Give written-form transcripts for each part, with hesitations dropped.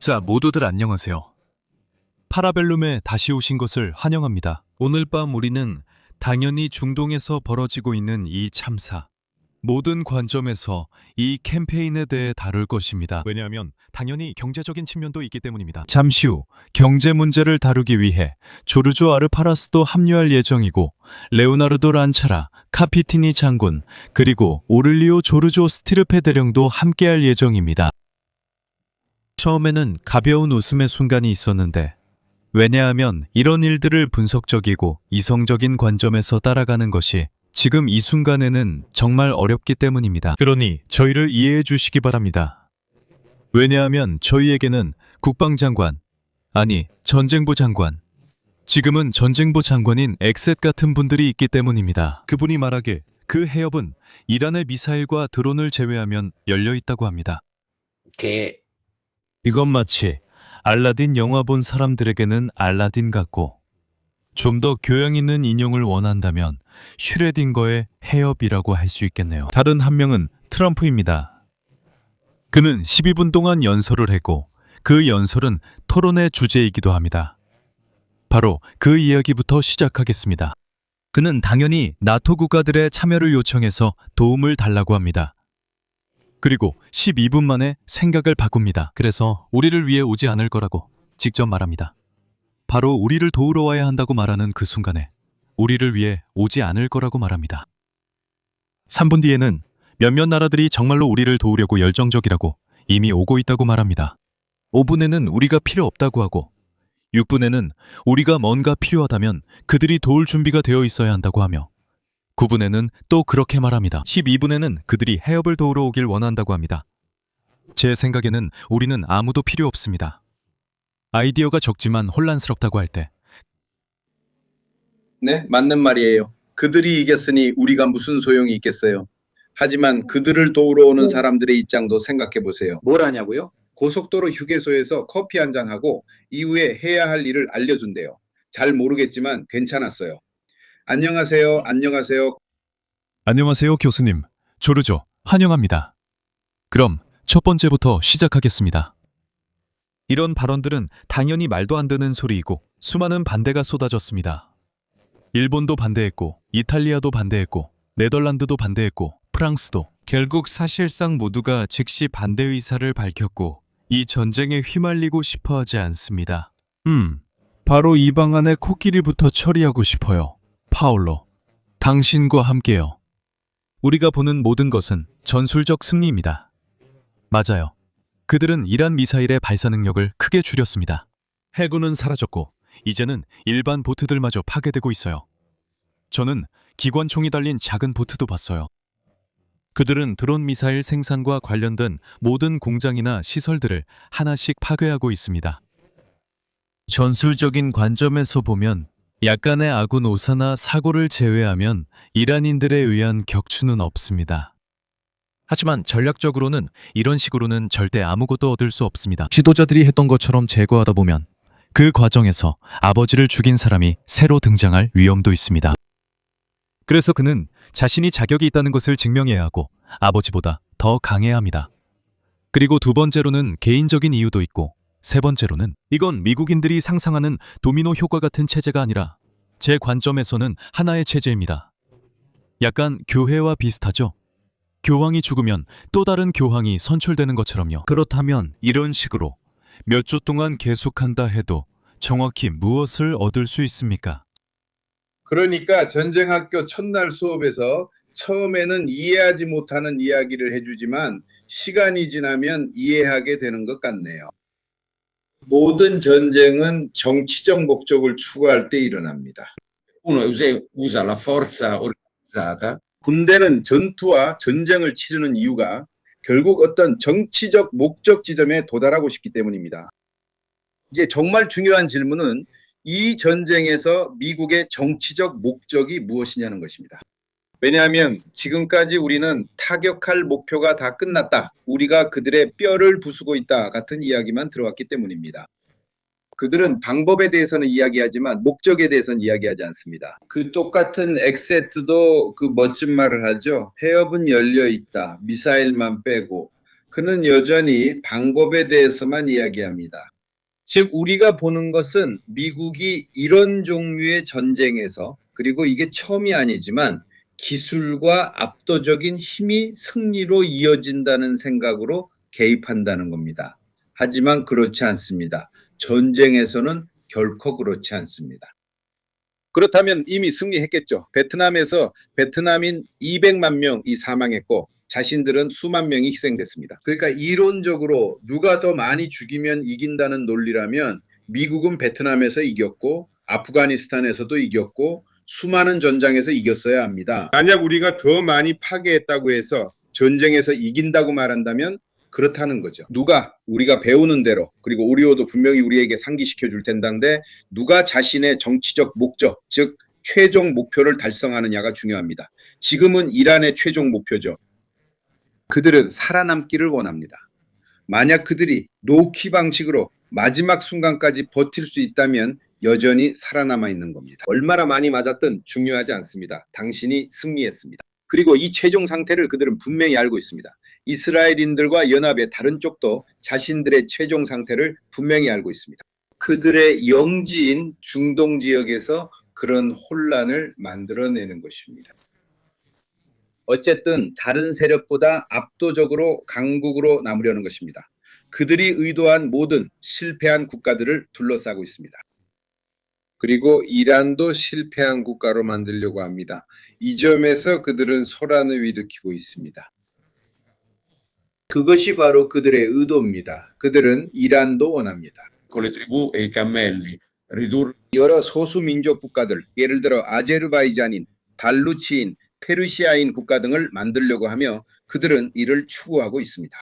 자, 모두들 안녕하세요. 파라벨룸에 다시 오신 것을 환영합니다. 오늘 밤 우리는 당연히 중동에서 벌어지고 있는 이 참사, 모든 관점에서 이 캠페인에 대해 다룰 것입니다. 왜냐하면 당연히 경제적인 측면도 있기 때문입니다. 잠시 후 경제 문제를 다루기 위해 조르조 아르파라스도 합류할 예정이고, 레오나르도 란차라, 카피티니 장군, 그리고 오를리오 조르조 스티르페 대령도 함께할 예정입니다. 처음에는 가벼운 웃음의 순간이 있었는데, 왜냐하면 이런 일들을 분석적이고 이성적인 관점에서 따라가는 것이 지금 이 순간에는 정말 어렵기 때문입니다. 그러니 저희를 이해해 주시기 바랍니다. 왜냐하면 저희에게는 국방장관, 아니 전쟁부 장관, 지금은 전쟁부 장관인 엑셋 같은 분들이 있기 때문입니다. 그분이 말하길 그 해협은 이란의 미사일과 드론을 제외하면 열려 있다고 합니다. 이건 마치 알라딘 영화 본 사람들에게는 알라딘 같고, 좀 더 교양 있는 인용을 원한다면 슈레딩거의 해협이라고 할 수 있겠네요. 다른 한 명은 트럼프입니다. 그는 12분 동안 연설을 했고, 그 연설은 토론의 주제이기도 합니다. 바로 그 이야기부터 시작하겠습니다. 그는 당연히 나토 국가들의 참여를 요청해서 도움을 달라고 합니다. 그리고 12분 만에 생각을 바꿉니다. 그래서 우리를 위해 오지 않을 거라고 직접 말합니다. 바로 우리를 도우러 와야 한다고 말하는 그 순간에 우리를 위해 오지 않을 거라고 말합니다. 3분 뒤에는 몇몇 나라들이 정말로 우리를 도우려고 열정적이라고 이미 오고 있다고 말합니다. 5분에는 우리가 필요 없다고 하고, 6분에는 우리가 뭔가 필요하다면 그들이 도울 준비가 되어 있어야 한다고 하며, 9분에는 또 그렇게 말합니다. 12분에는 그들이 해협을 도우러 오길 원한다고 합니다. 제 생각에는 우리는 아무도 필요 없습니다. 아이디어가 적지만 혼란스럽다고 할 때. 네, 맞는 말이에요. 그들이 이겼으니 우리가 무슨 소용이 있겠어요. 하지만 그들을 도우러 오는 사람들의 입장도 생각해 보세요. 뭘 하냐고요? 고속도로 휴게소에서 커피 한 잔 하고 이후에 해야 할 일을 알려준대요. 잘 모르겠지만 괜찮았어요. 안녕하세요. 안녕하세요. 안녕하세요, 교수님. 조르조, 환영합니다. 그럼 첫 번째부터 시작하겠습니다. 이런 발언들은 당연히 말도 안 되는 소리이고 수많은 반대가 쏟아졌습니다. 일본도 반대했고, 이탈리아도 반대했고, 네덜란드도 반대했고, 프랑스도. 결국 사실상 모두가 즉시 반대 의사를 밝혔고, 이 전쟁에 휘말리고 싶어 하지 않습니다. 바로 이 방안의 코끼리부터 처리하고 싶어요. 파울로, 당신과 함께요. 우리가 보는 모든 것은 전술적 승리입니다. 맞아요. 그들은 이란 미사일의 발사 능력을 크게 줄였습니다. 해군은 사라졌고, 이제는 일반 보트들마저 파괴되고 있어요. 저는 기관총이 달린 작은 보트도 봤어요. 그들은 드론 미사일 생산과 관련된 모든 공장이나 시설들을 하나씩 파괴하고 있습니다. 전술적인 관점에서 보면 약간의 아군 오사나 사고를 제외하면 이란인들에 의한 격추는 없습니다. 하지만 전략적으로는 이런 식으로는 절대 아무것도 얻을 수 없습니다. 지도자들이 했던 것처럼 제거하다 보면 그 과정에서 아버지를 죽인 사람이 새로 등장할 위험도 있습니다. 그래서 그는 자신이 자격이 있다는 것을 증명해야 하고 아버지보다 더 강해야 합니다. 그리고 두 번째로는 개인적인 이유도 있고, 세 번째로는 이건 미국인들이 상상하는 도미노 효과 같은 체제가 아니라 제 관점에서는 하나의 체제입니다. 약간 교회와 비슷하죠? 교황이 죽으면 또 다른 교황이 선출되는 것처럼요. 그렇다면 이런 식으로 몇 주 동안 계속한다 해도 정확히 무엇을 얻을 수 있습니까? 그러니까 전쟁학교 첫날 수업에서 처음에는 이해하지 못하는 이야기를 해주지만 시간이 지나면 이해하게 되는 것 같네요. 모든 전쟁은 정치적 목적을 추구할 때 일어납니다. usa la forza organizzata. 군대는 전투와 전쟁을 치르는 이유가 결국 어떤 정치적 목적 지점에 도달하고 싶기 때문입니다. 이제 정말 중요한 질문은 이 전쟁에서 미국의 정치적 목적이 무엇이냐는 것입니다. 왜냐하면 지금까지 우리는 타격할 목표가 다 끝났다, 우리가 그들의 뼈를 부수고 있다 같은 이야기만 들어왔기 때문입니다. 그들은 방법에 대해서는 이야기하지만 목적에 대해서는 이야기하지 않습니다. 그 똑같은 엑세트도 그 멋진 말을 하죠. 해협은 열려 있다, 미사일만 빼고. 그는 여전히 방법에 대해서만 이야기합니다. 즉 우리가 보는 것은 미국이 이런 종류의 전쟁에서, 그리고 이게 처음이 아니지만 기술과 압도적인 힘이 승리로 이어진다는 생각으로 개입한다는 겁니다. 하지만 그렇지 않습니다. 전쟁에서는 결코 그렇지 않습니다. 그렇다면 이미 승리했겠죠. 베트남에서 베트남인 200만 명이 사망했고 자신들은 수만 명이 희생됐습니다. 그러니까 이론적으로 누가 더 많이 죽이면 이긴다는 논리라면 미국은 베트남에서 이겼고 아프가니스탄에서도 이겼고 수많은 전장에서 이겼어야 합니다. 만약 우리가 더 많이 파괴했다고 해서 전쟁에서 이긴다고 말한다면 그렇다는 거죠. 누가 우리가 배우는 대로, 그리고 오리오도 분명히 우리에게 상기시켜 줄 텐데 누가 자신의 정치적 목적, 즉 최종 목표를 달성하느냐가 중요합니다. 지금은 이란의 최종 목표죠. 그들은 살아남기를 원합니다. 만약 그들이 노키 방식으로 마지막 순간까지 버틸 수 있다면 여전히 살아남아 있는 겁니다. 얼마나 많이 맞았든 중요하지 않습니다. 당신이 승리했습니다. 그리고 이 최종 상태를 그들은 분명히 알고 있습니다. 이스라엘인들과 연합의 다른 쪽도 자신들의 최종 상태를 분명히 알고 있습니다. 그들의 영지인 중동 지역에서 그런 혼란을 만들어내는 것입니다. 어쨌든 다른 세력보다 압도적으로 강국으로 남으려는 것입니다. 그들이 의도한 모든 실패한 국가들을 둘러싸고 있습니다. 그리고 이란도 실패한 국가로 만들려고 합니다. 이 점에서 그들은 소란을 일으키고 있습니다. 그것이 바로 그들의 의도입니다. 그들은 이란도 원합니다. con le tribù e i cammelli, ridurre 여러 소수민족 국가들, 예를 들어 아제르바이잔인, 발루치인, 페르시아인 국가 등을 만들려고 하며 그들은 이를 추구하고 있습니다.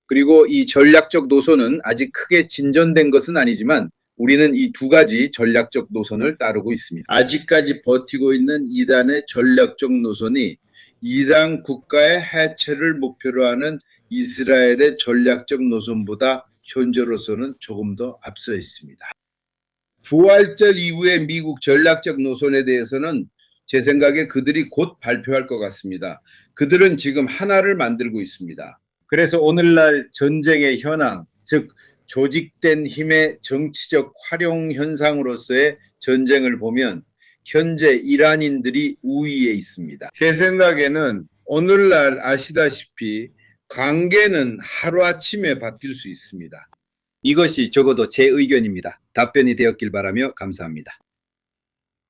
그리고 이 전략적 노선은 아직 크게 진전된 것은 아니지만 우리는 이 두 가지 전략적 노선을 따르고 있습니다. 아직까지 버티고 있는 이란의 전략적 노선이 이란 국가의 해체를 목표로 하는 이스라엘의 전략적 노선보다 현재로서는 조금 더 앞서 있습니다. 부활절 이후의 미국 전략적 노선에 대해서는 제 생각에 그들이 곧 발표할 것 같습니다. 그들은 지금 하나를 만들고 있습니다. 그래서 오늘날 전쟁의 현황, 즉 조직된 힘의 정치적 활용 현상으로서의 전쟁을 보면 현재 이란인들이 우위에 있습니다. 제 생각에는 오늘날 아시다시피 관계는 하루아침에 바뀔 수 있습니다. 이것이 적어도 제 의견입니다. 답변이 되었길 바라며 감사합니다.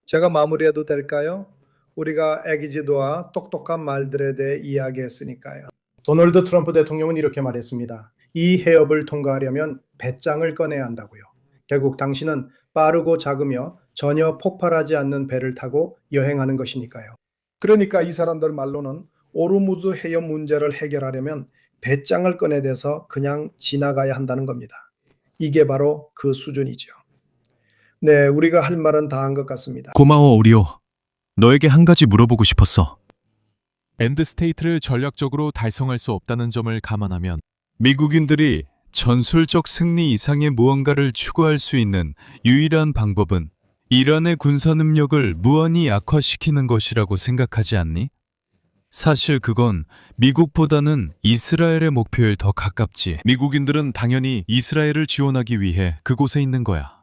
제가 마무리해도 될까요? 우리가 애기지도와 똑똑한 말들에 대해 이야기했으니까요. 도널드 트럼프 대통령은 이렇게 말했습니다. 이 해협을 통과하려면 배짱을 꺼내야 한다고요. 결국 당신은 빠르고 작으며 전혀 폭발하지 않는 배를 타고 여행하는 것이니까요. 그러니까 이 사람들 말로는 오르무즈 해협 문제를 해결하려면 배짱을 꺼내대서 그냥 지나가야 한다는 겁니다. 이게 바로 그 수준이죠. 네, 우리가 할 말은 다 한 것 같습니다. 고마워 오리오. 너에게 한 가지 물어보고 싶었어. 엔드스테이트를 전략적으로 달성할 수 없다는 점을 감안하면 미국인들이 전술적 승리 이상의 무언가를 추구할 수 있는 유일한 방법은 이란의 군사 능력을 무한히 약화시키는 것이라고 생각하지 않니? 사실 그건 미국보다는 이스라엘의 목표에 더 가깝지. 미국인들은 당연히 이스라엘을 지원하기 위해 그곳에 있는 거야.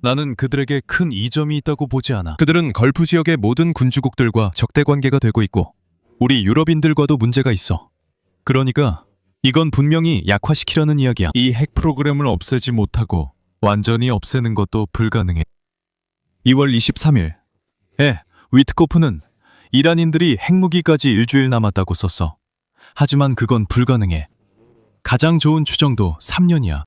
나는 그들에게 큰 이점이 있다고 보지 않아. 그들은 걸프 지역의 모든 군주국들과 적대 관계가 되고 있고 우리 유럽인들과도 문제가 있어. 그러니까 이건 분명히 약화시키려는 이야기야. 이 핵 프로그램을 없애지 못하고 완전히 없애는 것도 불가능해. 2월 23일에 위트코프는 이란인들이 핵무기까지 일주일 남았다고 썼어. 하지만 그건 불가능해. 가장 좋은 추정도 3년이야.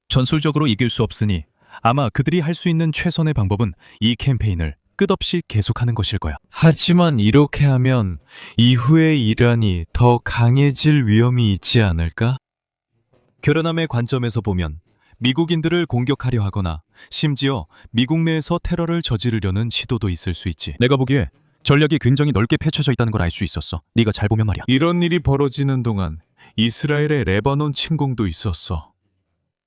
전술적으로 이길 수 없으니 아마 그들이 할 수 있는 최선의 방법은 이 캠페인을 끝없이 계속하는 것일 거야. 하지만 이렇게 하면 이후에 이란이 더 강해질 위험이 있지 않을까? 결연함의 관점에서 보면 미국인들을 공격하려 하거나 심지어 미국 내에서 테러를 저지르려는 시도도 있을 수 있지. 내가 보기에 전략이 굉장히 넓게 펼쳐져 있다는 걸 알 수 있었어. 네가 잘 보면 말이야. 이런 일이 벌어지는 동안 이스라엘의 레바논 침공도 있었어.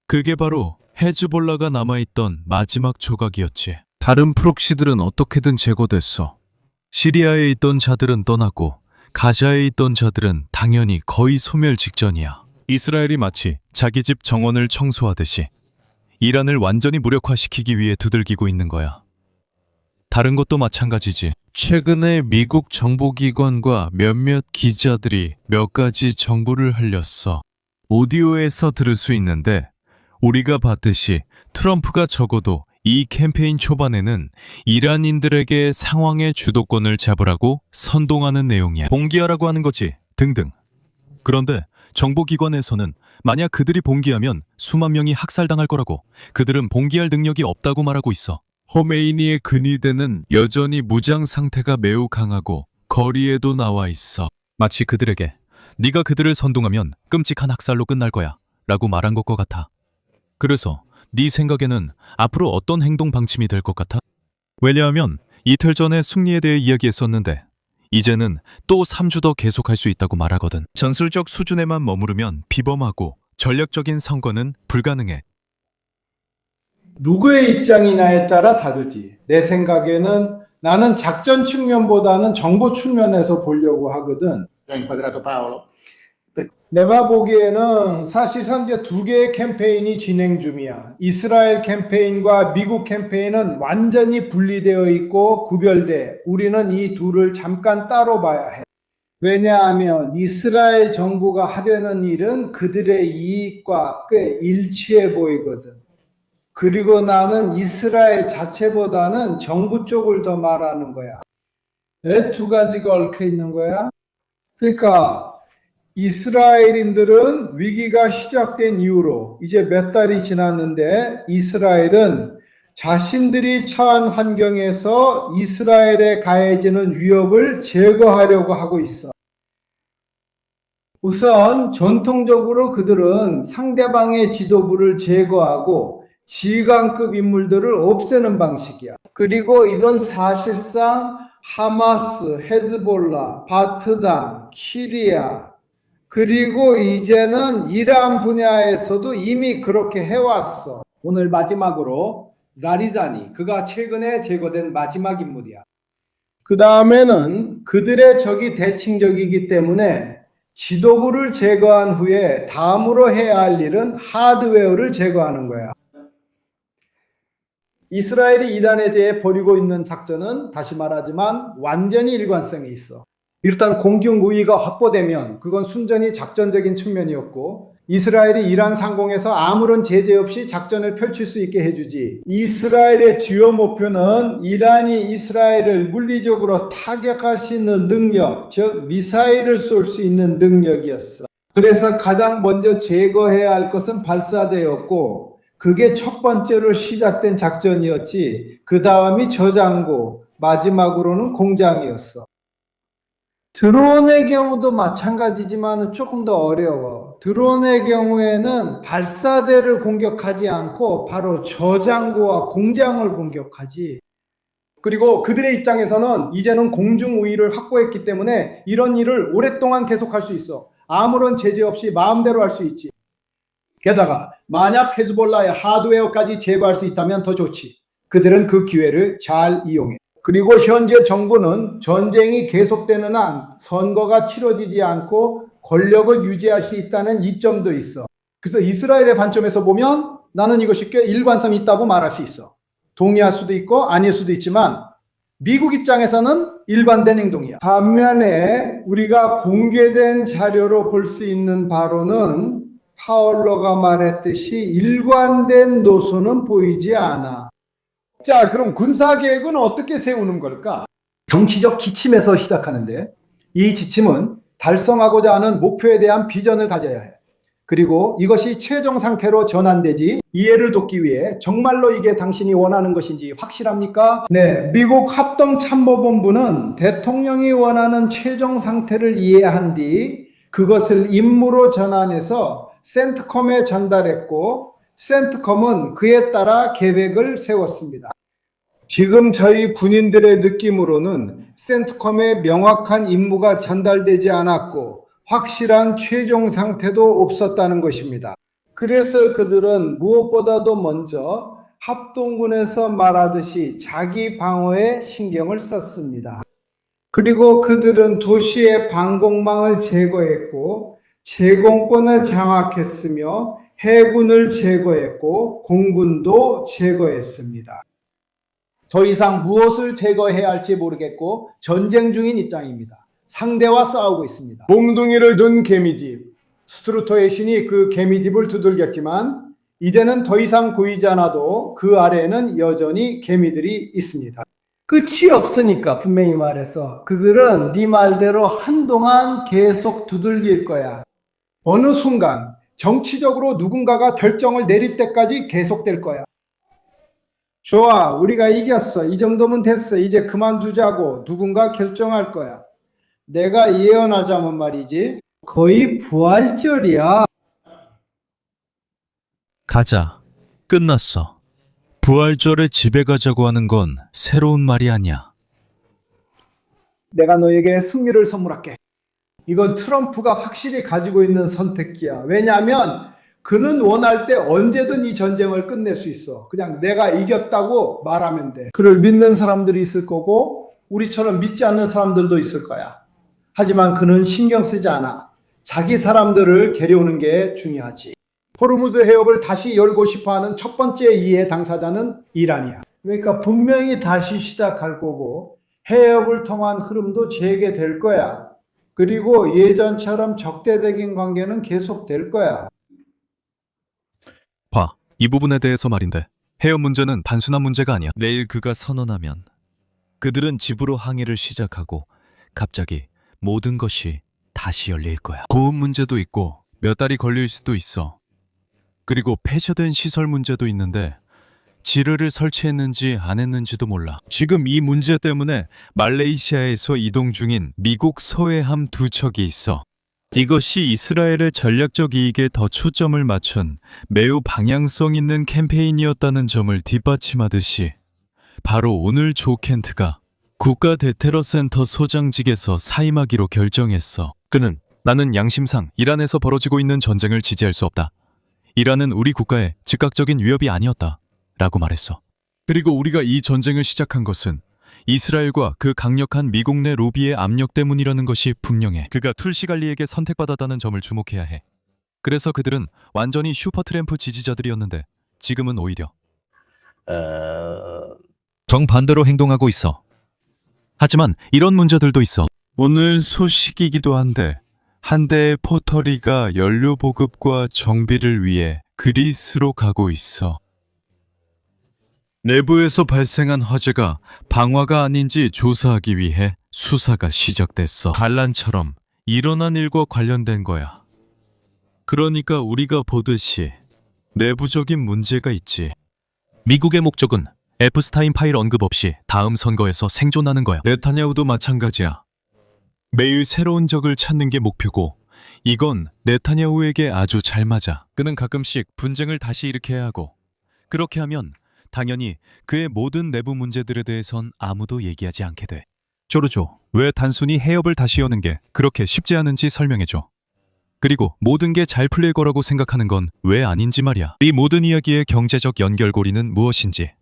그게 바로 헤즈볼라가 남아있던 마지막 조각이었지. 다른 프록시들은 어떻게든 제거됐어. 시리아에 있던 자들은 떠나고 가자에 있던 자들은 당연히 거의 소멸 직전이야. 이스라엘이 마치 자기 집 정원을 청소하듯이 이란을 완전히 무력화시키기 위해 두들기고 있는 거야. 다른 것도 마찬가지지. 최근에 미국 정보기관과 몇몇 기자들이 몇 가지 정보를 흘렸어. 오디오에서 들을 수 있는데 우리가 봤듯이 트럼프가 적어도 이 캠페인 초반에는 이란인들에게 상황의 주도권을 잡으라고 선동하는 내용이야. 봉기하라고 하는 거지 등등. 그런데 정보기관에서는 만약 그들이 봉기하면 수만 명이 학살당할 거라고, 그들은 봉기할 능력이 없다고 말하고 있어. 허메이니의 근위대는 여전히 무장 상태가 매우 강하고 거리에도 나와 있어. 마치 그들에게 네가 그들을 선동하면 끔찍한 학살로 끝날 거야 라고 말한 것과 같아. 그래서 네 생각에는 앞으로 어떤 행동 방침이 될 것 같아? 왜냐하면 이틀 전에 승리에 대해 이야기했었는데 이제는 또 3주 더 계속할 수 있다고 말하거든. 전술적 수준에만 머무르면 비범하고 전략적인 선거는 불가능해. 누구의 입장이냐에 따라 다르지. 내 생각에는 나는 작전 측면보다는 정보 측면에서 보려고 하거든. 내가 보기에는 사실 현재 두 개의 캠페인이 진행 중이야. 이스라엘 캠페인과 미국 캠페인은 완전히 분리되어 있고 구별돼. 우리는 이 둘을 잠깐 따로 봐야 해. 왜냐하면 이스라엘 정부가 하려는 일은 그들의 이익과 꽤 일치해 보이거든. 그리고 나는 이스라엘 자체보다는 정부 쪽을 더 말하는 거야. 왜 두 가지가 얽혀 있는 거야? 그러니까 이스라엘인들은 위기가 시작된 이후로 이제 몇 달이 지났는데 이스라엘은 자신들이 처한 환경에서 이스라엘에 가해지는 위협을 제거하려고 하고 있어. 우선 전통적으로 그들은 상대방의 지도부를 제거하고 지휘관급 인물들을 없애는 방식이야. 그리고 이건 사실상 하마스, 헤즈볼라, 바트단, 시리아, 그리고 이제는 이란 분야에서도 이미 그렇게 해왔어. 오늘 마지막으로 라리자니, 그가 최근에 제거된 마지막 인물이야. 그 다음에는 그들의 적이 대칭적이기 때문에 지도부를 제거한 후에 다음으로 해야 할 일은 하드웨어를 제거하는 거야. 이스라엘이 이란에 대해 벌이고 있는 작전은 다시 말하지만 완전히 일관성이 있어. 일단 공중 우위가 확보되면 그건 순전히 작전적인 측면이었고 이스라엘이 이란 상공에서 아무런 제재 없이 작전을 펼칠 수 있게 해주지. 이스라엘의 주요 목표는 이란이 이스라엘을 물리적으로 타격할 수 있는 능력, 즉 미사일을 쏠 수 있는 능력이었어. 그래서 가장 먼저 제거해야 할 것은 발사대였고 그게 첫 번째로 시작된 작전이었지. 그 다음이 저장고, 마지막으로는 공장이었어. 드론의 경우도 마찬가지지만 조금 더 어려워. 드론의 경우에는 발사대를 공격하지 않고 바로 저장고와 공장을 공격하지. 그리고 그들의 입장에서는 이제는 공중 우위를 확보했기 때문에 이런 일을 오랫동안 계속할 수 있어. 아무런 제재 없이 마음대로 할 수 있지. 게다가 만약 헤즈볼라의 하드웨어까지 제거할 수 있다면 더 좋지. 그들은 그 기회를 잘 이용해. 그리고 현재 정부는 전쟁이 계속되는 한 선거가 치러지지 않고 권력을 유지할 수 있다는 이점도 있어. 그래서 이스라엘의 관점에서 보면 나는 이것이 꽤 일관성이 있다고 말할 수 있어. 동의할 수도 있고 아닐 수도 있지만 미국 입장에서는 일관된 행동이야. 반면에 우리가 공개된 자료로 볼 수 있는 바로는 파울러가 말했듯이 일관된 노선은 보이지 않아. 자, 그럼 군사계획은 어떻게 세우는 걸까? 정치적 지침에서 시작하는데 이 지침은 달성하고자 하는 목표에 대한 비전을 가져야 해. 그리고 이것이 최종 상태로 전환되지. 이해를 돕기 위해 정말로 이게 당신이 원하는 것인지 확실합니까? 네, 미국 합동참모본부는 대통령이 원하는 최종 상태를 이해한 뒤 그것을 임무로 전환해서 센트컴에 전달했고 센트컴은 그에 따라 계획을 세웠습니다. 지금 저희 군인들의 느낌으로는 센트컴에 명확한 임무가 전달되지 않았고 확실한 최종 상태도 없었다는 것입니다. 그래서 그들은 무엇보다도 먼저 합동군에서 말하듯이 자기 방어에 신경을 썼습니다. 그리고 그들은 도시의 방공망을 제거했고 제공권을 장악했으며 해군을 제거했고 공군도 제거했습니다. 더 이상 무엇을 제거해야 할지 모르겠고 전쟁 중인 입장입니다. 상대와 싸우고 있습니다. 몽둥이를 든 개미집. 스트루토의 신이 그 개미집을 두들겼지만 이제는 더 이상 보이지 않아도 그 아래에는 여전히 개미들이 있습니다. 끝이 없으니까 분명히 말해서 그들은 네 말대로 한동안 계속 두들길 거야. 어느 순간 정치적으로 누군가가 결정을 내릴 때까지 계속될 거야. 좋아, 우리가 이겼어. 이 정도면 됐어. 이제 그만두자고. 누군가 결정할 거야. 내가 예언하자면 말이지. 거의 부활절이야. 가자. 끝났어. 부활절에 집에 가자고 하는 건 새로운 말이 아니야. 내가 너에게 승리를 선물할게. 이건 트럼프가 확실히 가지고 있는 선택기야. 왜냐하면 그는 원할 때 언제든 이 전쟁을 끝낼 수 있어. 그냥 내가 이겼다고 말하면 돼. 그를 믿는 사람들이 있을 거고 우리처럼 믿지 않는 사람들도 있을 거야. 하지만 그는 신경 쓰지 않아. 자기 사람들을 데려오는 게 중요하지. 호르무즈 해협을 다시 열고 싶어하는 첫 번째 이해 당사자는 이란이야. 그러니까 분명히 다시 시작할 거고 해협을 통한 흐름도 재개될 거야. 그리고 예전처럼 적대적인 관계는 계속될 거야. 봐, 이 부분에 대해서 말인데 해협 문제는 단순한 문제가 아니야. 내일 그가 선언하면 그들은 집으로 항해를 시작하고 갑자기 모든 것이 다시 열릴 거야. 고급 문제도 있고 몇 달이 걸릴 수도 있어. 그리고 폐쇄된 시설 문제도 있는데 지뢰를 설치했는지 안 했는지도 몰라. 지금 이 문제 때문에 말레이시아에서 이동 중인 미국 서해함 2척이 있어. 이것이 이스라엘의 전략적 이익에 더 초점을 맞춘 매우 방향성 있는 캠페인이었다는 점을 뒷받침하듯이 바로 오늘 조 켄트가 국가 대테러센터 소장직에서 사임하기로 결정했어. 그는 나는 양심상 이란에서 벌어지고 있는 전쟁을 지지할 수 없다. 이란은 우리 국가에 즉각적인 위협이 아니었다. 라고 말했어. 그리고 우리가 이 전쟁을 시작한 것은 이스라엘과 그 강력한 미국 내 로비의 압력 때문이라는 것이 분명해. 그가 툴시 갈리에게 선택받았다는 점을 주목해야 해. 그래서 그들은 완전히 슈퍼트램프 지지자들이었는데 지금은 오히려 정반대로 행동하고 있어. 하지만 이런 문제들도 있어. 오늘 소식이기도 한데 한 대의 포터리가 연료 보급과 정비를 위해 그리스로 가고 있어. 내부에서 발생한 화재가 방화가 아닌지 조사하기 위해 수사가 시작됐어. 반란처럼 일어난 일과 관련된 거야. 그러니까 우리가 보듯이 내부적인 문제가 있지. 미국의 목적은 에프스타인 파일 언급 없이 다음 선거에서 생존하는 거야. 네타냐후도 마찬가지야. 매일 새로운 적을 찾는 게 목표고 이건 네타냐후에게 아주 잘 맞아. 그는 가끔씩 분쟁을 다시 일으켜야 하고 그렇게 하면 당연히 그의 모든 내부 문제들에 대해선 아무도 얘기하지 않게 돼. 조르조, 왜 단순히 해협을 다시 여는 게 그렇게 쉽지 않은지 설명해줘. 그리고 모든 게 잘 풀릴 거라고 생각하는 건 왜 아닌지 말이야. 이 모든 이야기의 경제적 연결고리는 무엇인지.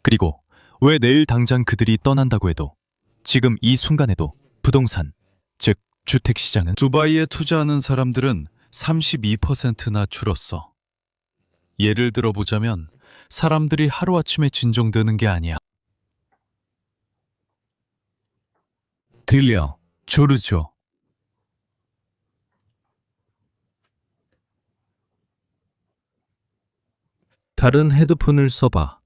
그리고 왜 내일 당장 그들이 떠난다고 해도 지금 이 순간에도 부동산, 즉 주택시장은 두바이에 투자하는 사람들은 32%나 줄었어. 예를 들어보자면 사람들이 하루아침에 진정되는 게 아니야. 들려, 조르죠. 다른 헤드폰을 써봐.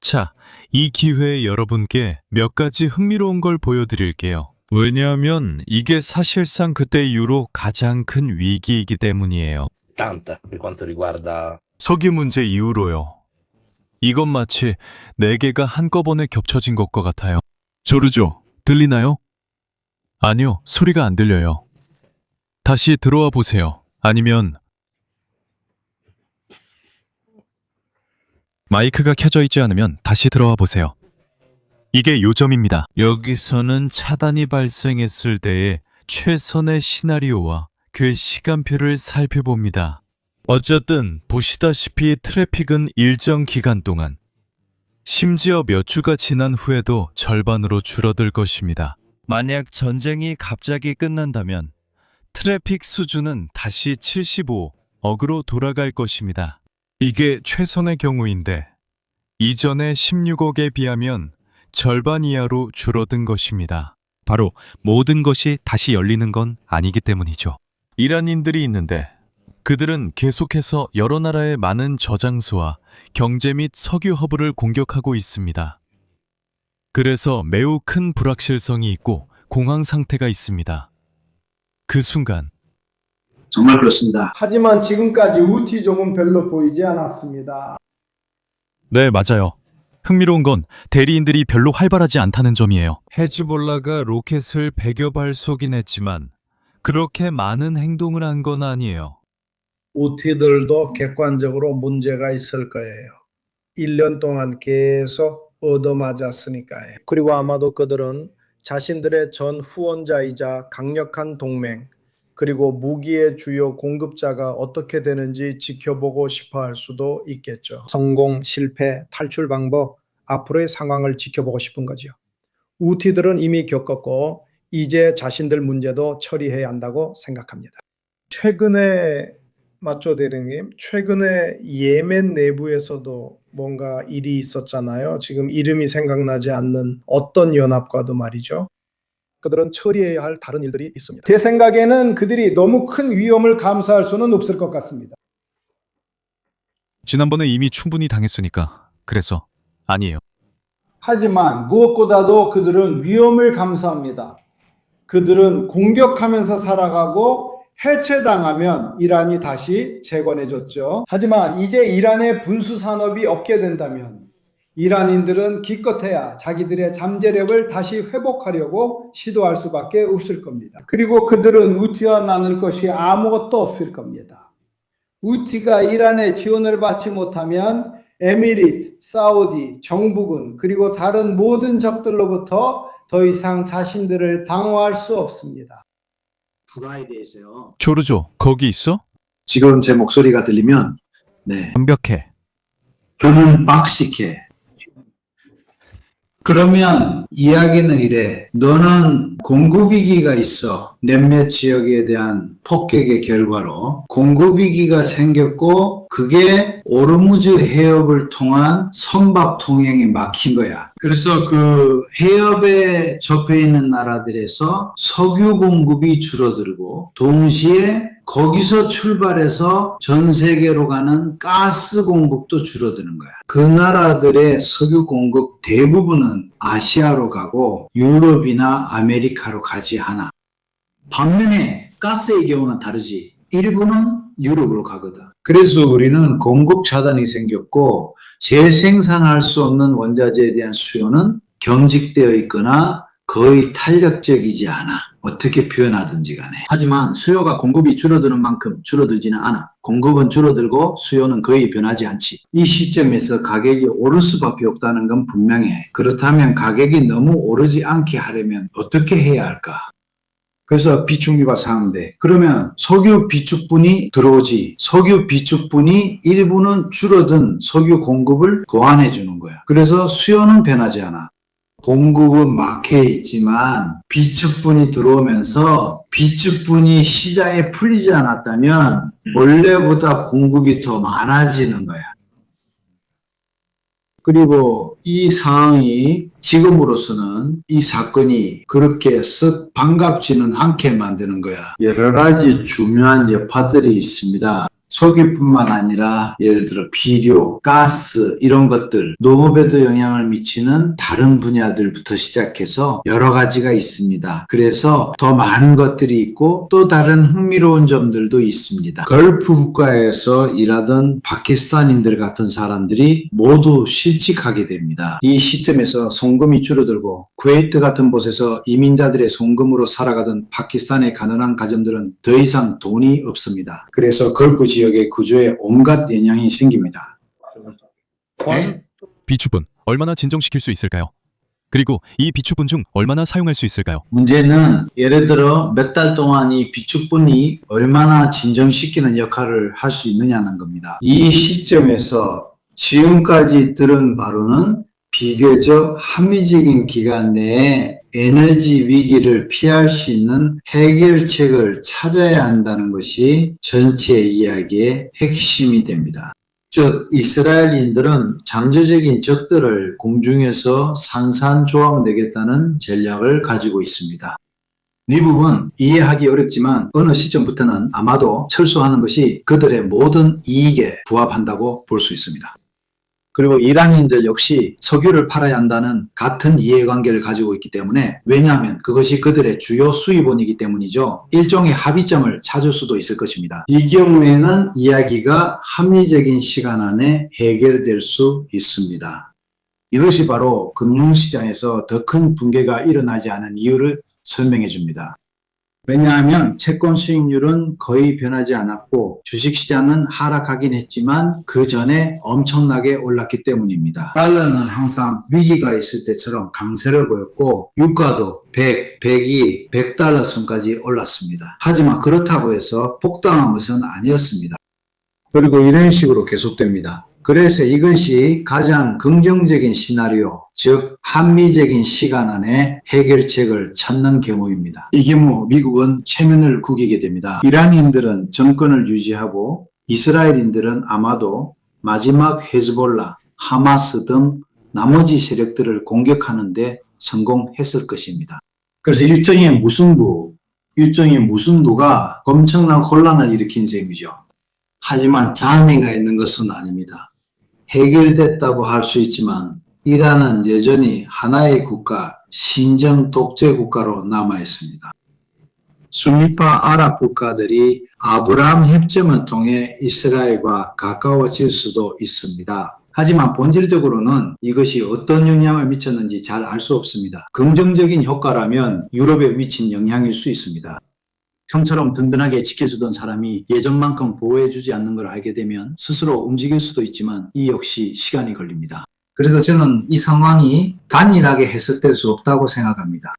자, 이 기회에 여러분께 몇 가지 흥미로운 걸 보여드릴게요. 왜냐하면 이게 사실상 그때 이후로 가장 큰 위기이기 때문이에요. tanta per quanto riguarda 석유 문제 이후로요. 이건 마치 4개가 한꺼번에 겹쳐진 것과 같아요. 조르죠, 들리나요? 아니요, 소리가 안 들려요. 다시 들어와 보세요. 아니면 마이크가 켜져 있지 않으면 다시 들어와 보세요. 이게 요점입니다. 여기서는 차단이 발생했을 때의 최선의 시나리오와 그 시간표를 살펴봅니다. 어쨌든 보시다시피 트래픽은 일정 기간 동안, 심지어 몇 주가 지난 후에도 절반으로 줄어들 것입니다. 만약 전쟁이 갑자기 끝난다면 트래픽 수준은 다시 75억으로 돌아갈 것입니다. 이게 최선의 경우인데 이전의 16억에 비하면 절반 이하로 줄어든 것입니다. 바로 모든 것이 다시 열리는 건 아니기 때문이죠. 이란인들이 있는데 그들은 계속해서 여러 나라의 많은 저장소와 경제 및 석유 허브를 공격하고 있습니다. 그래서 매우 큰 불확실성이 있고 공황 상태가 있습니다. 그 순간 정말 그렇습니다. 하지만 지금까지 우티족은 별로 보이지 않았습니다. 네, 맞아요. 흥미로운 건 대리인들이 별로 활발하지 않다는 점이에요. 헤즈볼라가 로켓을 100여 발 쏘긴 했지만 그렇게 많은 행동을 한 건 아니에요. 우티들도 객관적으로 문제가 있을 거예요. 1년 동안 계속 얻어맞았으니까요. 그리고 아마도 그들은 자신들의 전 후원자이자 강력한 동맹, 그리고 무기의 주요 공급자가 어떻게 되는지 지켜보고 싶어 할 수도 있겠죠. 성공, 실패, 탈출 방법, 앞으로의 상황을 지켜보고 싶은 거죠. 우티들은 이미 겪었고 이제 자신들 문제도 처리해야 한다고 생각합니다. 최근에 맞죠, 대리님? 최근에 예멘 내부에서도 뭔가 일이 있었잖아요. 지금 이름이 생각나지 않는 어떤 연합과도 말이죠. 그들은 처리해야 할 다른 일들이 있습니다. 제 생각에는 그들이 너무 큰 위험을 감수할 수는 없을 것 같습니다. 지난번에 이미 충분히 당했으니까. 그래서 아니에요. 하지만 무엇보다도 그들은 위험을 감수합니다. 그들은 공격하면서 살아가고 해체당하면 이란이 다시 재건해줬죠. 하지만 이제 이란의 분수 산업이 없게 된다면 이란인들은 기껏해야 자기들의 잠재력을 다시 회복하려고 시도할 수밖에 없을 겁니다. 그리고 그들은 우티와 나눌 것이 아무것도 없을 겁니다. 우티가 이란의 지원을 받지 못하면 에미리트, 사우디, 정부군 그리고 다른 모든 적들로부터 더 이상 자신들을 방어할 수 없습니다. 불화에 대해서요. 조르조, 거기 있어? 지금 제 목소리가 들리면 네. 완벽해. 저는 빡시게. 그러면 이야기는 이래. 너는 공급위기가 있어. 몇몇 지역에 대한 폭격의 결과로 공급위기가 생겼고 그게 오르무즈 해협을 통한 선박 통행이 막힌 거야. 그래서 그 해협에 접해 있는 나라들에서 석유 공급이 줄어들고 동시에 거기서 출발해서 전 세계로 가는 가스 공급도 줄어드는 거야. 그 나라들의 석유 공급 대부분은 아시아로 가고 유럽이나 아메리카로 가지 않아. 반면에 가스의 경우는 다르지. 일부는 유럽으로 가거든. 그래서 우리는 공급 차단이 생겼고 재생산할 수 없는 원자재에 대한 수요는 경직되어 있거나 거의 탄력적이지 않아. 어떻게 표현하든지 간에. 하지만 수요가 공급이 줄어드는 만큼 줄어들지는 않아. 공급은 줄어들고 수요는 거의 변하지 않지. 이 시점에서 가격이 오를 수밖에 없다는 건 분명해. 그렇다면 가격이 너무 오르지 않게 하려면 어떻게 해야 할까? 그래서 비축유가 상한대. 그러면 석유 비축분이 들어오지. 석유 비축분이 일부는 줄어든 석유 공급을 보완해 주는 거야. 그래서 수요는 변하지 않아. 공급은 막혀 있지만 비축분이 들어오면서 비축분이 시장에 풀리지 않았다면 원래보다 공급이 더 많아지는 거야. 그리고 이 상황이 지금으로서는 이 사건이 그렇게 썩 반갑지는 않게 만드는 거야. 여러 가지 중요한 여파들이 있습니다. 석유뿐만 아니라 예를 들어 비료, 가스 이런 것들, 농업에도 영향을 미치는 다른 분야들부터 시작해서 여러 가지가 있습니다. 그래서 더 많은 것들이 있고 또 다른 흥미로운 점들도 있습니다. 걸프 국가에서 일하던 파키스탄인들 같은 사람들이 모두 실직하게 됩니다. 이 시점에서 송금이 줄어들고 쿠웨이트 같은 곳에서 이민자들의 송금으로 살아가던 파키스탄의 가난한 가정들은 더 이상 돈이 없습니다. 그래서 걸프 지역의 구조에 온갖 영향이 생깁니다. 비축분 얼마나 진정시킬 수 있을까요? 그리고 이 비축분 중 얼마나 사용할 수 있을까요? 문제는 예를 들어 몇 달 동안 이 비축분이 얼마나 진정시키는 역할을 할 수 있느냐는 겁니다. 이 시점에서 지금까지 들은 바로는 비교적 합리적인 기간 내에 에너지 위기를 피할 수 있는 해결책을 찾아야 한다는 것이 전체 이야기의 핵심이 됩니다. 즉 이스라엘인들은 창조적인 적들을 공중에서 산산조각내겠다는 전략을 가지고 있습니다. 이 부분 이해하기 어렵지만 어느 시점부터는 아마도 철수하는 것이 그들의 모든 이익에 부합한다고 볼 수 있습니다. 그리고 이란인들 역시 석유를 팔아야 한다는 같은 이해관계를 가지고 있기 때문에, 왜냐하면 그것이 그들의 주요 수입원이기 때문이죠. 일종의 합의점을 찾을 수도 있을 것입니다. 이 경우에는 이야기가 합리적인 시간 안에 해결될 수 있습니다. 이것이 바로 금융시장에서 더 큰 붕괴가 일어나지 않은 이유를 설명해 줍니다. 왜냐하면 채권 수익률은 거의 변하지 않았고 주식시장은 하락하긴 했지만 그 전에 엄청나게 올랐기 때문입니다. 달러는 항상 위기가 있을 때처럼 강세를 보였고 유가도 100, 102, 100달러 선까지 올랐습니다. 하지만 그렇다고 해서 폭등한 것은 아니었습니다. 그리고 이런 식으로 계속됩니다. 그래서 이것이 가장 긍정적인 시나리오, 즉 합리적인 시간 안에 해결책을 찾는 경우입니다. 이 경우 미국은 체면을 구기게 됩니다. 이란인들은 정권을 유지하고 이스라엘인들은 아마도 마지막 헤즈볼라, 하마스 등 나머지 세력들을 공격하는 데 성공했을 것입니다. 그래서 일종의 무승부가 엄청난 혼란을 일으킨 셈이죠. 하지만 장애가 있는 것은 아닙니다. 해결됐다고 할 수 있지만 이란은 여전히 하나의 국가, 신정 독재 국가로 남아 있습니다. 순위파 아랍 국가들이 아브라함 협정을 통해 이스라엘과 가까워질 수도 있습니다. 하지만 본질적으로는 이것이 어떤 영향을 미쳤는지 잘 알 수 없습니다. 긍정적인 효과라면 유럽에 미친 영향일 수 있습니다. 형처럼 든든하게 지켜주던 사람이 예전만큼 보호해주지 않는 걸 알게 되면 스스로 움직일 수도 있지만 이 역시 시간이 걸립니다. 그래서 저는 이 상황이 단일하게 해석될 수 없다고 생각합니다.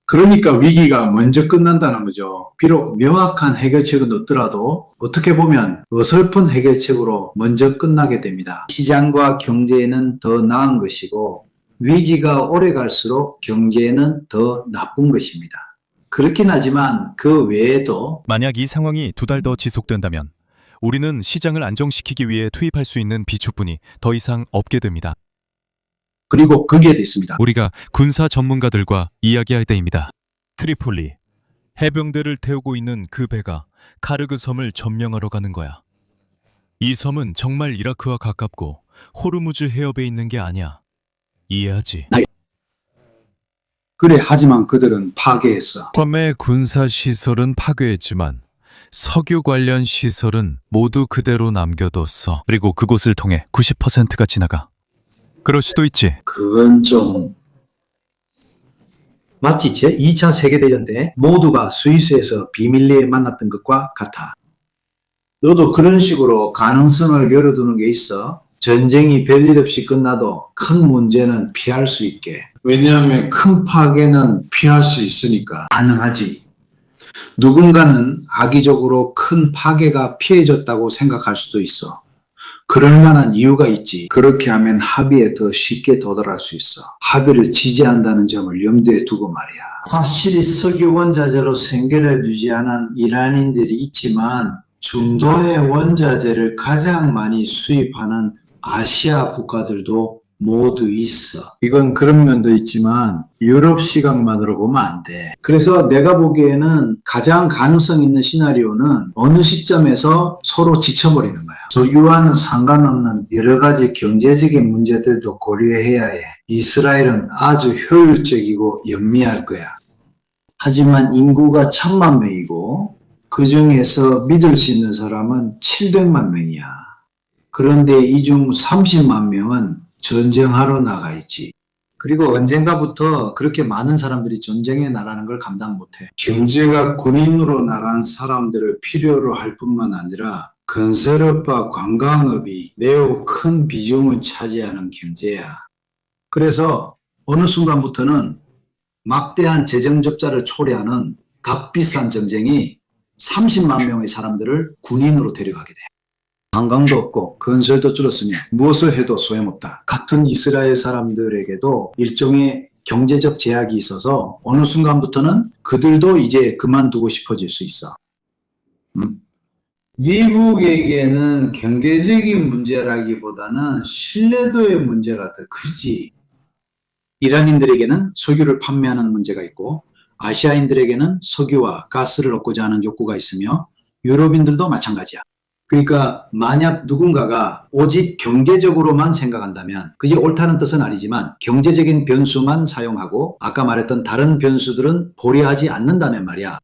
그러니까 위기가 먼저 끝난다는 거죠. 비록 명확한 해결책은 없더라도 어떻게 보면 어설픈 해결책으로 먼저 끝나게 됩니다. 시장과 경제에는 더 나은 것이고 위기가 오래 갈수록 경제에는 더 나쁜 것입니다. 그렇긴 하지만 그 외에도 만약 이 상황이 2달 더 지속된다면 우리는 시장을 안정시키기 위해 투입할 수 있는 비축분이 더 이상 없게 됩니다. 그리고 거기에도 있습니다. 우리가 군사 전문가들과 이야기할 때입니다. 트리폴리, 해병대를 태우고 있는 그 배가 카르그 섬을 점령하러 가는 거야. 이 섬은 정말 이라크와 가깝고 호르무즈 해협에 있는 게 아니야. 이해하지? 그래, 하지만 그들은 파괴했어. 섬의 군사시설은 파괴했지만 석유 관련 시설은 모두 그대로 남겨뒀어. 그리고 그곳을 통해 90%가 지나가. 그럴 수도 있지. 그건 좀... 마치 제2차 세계대전 때 모두가 스위스에서 비밀리에 만났던 것과 같아. 너도 그런 식으로 가능성을 열어두는 게 있어. 전쟁이 별일 없이 끝나도 큰 문제는 피할 수 있게. 왜냐하면 큰 파괴는 피할 수 있으니까. 가능하지. 누군가는 악의적으로 큰 파괴가 피해졌다고 생각할 수도 있어. 그럴 만한 이유가 있지. 그렇게 하면 합의에 더 쉽게 도달할 수 있어. 합의를 지지한다는 점을 염두에 두고 말이야. 확실히 석유 원자재로 생계를 유지하는 이란인들이 있지만 중도의 원자재를 가장 많이 수입하는 아시아 국가들도 모두 있어. 이건 그런 면도 있지만 유럽 시각만으로 보면 안 돼. 그래서 내가 보기에는 가장 가능성 있는 시나리오는 어느 시점에서 서로 지쳐버리는 거야. 석유와는 상관없는 여러 가지 경제적인 문제들도 고려해야 해. 이스라엘은 아주 효율적이고 영리할 거야. 하지만 인구가 1000만 명이고 그 중에서 믿을 수 있는 사람은 700만 명이야. 그런데 이 중 30만 명은 전쟁하러 나가 있지. 그리고 언젠가부터 그렇게 많은 사람들이 전쟁에 나가는 걸 감당 못해. 경제가 군인으로 나간 사람들을 필요로 할 뿐만 아니라 건설업과 관광업이 매우 큰 비중을 차지하는 경제야. 그래서 어느 순간부터는 막대한 재정 적자를 초래하는 값비싼 전쟁이 30만 명의 사람들을 군인으로 데려가게 돼. 관광도 없고 건설도 줄었으며 무엇을 해도 소용없다. 같은 이스라엘 사람들에게도 일종의 경제적 제약이 있어서 어느 순간부터는 그들도 이제 그만두고 싶어질 수 있어. 미국에게는 경제적인 문제라기보다는 신뢰도의 문제가 더 크지. 이란인들에게는 석유를 판매하는 문제가 있고 아시아인들에게는 석유와 가스를 얻고자 하는 욕구가 있으며 유럽인들도 마찬가지야. 그러니까 만약 누군가가 오직 경제적으로만 생각한다면 그게 옳다는 뜻은 아니지만 경제적인 변수만 사용하고 아까 말했던 다른 변수들은 고려하지 않는다면 말이야.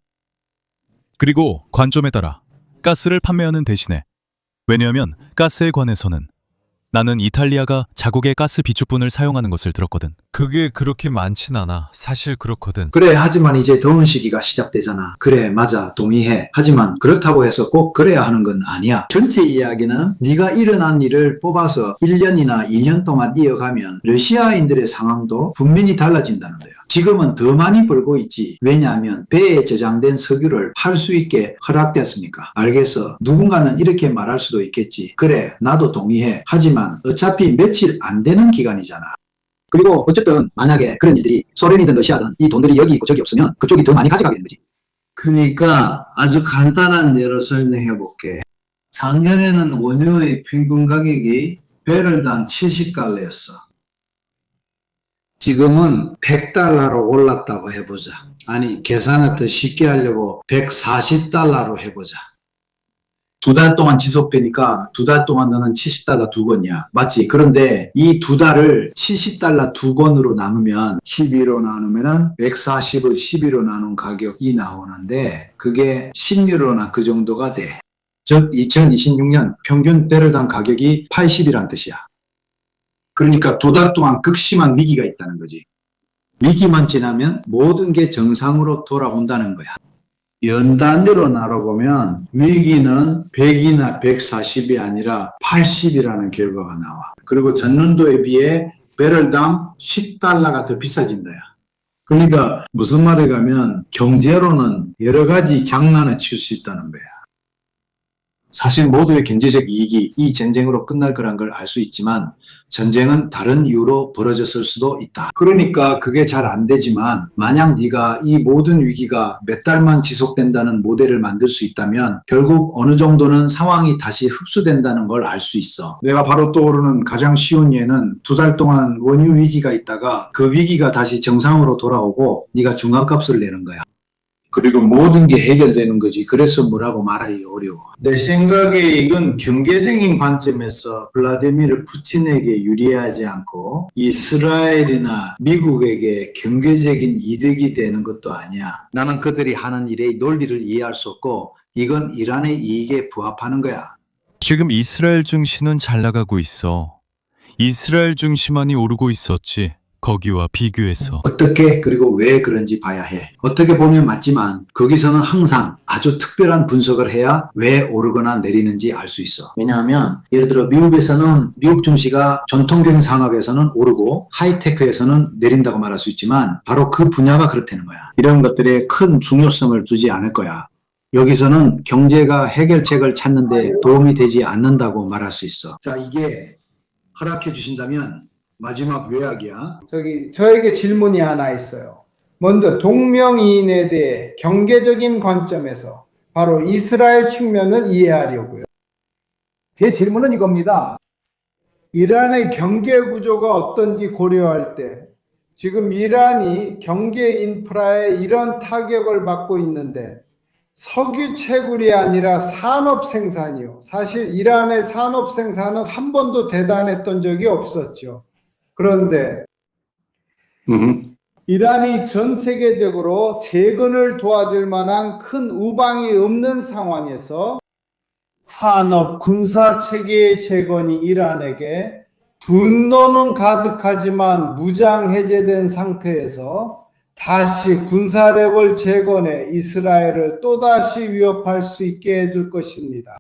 그리고 관점에 따라 가스를 판매하는 대신에, 왜냐하면 가스에 관해서는 나는 이탈리아가 자국의 가스 비축분을 사용하는 것을 들었거든. 그게 그렇게 많진 않아. 사실 그렇거든. 그래, 하지만 이제 더운 시기가 시작되잖아. 그래, 맞아, 동의해. 하지만 그렇다고 해서 꼭 그래야 하는 건 아니야. 전체 이야기는 네가 일어난 일을 뽑아서 1년이나 2년 동안 이어가면 러시아인들의 상황도 분명히 달라진다는 거야. 지금은 더 많이 벌고 있지. 왜냐하면 배에 저장된 석유를 팔 수 있게 허락됐으니까. 알겠어. 누군가는 이렇게 말할 수도 있겠지. 그래, 나도 동의해. 하지만 어차피 며칠 안 되는 기간이잖아. 그리고 어쨌든 만약에 그런 일들이 소련이든 러시아든 이 돈들이 여기 있고 저기 없으면 그쪽이 더 많이 가져가게 되는 거지. 그러니까 아주 간단한 예로 설명해 볼게. 작년에는 원유의 평균 가격이 배럴당 70달러였어. 지금은 100달러로 올랐다고 해보자. 아니, 계산을 더 쉽게 하려고 140달러로 해보자. 2달 동안 지속되니까 2달 동안 너는 70달러 두 권이야. 맞지? 그런데 이 2달을 70달러 두 권으로 나누면 12로 나누면은 140을 12로 나눈 가격이 나오는데 그게 10유로나 그 정도가 돼. 즉 2026년 평균 배럴당 가격이 80이란 뜻이야. 그러니까 2달 동안 극심한 위기가 있다는 거지. 위기만 지나면 모든 게 정상으로 돌아온다는 거야. 연 단위로 나눠보면 위기는 100이나 140이 아니라 80이라는 결과가 나와. 그리고 전년도에 비해 배럴당 10달러가 더 비싸진 거야. 그러니까 무슨 말에 가면 경제로는 여러 가지 장난을 칠 수 있다는 거야. 사실 모두의 경제적 이익이 이 전쟁으로 끝날 거란 걸 알 수 있지만 전쟁은 다른 이유로 벌어졌을 수도 있다. 그러니까 그게 잘 안 되지만 만약 네가 이 모든 위기가 몇 달만 지속된다는 모델을 만들 수 있다면 결국 어느 정도는 상황이 다시 흡수된다는 걸 알 수 있어. 내가 바로 떠오르는 가장 쉬운 예는 2달 동안 원유 위기가 있다가 그 위기가 다시 정상으로 돌아오고 네가 중간값을 내는 거야. 그리고 모든 게 해결되는 거지. 그래서 뭐라고 말하기 어려워. 내 생각에 이건 경제적인 관점에서 블라디미르 푸틴에게 유리하지 않고 이스라엘이나 미국에게 경제적인 이득이 되는 것도 아니야. 나는 그들이 하는 일의 논리를 이해할 수 없고 이건 이란의 이익에 부합하는 거야. 지금 이스라엘 증시는 잘 나가고 있어. 이스라엘 증시만이 오르고 있었지. 거기와 비교해서. 어떻게 그리고 왜 그런지 봐야 해. 어떻게 보면 맞지만 거기서는 항상 아주 특별한 분석을 해야 왜 오르거나 내리는지 알 수 있어. 왜냐하면 예를 들어 미국에서는 미국 증시가 전통적인 산업에서는 오르고 하이테크에서는 내린다고 말할 수 있지만 바로 그 분야가 그렇다는 거야. 이런 것들에 큰 중요성을 두지 않을 거야. 여기서는 경제가 해결책을 찾는 데 도움이 되지 않는다고 말할 수 있어. 자, 이게 허락해 주신다면 마지막 요약이야. 저에게 질문이 하나 있어요. 먼저 동명이인에 대해 경제적인 관점에서 바로 이스라엘 측면을 이해하려고요. 제 질문은 이겁니다. 이란의 경제 구조가 어떤지 고려할 때 지금 이란이 경제 인프라에 이런 타격을 받고 있는데 석유 채굴이 아니라 산업 생산이요. 사실 이란의 산업 생산은 한 번도 대단했던 적이 없었죠. 그런데 이란이 전 세계적으로 재건을 도와줄 만한 큰 우방이 없는 상황에서 산업 군사 체계의 재건이 이란에게 분노는 가득하지만 무장 해제된 상태에서 다시 군사력을 재건해 이스라엘을 또다시 위협할 수 있게 해줄 것입니다.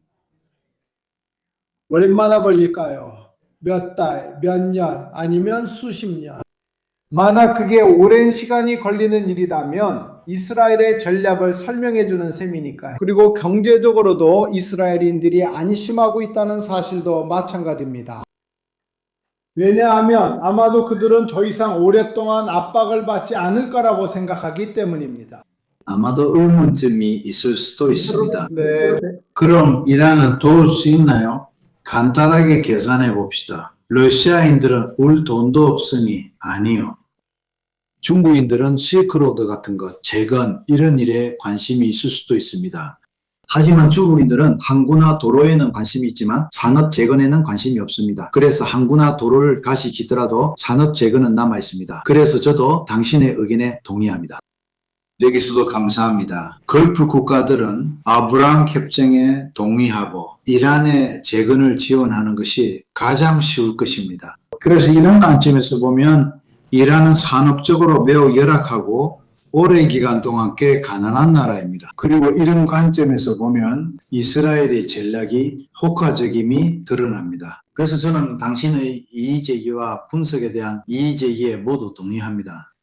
얼마나 걸릴까요? 몇 달, 몇 년, 아니면 수십 년. 만약 그게 오랜 시간이 걸리는 일이라면 이스라엘의 전략을 설명해 주는 셈이니까요. 그리고 경제적으로도 이스라엘인들이 안심하고 있다는 사실도 마찬가지입니다. 왜냐하면 아마도 그들은 더 이상 오랫동안 압박을 받지 않을 거라고 생각하기 때문입니다. 아마도 의문점이 있을 수도 있습니다. 네. 그럼 이란은 도울 수 있나요? 간단하게 계산해 봅시다. 러시아인들은 울 돈도 없으니 아니요. 중국인들은 실크로드 같은 것, 재건 이런 일에 관심이 있을 수도 있습니다. 하지만 중국인들은 항구나 도로에는 관심이 있지만 산업 재건에는 관심이 없습니다. 그래서 항구나 도로를 다시 짓더라도 산업 재건은 남아 있습니다. 그래서 저도 당신의 의견에 동의합니다. 여기서도 감사합니다. 걸프 국가들은 아브라함 협정에 동의하고 이란의 재건을 지원하는 것이 가장 쉬울 것입니다. 그래서 이런 관점에서 보면 이란은 산업적으로 매우 열악하고 오랜 기간 동안 꽤 가난한 나라입니다. 그리고 이런 관점에서 보면 이스라엘의 전략이 효과적임이 드러납니다. 그래서 저는 당신의 이의제기와 분석에 대한 이의제기에 모두 동의합니다.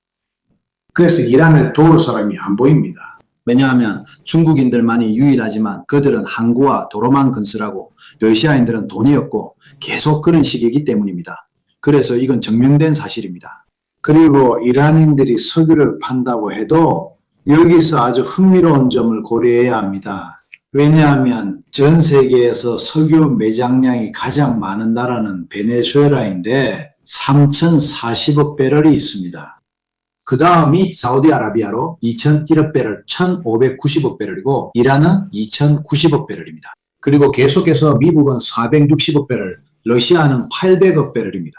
그래서 이란을 도울 사람이 안 보입니다. 왜냐하면 중국인들만이 유일하지만 그들은 항구와 도로만 건설하고 러시아인들은 돈이 없고 계속 그런 식이기 때문입니다. 그래서 이건 증명된 사실입니다. 그리고 이란인들이 석유를 판다고 해도 여기서 아주 흥미로운 점을 고려해야 합니다. 왜냐하면 전 세계에서 석유 매장량이 가장 많은 나라는 베네수엘라인데 3,040억 배럴이 있습니다. 그 다음이 사우디아라비아로 2,001억 배럴, 1,590억 배럴이고 이란은 2,090억 배럴입니다. 그리고 계속해서 미국은 460억 배럴, 러시아는 800억 배럴입니다.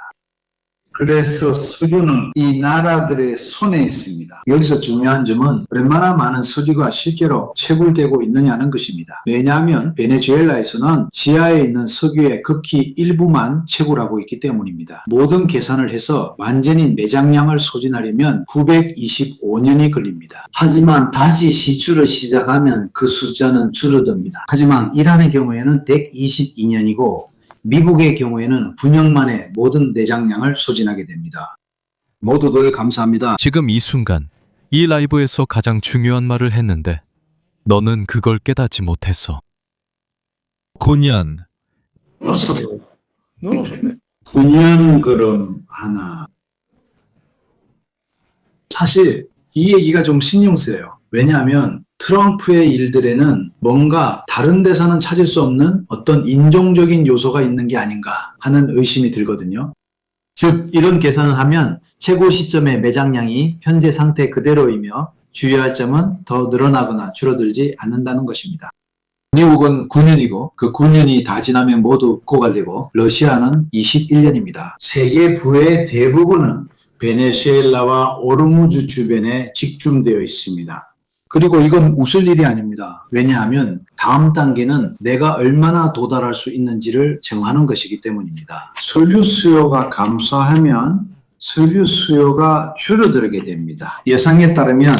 그래서 석유는 이 나라들의 손에 있습니다. 여기서 중요한 점은 얼마나 많은 석유가 실제로 채굴되고 있느냐는 것입니다. 왜냐하면 베네수엘라에서는 지하에 있는 석유의 극히 일부만 채굴하고 있기 때문입니다. 모든 계산을 해서 완전히 매장량을 소진하려면 925년이 걸립니다. 하지만 다시 시추를 시작하면 그 숫자는 줄어듭니다. 하지만 이란의 경우에는 122년이고 미국의 경우에는 9년 만에 모든 내장량을 소진하게 됩니다. 모두들 감사합니다. 지금 이 순간 이 라이브에서 가장 중요한 말을 했는데 너는 그걸 깨닫지 못했어. 고니안. 9년 그럼 하나. 사실 이 얘기가 좀 신경 쓰여요. 왜냐하면 트럼프의 일들에는 뭔가 다른 데서는 찾을 수 없는 어떤 인종적인 요소가 있는 게 아닌가 하는 의심이 들거든요. 즉 이런 계산을 하면 최고 시점의 매장량이 현재 상태 그대로이며 주의할 점은 더 늘어나거나 줄어들지 않는다는 것입니다. 미국은 9년이고 그 9년이 다 지나면 모두 고갈되고 러시아는 21년입니다. 세계 부의 대부분은 베네수엘라와 오르무즈 주변에 집중되어 있습니다. 그리고 이건 웃을 일이 아닙니다. 왜냐하면 다음 단계는 내가 얼마나 도달할 수 있는지를 정하는 것이기 때문입니다. 석유 수요가 감소하면 석유 수요가 줄어들게 됩니다. 예상에 따르면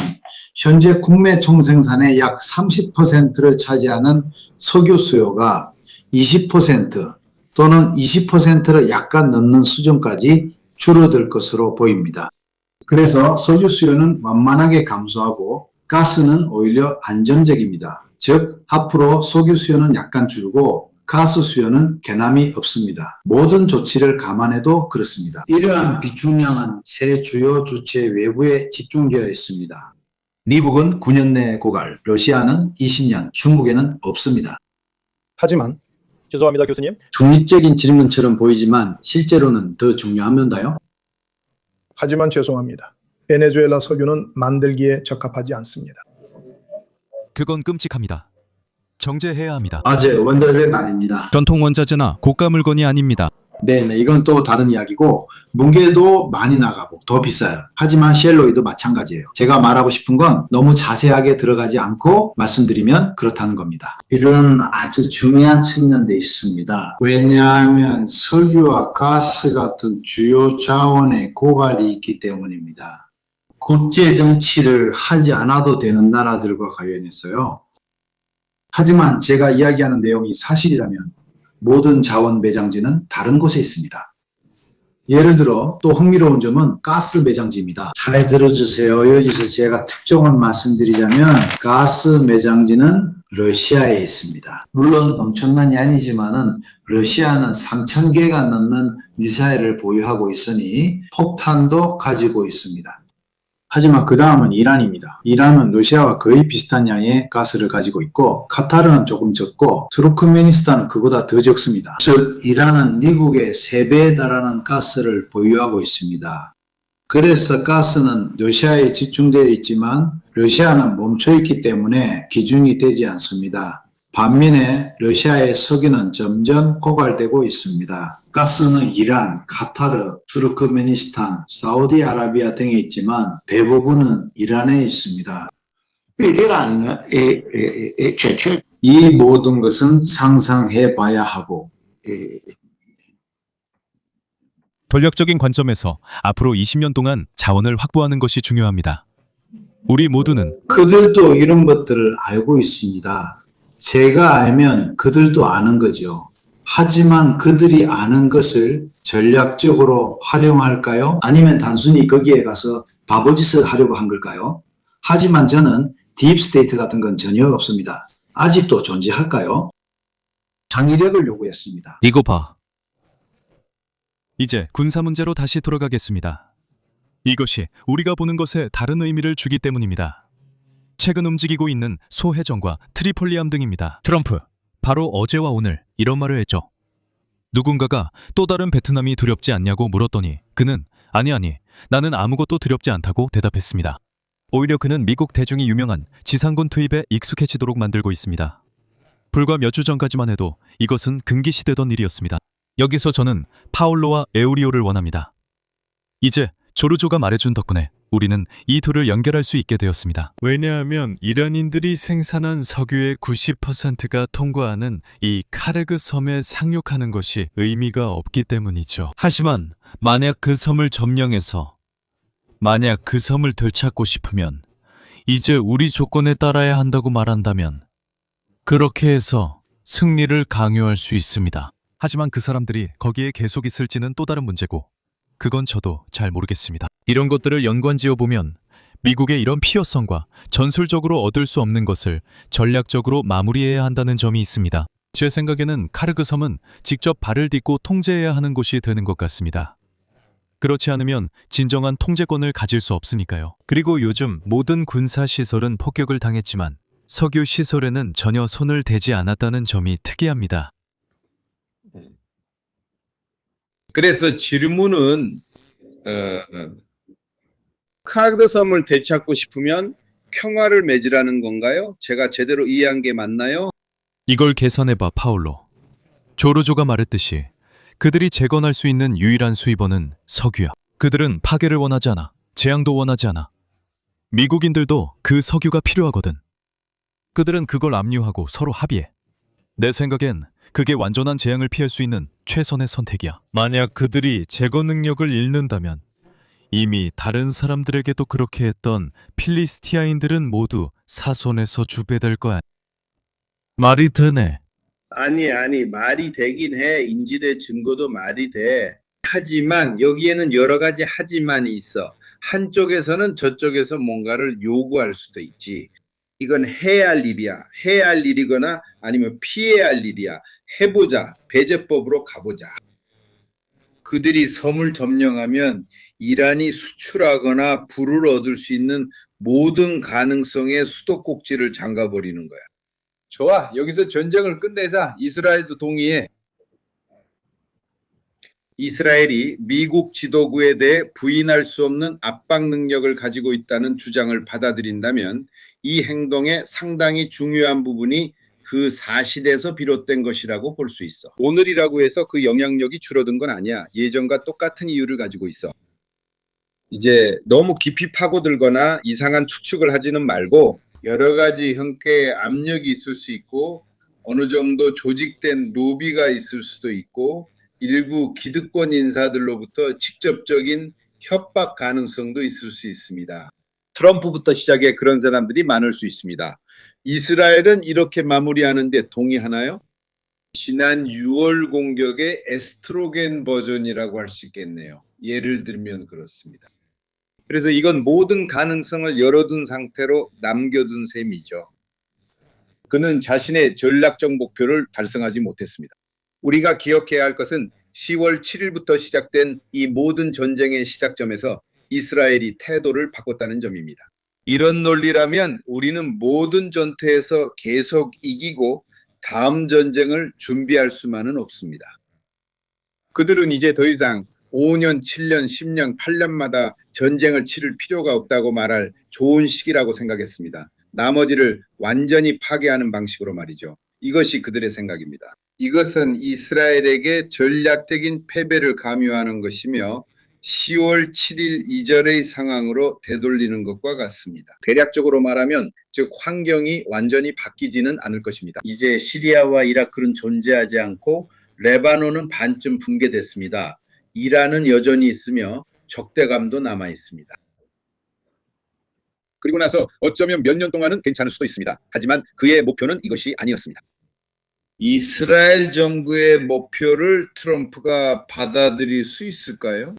현재 국내 총생산의 약 30%를 차지하는 석유 수요가 20% 또는 20%를 약간 넘는 수준까지 줄어들 것으로 보입니다. 그래서 석유 수요는 완만하게 감소하고 가스는 오히려 안정적입니다. 즉 앞으로 석유 수요는 약간 줄고 가스 수요는 개남이 없습니다. 모든 조치를 감안해도 그렇습니다. 이러한 비축량은 세 주요 주체 외부에 집중되어 있습니다. 미국은 9년 내 고갈, 러시아는 20년, 중국에는 없습니다. 하지만 죄송합니다, 교수님. 중립적인 질문처럼 보이지만 실제로는 더 중요합니다요. 하지만 죄송합니다. 베네수엘라 석유는 만들기에 적합하지 않습니다. 그건 끔찍합니다. 정제해야 합니다. 아재 원자재는 아닙니다. 전통 원자재나 고가 물건이 아닙니다. 네네, 이건 또 다른 이야기고 뭉게도 많이 나가고 더 비싸요. 하지만 쉘로이도 마찬가지예요. 제가 말하고 싶은 건 너무 자세하게 들어가지 않고 말씀드리면 그렇다는 겁니다. 이런 아주 중요한 측면도 있습니다. 왜냐하면 석유와 가스 같은 주요 자원의 고갈이 있기 때문입니다. 국제 정치를 하지 않아도 되는 나라들과 관련해서요. 하지만 제가 이야기하는 내용이 사실이라면 모든 자원 매장지는 다른 곳에 있습니다. 예를 들어 또 흥미로운 점은 가스 매장지입니다. 잘 들어주세요. 여기서 제가 특정을 말씀드리자면 가스 매장지는 러시아에 있습니다. 물론 엄청난이 아니지만은 러시아는 3,000개가 넘는 미사일을 보유하고 있으니 폭탄도 가지고 있습니다. 하지만 그 다음은 이란입니다. 이란은 러시아와 거의 비슷한 양의 가스를 가지고 있고 카타르는 조금 적고 투르크메니스탄은 그보다 더 적습니다. 즉 이란은 미국의 3배에 달하는 가스를 보유하고 있습니다. 그래서 가스는 러시아에 집중되어 있지만 러시아는 멈춰 있기 때문에 기준이 되지 않습니다. 반면에 러시아의 석유는 점점 고갈되고 있습니다. 가스는 이란, 카타르, 투르크메니스탄, 사우디아라비아 등에 있지만 대부분은 이란에 있습니다. L'Iran c'è 이 모든 것은 상상해 봐야 하고 전략적인 관점에서 앞으로 20년 동안 자원을 확보하는 것이 중요합니다. 우리 모두는 그들도 이런 것들을 알고 있습니다. 제가 알면 그들도 아는 거죠. 하지만 그들이 아는 것을 전략적으로 활용할까요? 아니면 단순히 거기에 가서 바보짓을 하려고 한 걸까요? 하지만 저는 딥스테이트 같은 건 전혀 없습니다. 아직도 존재할까요? 창의력을 요구했습니다. 이거 봐. 이제 군사 문제로 다시 돌아가겠습니다. 이것이 우리가 보는 것에 다른 의미를 주기 때문입니다. 최근 움직이고 있는 소해전과 트리폴리암 등입니다. 트럼프, 바로 어제와 오늘 이런 말을 했죠. 누군가가 또 다른 베트남이 두렵지 않냐고 물었더니 그는 아니 나는 아무것도 두렵지 않다고 대답했습니다. 오히려 그는 미국 대중이 유명한 지상군 투입에 익숙해지도록 만들고 있습니다. 불과 몇 주 전까지만 해도 이것은 금기시되던 일이었습니다. 여기서 저는 파올로와 에우리오를 원합니다. 이제 조르조가 말해준 덕분에 우리는 이 둘을 연결할 수 있게 되었습니다. 왜냐하면 이란인들이 생산한 석유의 90%가 통과하는 이 카르그 섬에 상륙하는 것이 의미가 없기 때문이죠. 하지만 만약 그 섬을 점령해서 만약 그 섬을 되찾고 싶으면 이제 우리 조건에 따라야 한다고 말한다면 그렇게 해서 승리를 강요할 수 있습니다. 하지만 그 사람들이 거기에 계속 있을지는 또 다른 문제고 그건 저도 잘 모르겠습니다. 이런 것들을 연관지어 보면 미국의 이런 피어성과 전술적으로 얻을 수 없는 것을 전략적으로 마무리해야 한다는 점이 있습니다. 제 생각에는 카르그 섬은 직접 발을 딛고 통제해야 하는 곳이 되는 것 같습니다. 그렇지 않으면 진정한 통제권을 가질 수 없으니까요. 그리고 요즘 모든 군사시설은 폭격을 당했지만 석유 시설에는 전혀 손을 대지 않았다는 점이 특이합니다. 그래서 질문은 카르드 섬을 되찾고 싶으면 평화를 맺으라는 건가요? 제가 제대로 이해한 게 맞나요? 이걸 계산해봐, 파울로. 조르조가 말했듯이 그들이 재건할 수 있는 유일한 수입원은 석유야. 그들은 파괴를 원하지 않아. 재앙도 원하지 않아. 미국인들도 그 석유가 필요하거든. 그들은 그걸 압류하고 서로 합의해. 내 생각엔 그게 완전한 재앙을 피할 수 있는 최선의 선택이야. 만약 그들이 재건 능력을 잃는다면 이미 다른 사람들에게도 그렇게 했던 필리스티아인들은 모두 사손에서 주배될 거야. 말이 되네. 아니 말이 되긴 해. 인질의 증거도 말이 돼. 하지만 여기에는 여러 가지 하지만이 있어. 한쪽에서는 저쪽에서 뭔가를 요구할 수도 있지. 이건 해야 할 일이야. 해야 할 일이거나 아니면 피해야 할 일이야. 해보자. 배제법으로 가보자. 그들이 섬을 점령하면 이란이 수출하거나 불을 얻을 수 있는 모든 가능성의 수도꼭지를 잠가버리는 거야. 좋아. 여기서 전쟁을 끝내자. 이스라엘도 동의해. 이스라엘이 미국 지도부에 대해 부인할 수 없는 압박 능력을 가지고 있다는 주장을 받아들인다면 이 행동의 상당히 중요한 부분이 그 사실에서 비롯된 것이라고 볼 수 있어. 오늘이라고 해서 그 영향력이 줄어든 건 아니야. 예전과 똑같은 이유를 가지고 있어. 이제 너무 깊이 파고들거나 이상한 추측을 하지는 말고 여러 가지 형태의 압력이 있을 수 있고 어느 정도 조직된 로비가 있을 수도 있고 일부 기득권 인사들로부터 직접적인 협박 가능성도 있을 수 있습니다. 트럼프부터 시작해 그런 사람들이 많을 수 있습니다. 이스라엘은 이렇게 마무리하는데 동의하나요? 지난 6월 공격의 에스트로겐 버전이라고 할 수 있겠네요. 예를 들면 그렇습니다. 그래서 이건 모든 가능성을 열어둔 상태로 남겨둔 셈이죠. 그는 자신의 전략적 목표를 달성하지 못했습니다. 우리가 기억해야 할 것은 10월 7일부터 시작된 이 모든 전쟁의 시작점에서 이스라엘이 태도를 바꿨다는 점입니다. 이런 논리라면 우리는 모든 전투에서 계속 이기고 다음 전쟁을 준비할 수만은 없습니다. 그들은 이제 더 이상 5년, 7년, 10년, 8년마다 전쟁을 치를 필요가 없다고 말할 좋은 시기라고 생각했습니다. 나머지를 완전히 파괴하는 방식으로 말이죠. 이것이 그들의 생각입니다. 이것은 이스라엘에게 전략적인 패배를 강요하는 것이며 10월 7일 이전의 상황으로 되돌리는 것과 같습니다. 대략적으로 말하면 즉 환경이 완전히 바뀌지는 않을 것입니다. 이제 시리아와 이라크는 존재하지 않고 레바논은 반쯤 붕괴됐습니다. 이란은 여전히 있으며 적대감도 남아 있습니다. 그리고 나서 어쩌면 몇 년 동안은 괜찮을 수도 있습니다. 하지만 그의 목표는 이것이 아니었습니다. 이스라엘 정부의 목표를 트럼프가 받아들일 수 있을까요?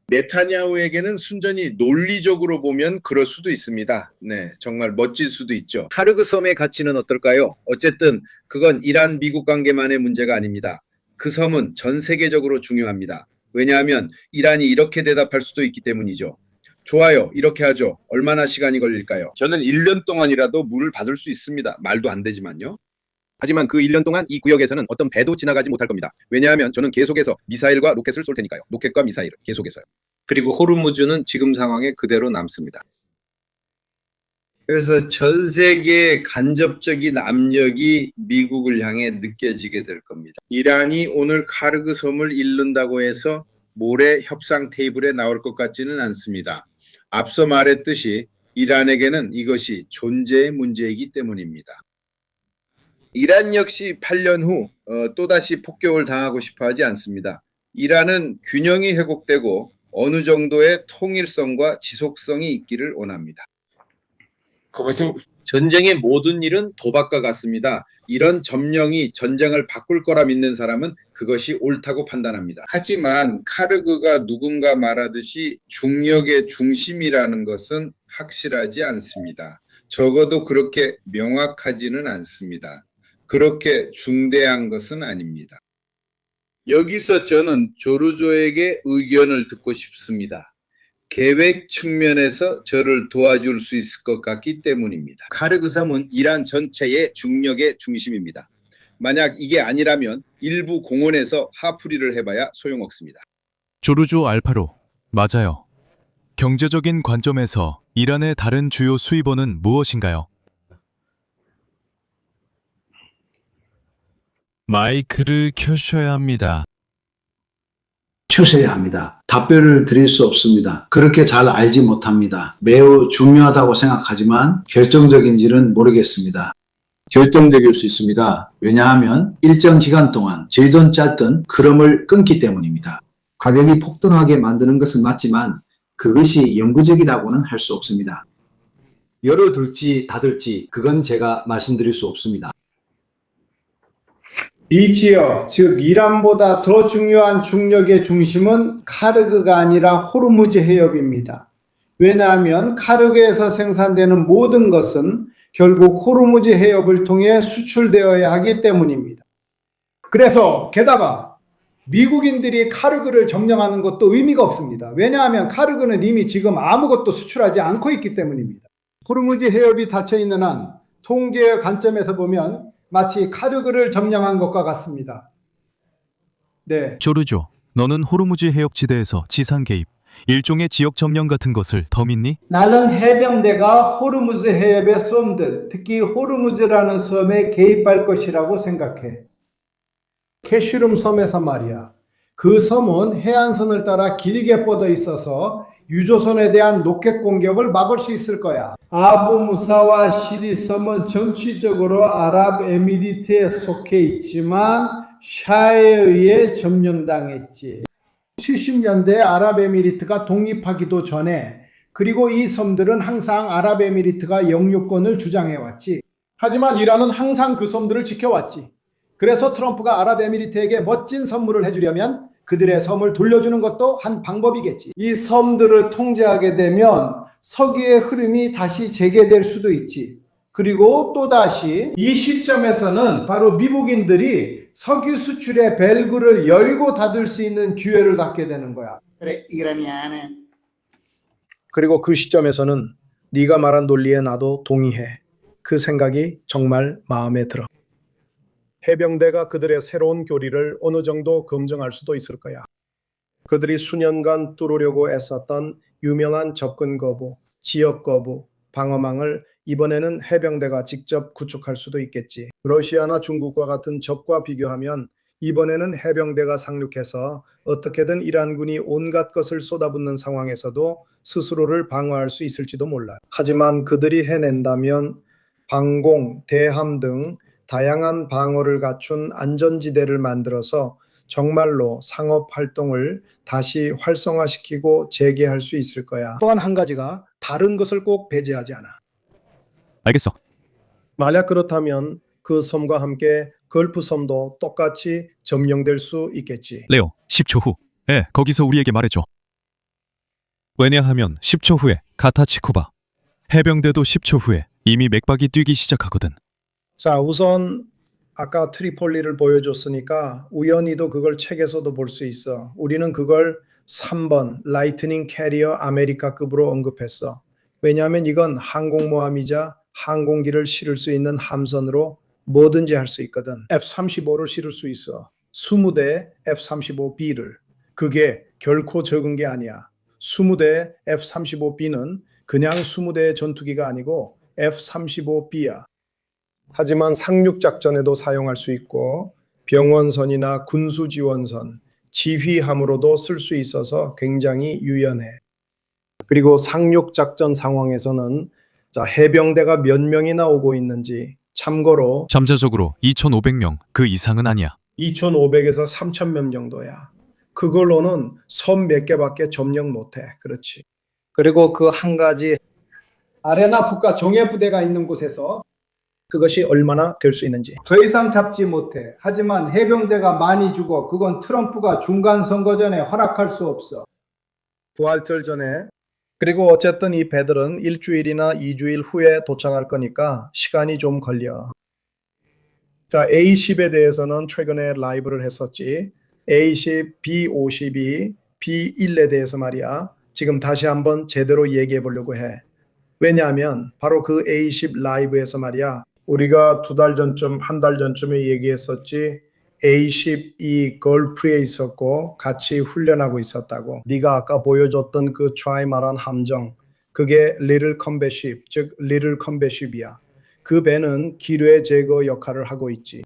네타냐후에게는 순전히 논리적으로 보면 그럴 수도 있습니다. 네, 정말 멋질 수도 있죠. 카르그 섬의 가치는 어떨까요? 어쨌든 그건 이란 미국 관계만의 문제가 아닙니다. 그 섬은 전 세계적으로 중요합니다. 왜냐하면 이란이 이렇게 대답할 수도 있기 때문이죠. 좋아요, 이렇게 하죠. 얼마나 시간이 걸릴까요? 저는 1년 동안이라도 물을 받을 수 있습니다. 말도 안 되지만요. 하지만 그 1년 동안 이 구역에서는 어떤 배도 지나가지 못할 겁니다. 왜냐하면 저는 계속해서 미사일과 로켓을 쏠 테니까요. 로켓과 미사일 계속해서요. 그리고 호르무즈는 지금 상황에 그대로 남습니다. 그래서 전 세계의 간접적인 압력이 미국을 향해 느껴지게 될 겁니다. 이란이 오늘 카르그 섬을 잃는다고 해서 모레 협상 테이블에 나올 것 같지는 않습니다. 앞서 말했듯이 이란에게는 이것이 존재의 문제이기 때문입니다. 이란 역시 8년 후 또다시 폭격을 당하고 싶어 하지 않습니다. 이란은 균형이 회복되고 어느 정도의 통일성과 지속성이 있기를 원합니다. 전쟁의 모든 일은 도박과 같습니다. 이런 점령이 전쟁을 바꿀 거라 믿는 사람은 그것이 옳다고 판단합니다. 하지만 카르그가 누군가 말하듯이 중력의 중심이라는 것은 확실하지 않습니다. 적어도 그렇게 명확하지는 않습니다. 그렇게 중대한 것은 아닙니다. 여기서 저는 조르조에게 의견을 듣고 싶습니다. 계획 측면에서 저를 도와줄 수 있을 것 같기 때문입니다. 카르그 섬은 이란 전체의 중력의 중심입니다. 만약 이게 아니라면 일부 공원에서 하풀이를 해봐야 소용없습니다. 조르조 알파로, 맞아요. 경제적인 관점에서 이란의 다른 주요 수입원은 무엇인가요? 마이크를 켜셔야 합니다. 켜셔야 합니다. 답변을 드릴 수 없습니다. 그렇게 잘 알지 못합니다. 매우 중요하다고 생각하지만 결정적인지는 모르겠습니다. 결정적일 수 있습니다. 왜냐하면 일정 기간 동안 길든 짧든 흐름을 끊기 때문입니다. 가격이 폭등하게 만드는 것은 맞지만 그것이 영구적이라고는 할 수 없습니다. 열어둘지 닫을지 그건 제가 말씀드릴 수 없습니다. 이 지역, 즉 이란보다 더 중요한 중력의 중심은 카르그가 아니라 호르무즈 해협입니다. 왜냐하면 카르그에서 생산되는 모든 것은 결국 호르무즈 해협을 통해 수출되어야 하기 때문입니다. 그래서 게다가 미국인들이 카르그를 점령하는 것도 의미가 없습니다. 왜냐하면 카르그는 이미 지금 아무것도 수출하지 않고 있기 때문입니다. 호르무즈 해협이 닫혀있는 한 통계의 관점에서 보면 마치 카르그를 점령한 것과 같습니다. 네. 조르조, 너는 호르무즈 해역지대에서 지상 개입, 일종의 지역 점령 같은 것을 더 믿니? 나는 해병대가 호르무즈 해협의 섬들, 특히 호르무즈라는 섬에 개입할 것이라고 생각해. 캐슈름 섬에서 말이야. 그 섬은 해안선을 따라 길게 뻗어 있어서 유조선에 대한 로켓 공격을 막을 수 있을 거야. 아부 무사와 시리 섬은 정치적으로 아랍에미리트에 속해 있지만 샤에 의해 점령당했지. 70년대 아랍에미리트가 독립하기도 전에, 그리고 이 섬들은 항상 아랍에미리트가 영유권을 주장해왔지. 하지만 이란은 항상 그 섬들을 지켜왔지. 그래서 트럼프가 아랍에미리트에게 멋진 선물을 해주려면 그들의 섬을 돌려주는 것도 한 방법이겠지. 이 섬들을 통제하게 되면 석유의 흐름이 다시 재개될 수도 있지. 그리고 또다시 이 시점에서는 바로 미국인들이 석유 수출의 밸브를 열고 닫을 수 있는 기회를 갖게 되는 거야. 그리고 그 시점에서는 네가 말한 논리에 나도 동의해. 그 생각이 정말 마음에 들어. 해병대가 그들의 새로운 교리를 어느 정도 검증할 수도 있을 거야. 그들이 수년간 뚫으려고 애썼던 유명한 접근 거부, 지역 거부, 방어망을 이번에는 해병대가 직접 구축할 수도 있겠지. 러시아나 중국과 같은 적과 비교하면 이번에는 해병대가 상륙해서 어떻게든 이란군이 온갖 것을 쏟아붓는 상황에서도 스스로를 방어할 수 있을지도 몰라. 하지만 그들이 해낸다면 방공, 대함 등 다양한 방어를 갖춘 안전지대를 만들어서 정말로 상업 활동을 다시 활성화시키고 재개할 수 있을 거야. 또한 한 가지가 다른 것을 꼭 배제하지 않아. 알겠어. 만약 그렇다면 그 섬과 함께 걸프 섬도 똑같이 점령될 수 있겠지. 레오, 10초 후. 거기서 우리에게 말해줘. 왜냐하면 10초 후에 가타치쿠바. 해병대도 10초 후에 이미 맥박이 뛰기 시작하거든. 자, 우선 아까 트리폴리를 보여줬으니까 우연히도 그걸 책에서도 볼 수 있어. 우리는 그걸 3번 라이트닝 캐리어 아메리카급으로 언급했어. 왜냐하면 이건 항공모함이자 항공기를 실을 수 있는 함선으로 뭐든지 할 수 있거든. F-35를 실을 수 있어. 20대 F-35B를. 그게 결코 적은 게 아니야. 20대 F-35B는 그냥 20대의 전투기가 아니고 F-35B야. 하지만 상륙작전에도 사용할 수 있고 병원선이나 군수지원선, 지휘함으로도 쓸 수 있어서 굉장히 유연해. 그리고 상륙작전 상황에서는 해병대가 몇 명이나 오고 있는지 참고로 잠재적으로 2,500명 그 이상은 아니야. 2,500에서 3,000명 정도야. 그걸로는 섬 몇 개밖에 점령 못해. 그렇지. 그리고 그 한 가지 아레나 북과 정예 부대가 있는 곳에서 그것이 얼마나 될 수 있는지. 더 이상 잡지 못해. 하지만 해병대가 많이 죽어. 그건 트럼프가 중간 선거 전에 허락할 수 없어. 부활절 전에. 그리고 어쨌든 이 배들은 일주일이나 2주일 후에 도착할 거니까 시간이 좀 걸려. 자, A10에 대해서는 최근에 라이브를 했었지. A10, B52, B1에 대해서 말이야. 지금 다시 한번 제대로 얘기해 보려고 해. 왜냐하면 바로 그 A10 라이브에서 말이야. 우리가 2달 전쯤, 1달 전쯤에 얘기했었지. A10이 걸프에 있었고 같이 훈련하고 있었다고. 네가 아까 보여줬던 그 트라이 말한 함정, 그게 Little Combat Ship, 즉 Little Combat Ship이야. 그 배는 기뢰 제거 역할을 하고 있지.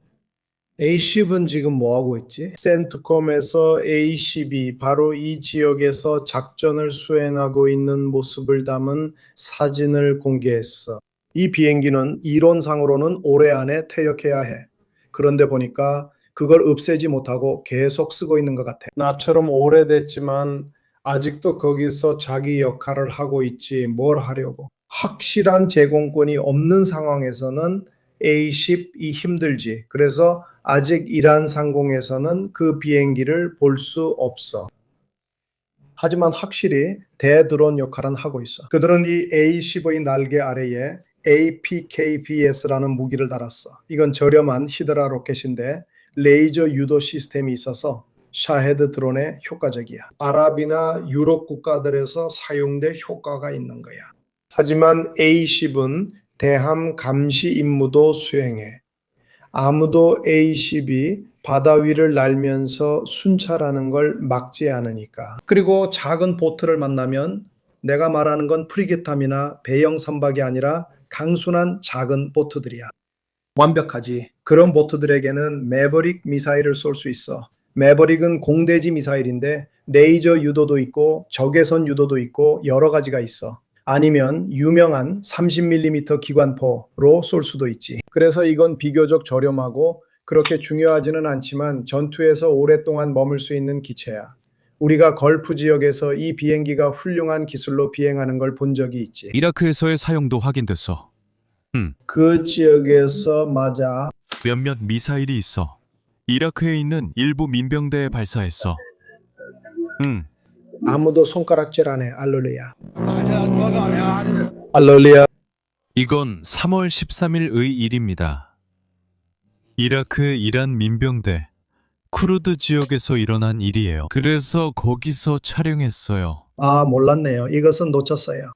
A10은 지금 뭐하고 있지? 센트콤에서 A10이 바로 이 지역에서 작전을 수행하고 있는 모습을 담은 사진을 공개했어. 이 비행기는 이론상으로는 올해 안에 퇴역해야 해. 그런데 보니까 그걸 없애지 못하고 계속 쓰고 있는 것 같아. 나처럼 오래됐지만 아직도 거기서 자기 역할을 하고 있지. 뭘 하려고. 확실한 제공권이 없는 상황에서는 A10이 힘들지. 그래서 아직 이란 상공에서는 그 비행기를 볼 수 없어. 하지만 확실히 대드론 역할은 하고 있어. 그들은 이 A10의 날개 아래에 APKVS라는 무기를 달았어. 이건 저렴한 히드라 로켓인데 레이저 유도 시스템이 있어서 샤헤드 드론에 효과적이야. 아랍이나 유럽 국가들에서 사용될 효과가 있는 거야. 하지만 A10은 대함 감시 임무도 수행해. 아무도 A10이 바다 위를 날면서 순찰하는 걸 막지 않으니까. 그리고 작은 보트를 만나면 내가 말하는 건 프리게탐이나 배영 선박이 아니라 강순한 작은 보트들이야. 완벽하지. 그런 보트들에게는 매버릭 미사일을 쏠 수 있어. 매버릭은 공대지 미사일인데 레이저 유도도 있고 적외선 유도도 있고 여러 가지가 있어. 아니면 유명한 30mm 기관포로 쏠 수도 있지. 그래서 이건 비교적 저렴하고 그렇게 중요하지는 않지만 전투에서 오랫동안 머물 수 있는 기체야. 우리가 걸프 지역에서 이 비행기가 훌륭한 기술로 비행하는 걸 본 적이 있지. 이라크에서의 사용도 확인됐어. 그 지역에서 맞아. 몇몇 미사일이 있어. 이라크에 있는 일부 민병대에 발사했어. 아무도 손가락질 안 해. 알룰리야. 알룰리야. 이건 3월 13일의 일입니다. 이라크 이란 민병대 쿠르드 지역에서 일어난 일이에요. 그래서 거기서 촬영했어요. 아, 몰랐네요. 이것은 놓쳤어요.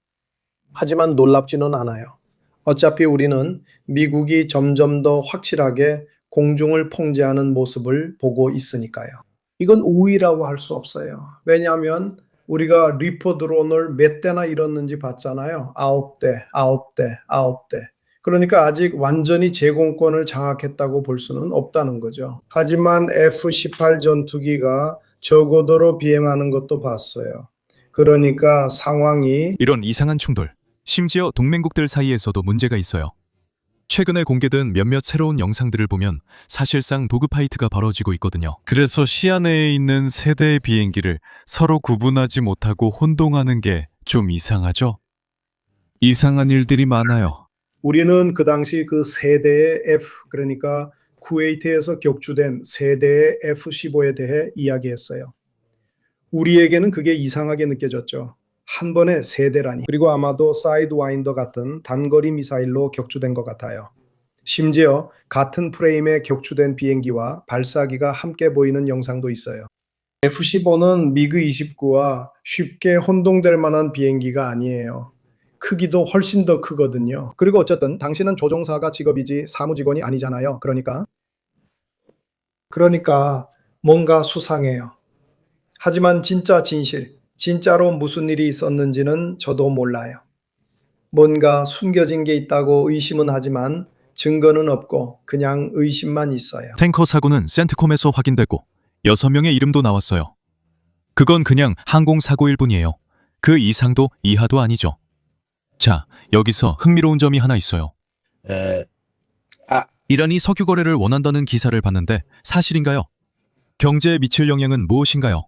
하지만 놀랍지는 않아요. 어차피 우리는 미국이 점점 더 확실하게 공중을 통제하는 모습을 보고 있으니까요. 이건 우위라고 할 수 없어요. 왜냐하면 우리가 리퍼 드론을 몇 대나 잃었는지 봤잖아요. 9대, 9대, 9대. 그러니까 아직 완전히 제공권을 장악했다고 볼 수는 없다는 거죠. 하지만 F-18 전투기가 저고도로 비행하는 것도 봤어요. 그러니까 상황이 이런 이상한 충돌, 심지어 동맹국들 사이에서도 문제가 있어요. 최근에 공개된 몇몇 새로운 영상들을 보면 사실상 도그파이트가 벌어지고 있거든요. 그래서 시야내에 있는 세 대의 비행기를 서로 구분하지 못하고 혼동하는 게 좀 이상하죠? 이상한 일들이 많아요. 우리는 그 당시 그 세대의 F, 그러니까 쿠웨이트에서 격추된 세대의 F-15에 대해 이야기했어요. 우리에게는 그게 이상하게 느껴졌죠. 한 번에 세 대라니. 그리고 아마도 사이드와인더 같은 단거리 미사일로 격추된 것 같아요. 심지어 같은 프레임에 격추된 비행기와 발사기가 함께 보이는 영상도 있어요. F-15는 미그 29와 쉽게 혼동될 만한 비행기가 아니에요. 크기도 훨씬 더 크거든요. 그리고 어쨌든 당신은 조종사가 직업이지 사무직원이 아니잖아요. 그러니까 뭔가 수상해요. 하지만 진짜 진실, 진짜로 무슨 일이 있었는지는 저도 몰라요. 뭔가 숨겨진 게 있다고 의심은 하지만 증거는 없고 그냥 의심만 있어요. 탱커 사고는 센트콤에서 확인됐고 6명의 이름도 나왔어요. 그건 그냥 항공사고일 뿐이에요. 그 이상도 이하도 아니죠. 자, 여기서 흥미로운 점이 하나 있어요. 이란이 석유 거래를 원한다는 기사를 봤는데 사실인가요? 경제에 미칠 영향은 무엇인가요?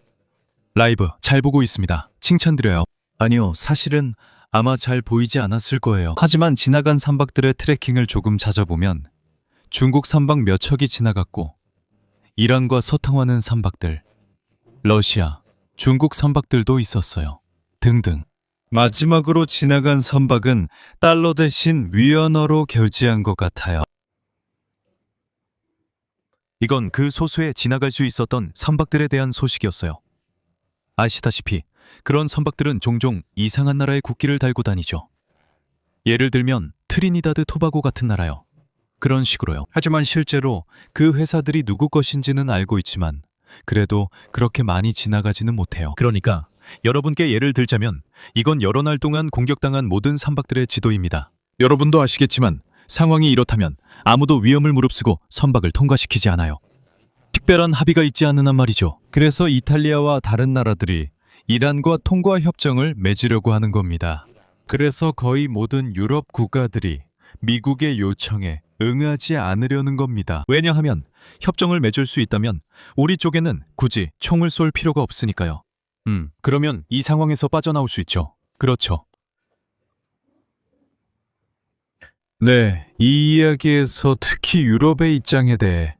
라이브 잘 보고 있습니다. 칭찬드려요. 아니요, 사실은 아마 잘 보이지 않았을 거예요. 하지만 지나간 선박들의 트래킹을 조금 찾아보면 중국 선박 몇 척이 지나갔고 이란과 소통하는 선박들, 러시아, 중국 선박들도 있었어요. 등등. 마지막으로 지나간 선박은 달러 대신 위안어로 결제한 것 같아요. 이건 그 소수에 지나갈 수 있었던 선박들에 대한 소식이었어요. 아시다시피 그런 선박들은 종종 이상한 나라의 국기를 달고 다니죠. 예를 들면 트리니다드 토바고 같은 나라요. 그런 식으로요. 하지만 실제로 그 회사들이 누구 것인지는 알고 있지만 그래도 그렇게 많이 지나가지는 못해요. 그러니까 여러분께 예를 들자면 이건 여러 날 동안 공격당한 모든 선박들의 지도입니다. 여러분도 아시겠지만 상황이 이렇다면 아무도 위험을 무릅쓰고 선박을 통과시키지 않아요. 특별한 합의가 있지 않는 한 말이죠. 그래서 이탈리아와 다른 나라들이 이란과 통과 협정을 맺으려고 하는 겁니다. 그래서 거의 모든 유럽 국가들이 미국의 요청에 응하지 않으려는 겁니다. 왜냐하면 협정을 맺을 수 있다면 우리 쪽에는 굳이 총을 쏠 필요가 없으니까요. 그러면 이 상황에서 빠져나올 수 있죠. 그렇죠. 네, 이 이야기에서 특히 유럽의 입장에 대해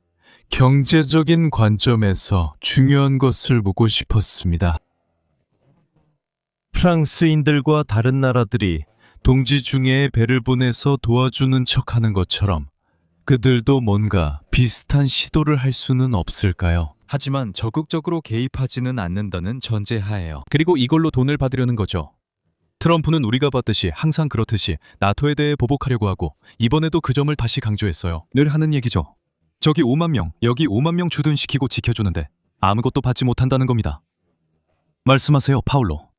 경제적인 관점에서 중요한 것을 보고 싶었습니다. 프랑스인들과 다른 나라들이 동지 중에 배를 보내서 도와주는 척하는 것처럼 그들도 뭔가 비슷한 시도를 할 수는 없을까요? 하지만 적극적으로 개입하지는 않는다는 전제하에요. 그리고 이걸로 돈을 받으려는 거죠. 트럼프는 우리가 봤듯이 항상 그렇듯이 나토에 대해 보복하려고 하고 이번에도 그 점을 다시 강조했어요. 늘 하는 얘기죠. 저기 5만 명, 여기 5만 명 주둔시키고 지켜주는데 아무것도 받지 못한다는 겁니다. 말씀하세요, 파울로.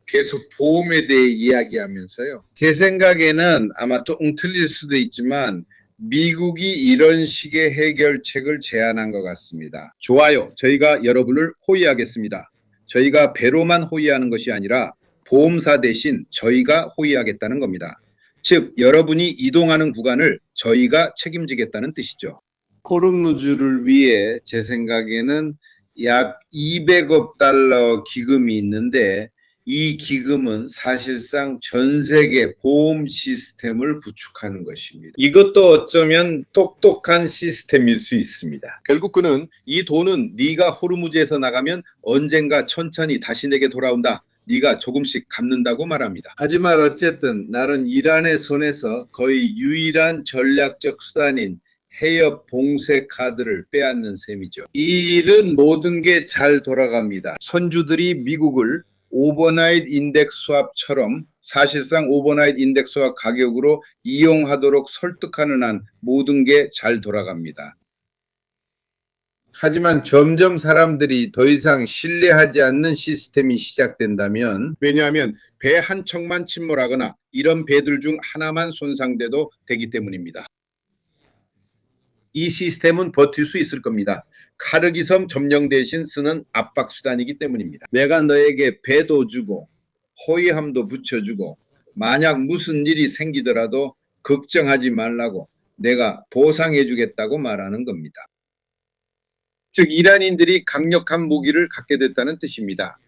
계속 보험에 대해 이야기하면서요. 제 생각에는 아마 조금 틀릴 수도 있지만 미국이 이런 식의 해결책을 제안한 것 같습니다. 좋아요. 저희가 여러분을 호위하겠습니다. 저희가 배로만 호위하는 것이 아니라 보험사 대신 저희가 호위하겠다는 겁니다. 즉 여러분이 이동하는 구간을 저희가 책임지겠다는 뜻이죠. 호르무즈를 위해 제 생각에는 약 200억 달러 기금이 있는데 이 기금은 사실상 전 세계 보험 시스템을 구축하는 것입니다. 이것도 어쩌면 똑똑한 시스템일 수 있습니다. 결국 그는 이 돈은 네가 호르무즈에서 나가면 언젠가 천천히 다시 내게 돌아온다 네가 조금씩 갚는다고 말합니다. 하지만 어쨌든 나는 이란의 손에서 거의 유일한 전략적 수단인 해협 봉쇄 카드를 빼앗는 셈이죠. 이 일은 모든 게 잘 돌아갑니다. 선주들이 미국을 오버나잇 인덱스 수합처럼 사실상 오버나잇 인덱스 수합 가격으로 이용하도록 설득하는 한 모든 게 잘 돌아갑니다. 하지만 점점 사람들이 더 이상 신뢰하지 않는 시스템이 시작된다면, 왜냐하면 배 한 척만 침몰하거나 이런 배들 중 하나만 손상돼도 되기 때문입니다. 이 시스템은 버틸 수 있을 겁니다. 카르기섬 점령 대신 쓰는 압박 수단이기 때문입니다. 내가 너에게 배도 주고 호위함도 붙여주고 만약 무슨 일이 생기더라도 걱정하지 말라고 내가 보상해 주겠다고 말하는 겁니다. 즉 이란인들이 강력한 무기를 갖게 됐다는 뜻입니다.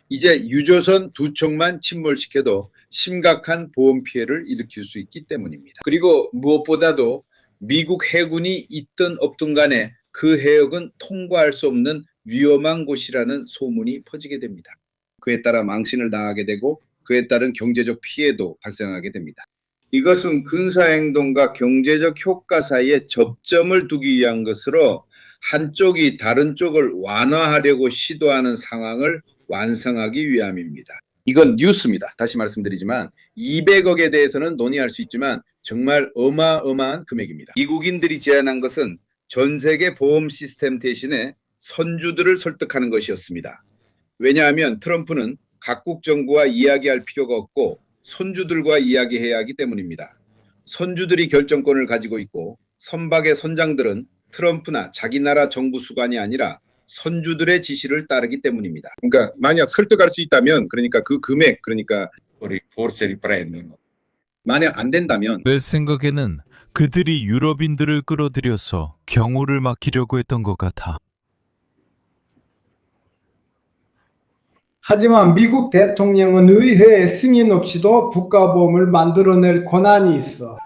이제 유조선 2척만 침몰시켜도 심각한 보험 피해를 일으킬 수 있기 때문입니다. 그리고 무엇보다도 미국 해군이 있든 없든 간에 그 해역은 통과할 수 없는 위험한 곳이라는 소문이 퍼지게 됩니다. 그에 따라 망신을 당하게 되고 그에 따른 경제적 피해도 발생하게 됩니다. 이것은 군사행동과 경제적 효과 사이에 접점을 두기 위한 것으로 한쪽이 다른 쪽을 완화하려고 시도하는 상황을 완성하기 위함입니다. 이건 뉴스입니다. 다시 말씀드리지만 200억에 대해서는 논의할 수 있지만 정말 어마어마한 금액입니다. 미국인들이 제안한 것은 전 세계 보험 시스템 대신에 선주들을 설득하는 것이었습니다. 왜냐하면 트럼프는 각국 정부와 이야기할 필요가 없고 선주들과 이야기해야 하기 때문입니다. 선주들이 결정권을 가지고 있고 선박의 선장들은 트럼프나 자기 나라 정부 수관이 아니라 선주들의 지시를 따르기 때문입니다. 그러니까 만약 설득할 수 있다면, 그러니까 그 금액, 그러니까 forse riprendono. 만약 안 된다면 내 생각에는 그들이 유럽인들을 끌어들여서 경호를 맡기려고 했던 것 같아. 하지만 미국 대통령은 의회의 승인 없이도 국가보험을 만들어낼 권한이 있어.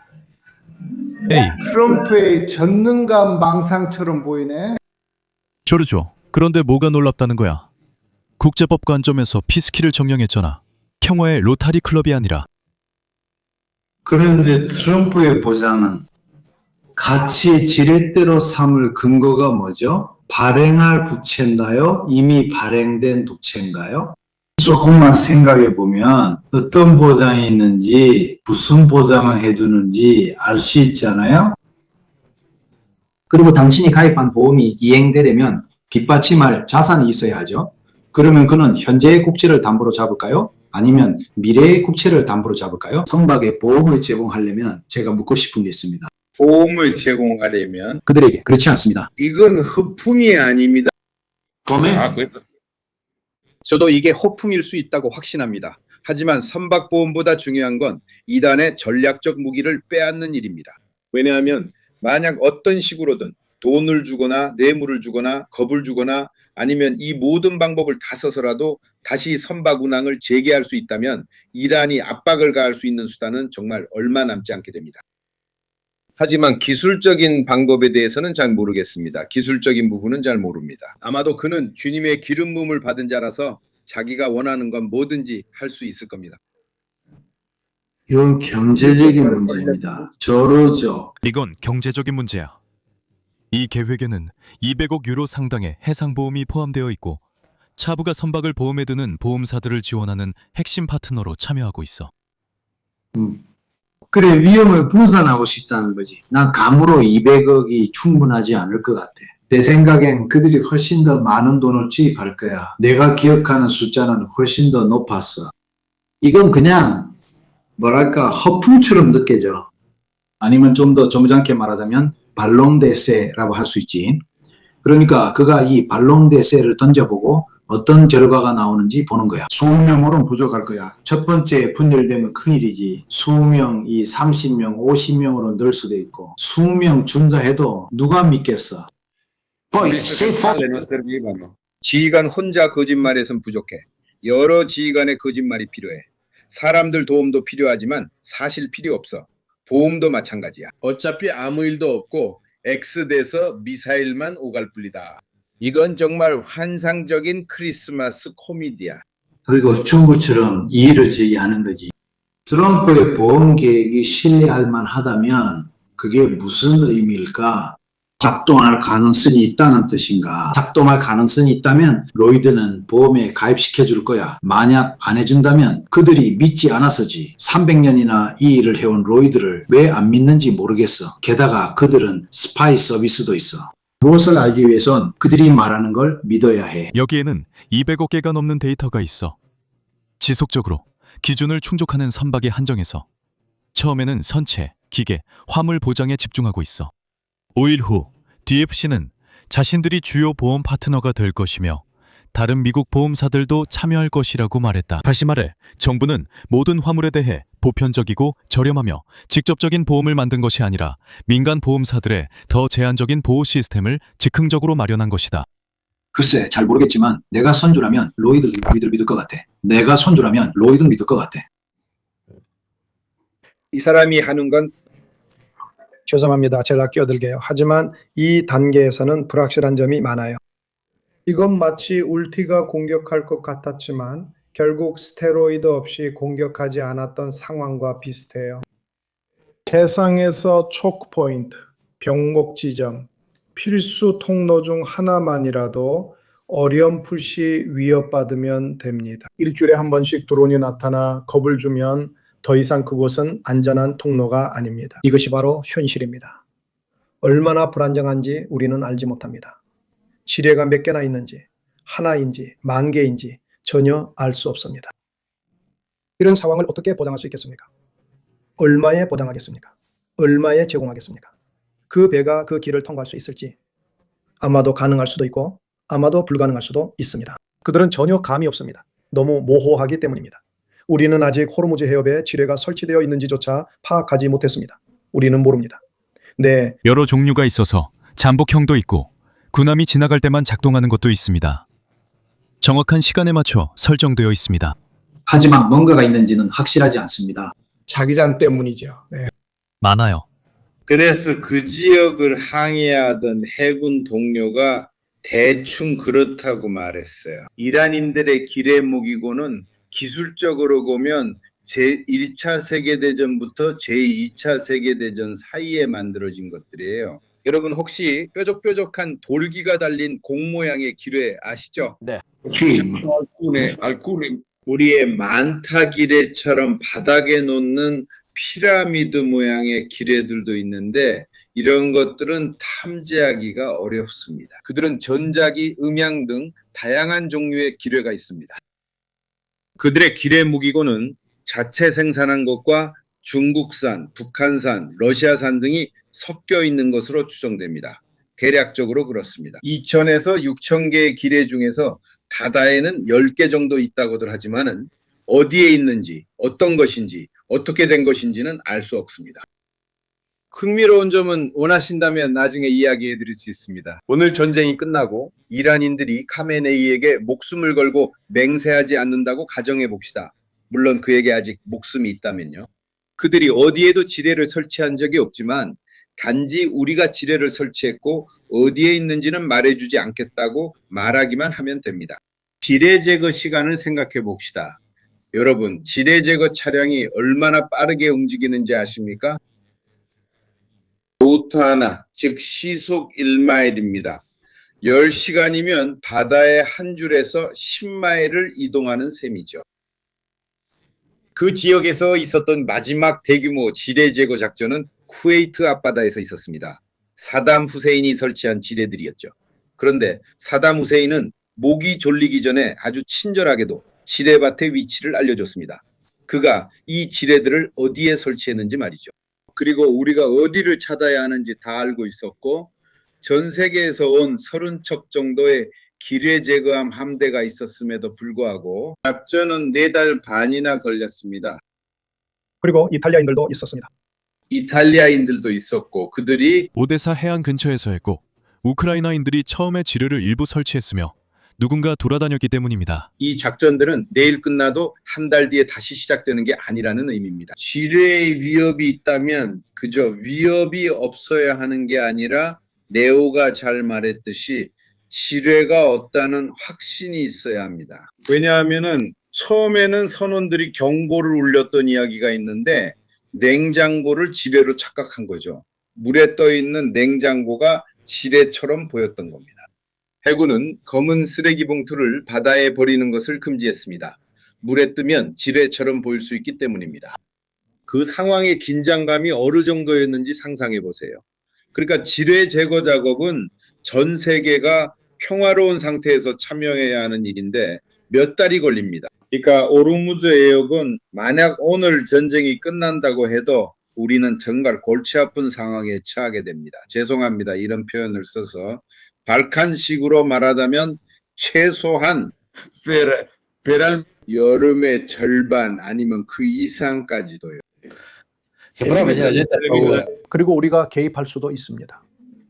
에이, 트럼프의 전능감 망상처럼 보이네. 조르조. 그런데 뭐가 놀랍다는 거야? 국제법 관점에서 피스키를 정령했잖아. 평화의 로타리 클럽이 아니라. 그런데 트럼프의 보장은 가치 지렛대로 삼을 근거가 뭐죠? 발행할 국채인가요? 이미 발행된 독채인가요? 조금만 생각해 보면 어떤 보장이 있는지 무슨 보장을 해두는지 알 수 있잖아요. 그리고 당신이 가입한 보험이 이행되려면 뒷받침할 자산이 있어야 하죠. 그러면 그는 현재의 국채를 담보로 잡을까요? 아니면 미래의 국채를 담보로 잡을까요? 선박에 보험을 제공하려면 제가 묻고 싶은 게 있습니다. 보험을 제공하려면 그들에게 그렇지 않습니다. 이건 허풍이 아닙니다. Ah, questo 저도 이게 허풍일 수 있다고 확신합니다. 하지만 선박보험보다 중요한 건 이단의 전략적 무기를 빼앗는 일입니다. 왜냐하면 만약 어떤 식으로든 돈을 주거나 뇌물을 주거나 겁을 주거나 아니면 이 모든 방법을 다 써서라도 다시 선박 운항을 재개할 수 있다면 이란이 압박을 가할 수 있는 수단은 정말 얼마 남지 않게 됩니다. 하지만 기술적인 방법에 대해서는 잘 모르겠습니다. 기술적인 부분은 잘 모릅니다. 아마도 그는 주님의 기름 부음을 받은 자라서 자기가 원하는 건 뭐든지 할 수 있을 겁니다. 이건 경제적인 문제입니다. 저러죠. 이건 경제적인 문제야. 이 계획에는 200억 유로 상당의 해상보험이 포함되어 있고 차부가 선박을 보험에 드는 보험사들을 지원하는 핵심 파트너로 참여하고 있어. 그래, 위험을 분산하고 싶다는 거지. 난 감으로 200억이 충분하지 않을 것 같아. 내 생각엔 그들이 훨씬 더 많은 돈을 투입할 거야. 내가 기억하는 숫자는 훨씬 더 높았어. 이건 그냥 뭐랄까 허풍처럼 느껴져. 아니면 좀 더 점잖게 말하자면 발롱데세라고 할 수 있지. 그러니까 그가 이 발롱데세를 던져보고 어떤 결과가 나오는지 보는 거야. 20명으로는 부족할 거야. 첫 번째 분열되면 큰일이지. 20명, 이 30명, 50명으로 늘 수도 있고 20명 준다 해도 누가 믿겠어? Poi visto se che fosse palle non servivano. 지휘관 혼자 거짓말해선 부족해. 여러 지휘관의 거짓말이 필요해. 사람들 도움도 필요하지만 사실 필요 없어. 보험도 마찬가지야. 어차피 아무 일도 없고 X돼서 미사일만 오갈 뿐이다. 이건 정말 환상적인 크리스마스 코미디야. 그리고 중국처럼 이의를 제기하는 거지. 트럼프의 보험 계획이 신뢰할 만하다면 그게 무슨 의미일까? 작동할 가능성이 있다는 뜻인가? 작동할 가능성이 있다면 로이드는 보험에 가입시켜 줄 거야. 만약 안 해준다면 그들이 믿지 않아서지. 300년이나 이 일을 해온 로이드를 왜 안 믿는지 모르겠어. 게다가 그들은 스파이 서비스도 있어. 무엇을 알기 위해선 그들이 말하는 걸 믿어야 해. 여기에는 200억 개가 넘는 데이터가 있어. 지속적으로 기준을 충족하는 선박의 한정에서 처음에는 선체, 기계, 화물 보장에 집중하고 있어. 5일 후 DFC는 자신들이 주요 보험 파트너가 될 것이며 다른 미국 보험사들도 참여할 것이라고 말했다. 다시 말해 정부는 모든 화물에 대해 보편적이고 저렴하며 직접적인 보험을 만든 것이 아니라 민간 보험사들의 더 제한적인 보호 시스템을 즉흥적으로 마련한 것이다. 글쎄, 잘 모르겠지만 내가 선주라면 로이드를 믿을 것 같아. 내가 선주라면 로이드를 믿을 것 같아. 이 사람이 하는 건 죄송합니다. 제가 끼어들게요. 하지만 이 단계에서는 불확실한 점이 많아요. 이건 마치 울티가 공격할 것 같았지만 결국 스테로이드 없이 공격하지 않았던 상황과 비슷해요. 해상에서 초크 포인트, 병목 지점, 필수 통로 중 하나만이라도 어렴풋이 위협받으면 됩니다. 일주일에 한 번씩 드론이 나타나 겁을 주면 더 이상 그곳은 안전한 통로가 아닙니다. 이것이 바로 현실입니다. 얼마나 불안정한지 우리는 알지 못합니다. 지뢰가 몇 개나 있는지, 하나인지, 만 개인지 전혀 알 수 없습니다. 이런 상황을 어떻게 보장할 수 있겠습니까? 얼마에 보장하겠습니까? 얼마에 제공하겠습니까? 그 배가 그 길을 통과할 수 있을지 아마도 가능할 수도 있고 아마도 불가능할 수도 있습니다. 그들은 전혀 감이 없습니다. 너무 모호하기 때문입니다. 우리는 아직 호르무즈 해협에 지뢰가 설치되어 있는지조차 파악하지 못했습니다. 우리는 모릅니다. 네, 여러 종류가 있어서 잠복형도 있고 군함이 지나갈 때만 작동하는 것도 있습니다. 정확한 시간에 맞춰 설정되어 있습니다. 하지만 뭔가가 있는지는 확실하지 않습니다. 자기장 때문이죠. 네. 많아요. 그래서 그 지역을 항해하던 해군 동료가 대충 그렇다고 말했어요. 이란인들의 기뢰무기고는 기술적으로 보면 제1차 세계대전부터 제2차 세계대전 사이에 만들어진 것들이에요. 여러분 혹시 뾰족뾰족한 돌기가 달린 공 모양의 기뢰 아시죠? Sì, alcune 우리의 만타 기뢰처럼 바닥에 놓는 피라미드 모양의 기뢰들도 있는데 이런 것들은 탐지하기가 어렵습니다. 그들은 전자기, 음향 등 다양한 종류의 기뢰가 있습니다. 그들의 기뢰 무기고는 자체 생산한 것과 중국산, 북한산, 러시아산 등이 섞여 있는 것으로 추정됩니다. 대략적으로 그렇습니다. 2,000에서 6,000개의 기뢰 중에서 바다에는 10개 정도 있다고들 하지만은 어디에 있는지, 어떤 것인지, 어떻게 된 것인지는 알 수 없습니다. 흥미로운 점은 원하신다면 나중에 이야기해 드릴 수 있습니다. 오늘 전쟁이 끝나고 이란인들이 카메네이에게 목숨을 걸고 맹세하지 않는다고 가정해 봅시다. 물론 그에게 아직 목숨이 있다면요. 그들이 어디에도 지뢰를 설치한 적이 없지만 단지 우리가 지뢰를 설치했고 어디에 있는지는 말해주지 않겠다고 말하기만 하면 됩니다. 지뢰 제거 시간을 생각해 봅시다. 여러분, 지뢰 제거 차량이 얼마나 빠르게 움직이는지 아십니까? 루트 하나, 즉 시속 1마일입니다. 10시간이면 바다의 한 줄에서 10마일을 이동하는 셈이죠. 그 지역에서 있었던 마지막 대규모 지뢰 제거 작전은 쿠웨이트 앞바다에서 있었습니다. 사담 후세인이 설치한 지뢰들이었죠. 그런데 사담 후세인은 목이 졸리기 전에 아주 친절하게도 지뢰밭의 위치를 알려줬습니다. 그가 이 지뢰들을 어디에 설치했는지 말이죠. 그리고 우리가 어디를 찾아야 하는지 다 알고 있었고 전 세계에서 온 30척 정도의 기뢰 제거함 함대가 있었음에도 불구하고 작전은 4달 반이나 걸렸습니다. 그리고 이탈리아인들도 있었습니다. 이탈리아인들도 있었고 그들이 오데사 해안 근처에서 했고 우크라이나인들이 처음에 지뢰를 일부 설치했으며 누군가 돌아다녔기 때문입니다. 이 작전들은 내일 끝나도 한 달 뒤에 다시 시작되는 게 아니라는 의미입니다. 지뢰의 위협이 있다면 그저 위협이 없어야 하는 게 아니라 네오가 잘 말했듯이 지뢰가 없다는 확신이 있어야 합니다. 왜냐하면은 처음에는 선원들이 경보를 울렸던 이야기가 있는데 냉장고를 지뢰로 착각한 거죠. 물에 떠 있는 냉장고가 지뢰처럼 보였던 겁니다. 해군은 검은 쓰레기 봉투를 바다에 버리는 것을 금지했습니다. 물에 뜨면 지뢰처럼 보일 수 있기 때문입니다. 그 상황의 긴장감이 어느 정도였는지 상상해 보세요. 그러니까 지뢰 제거 작업은 전 세계가 평화로운 상태에서 참여해야 하는 일인데 몇 달이 걸립니다. 그러니까 오르무즈 해역은 만약 오늘 전쟁이 끝난다고 해도 우리는 정말 골치 아픈 상황에 처하게 됩니다. 죄송합니다. 이런 표현을 써서 발칸식으로 말하자면 최소한 여름의 절반 아니면 그 이상까지도요. 그리고 우리가 개입할 수도 있습니다.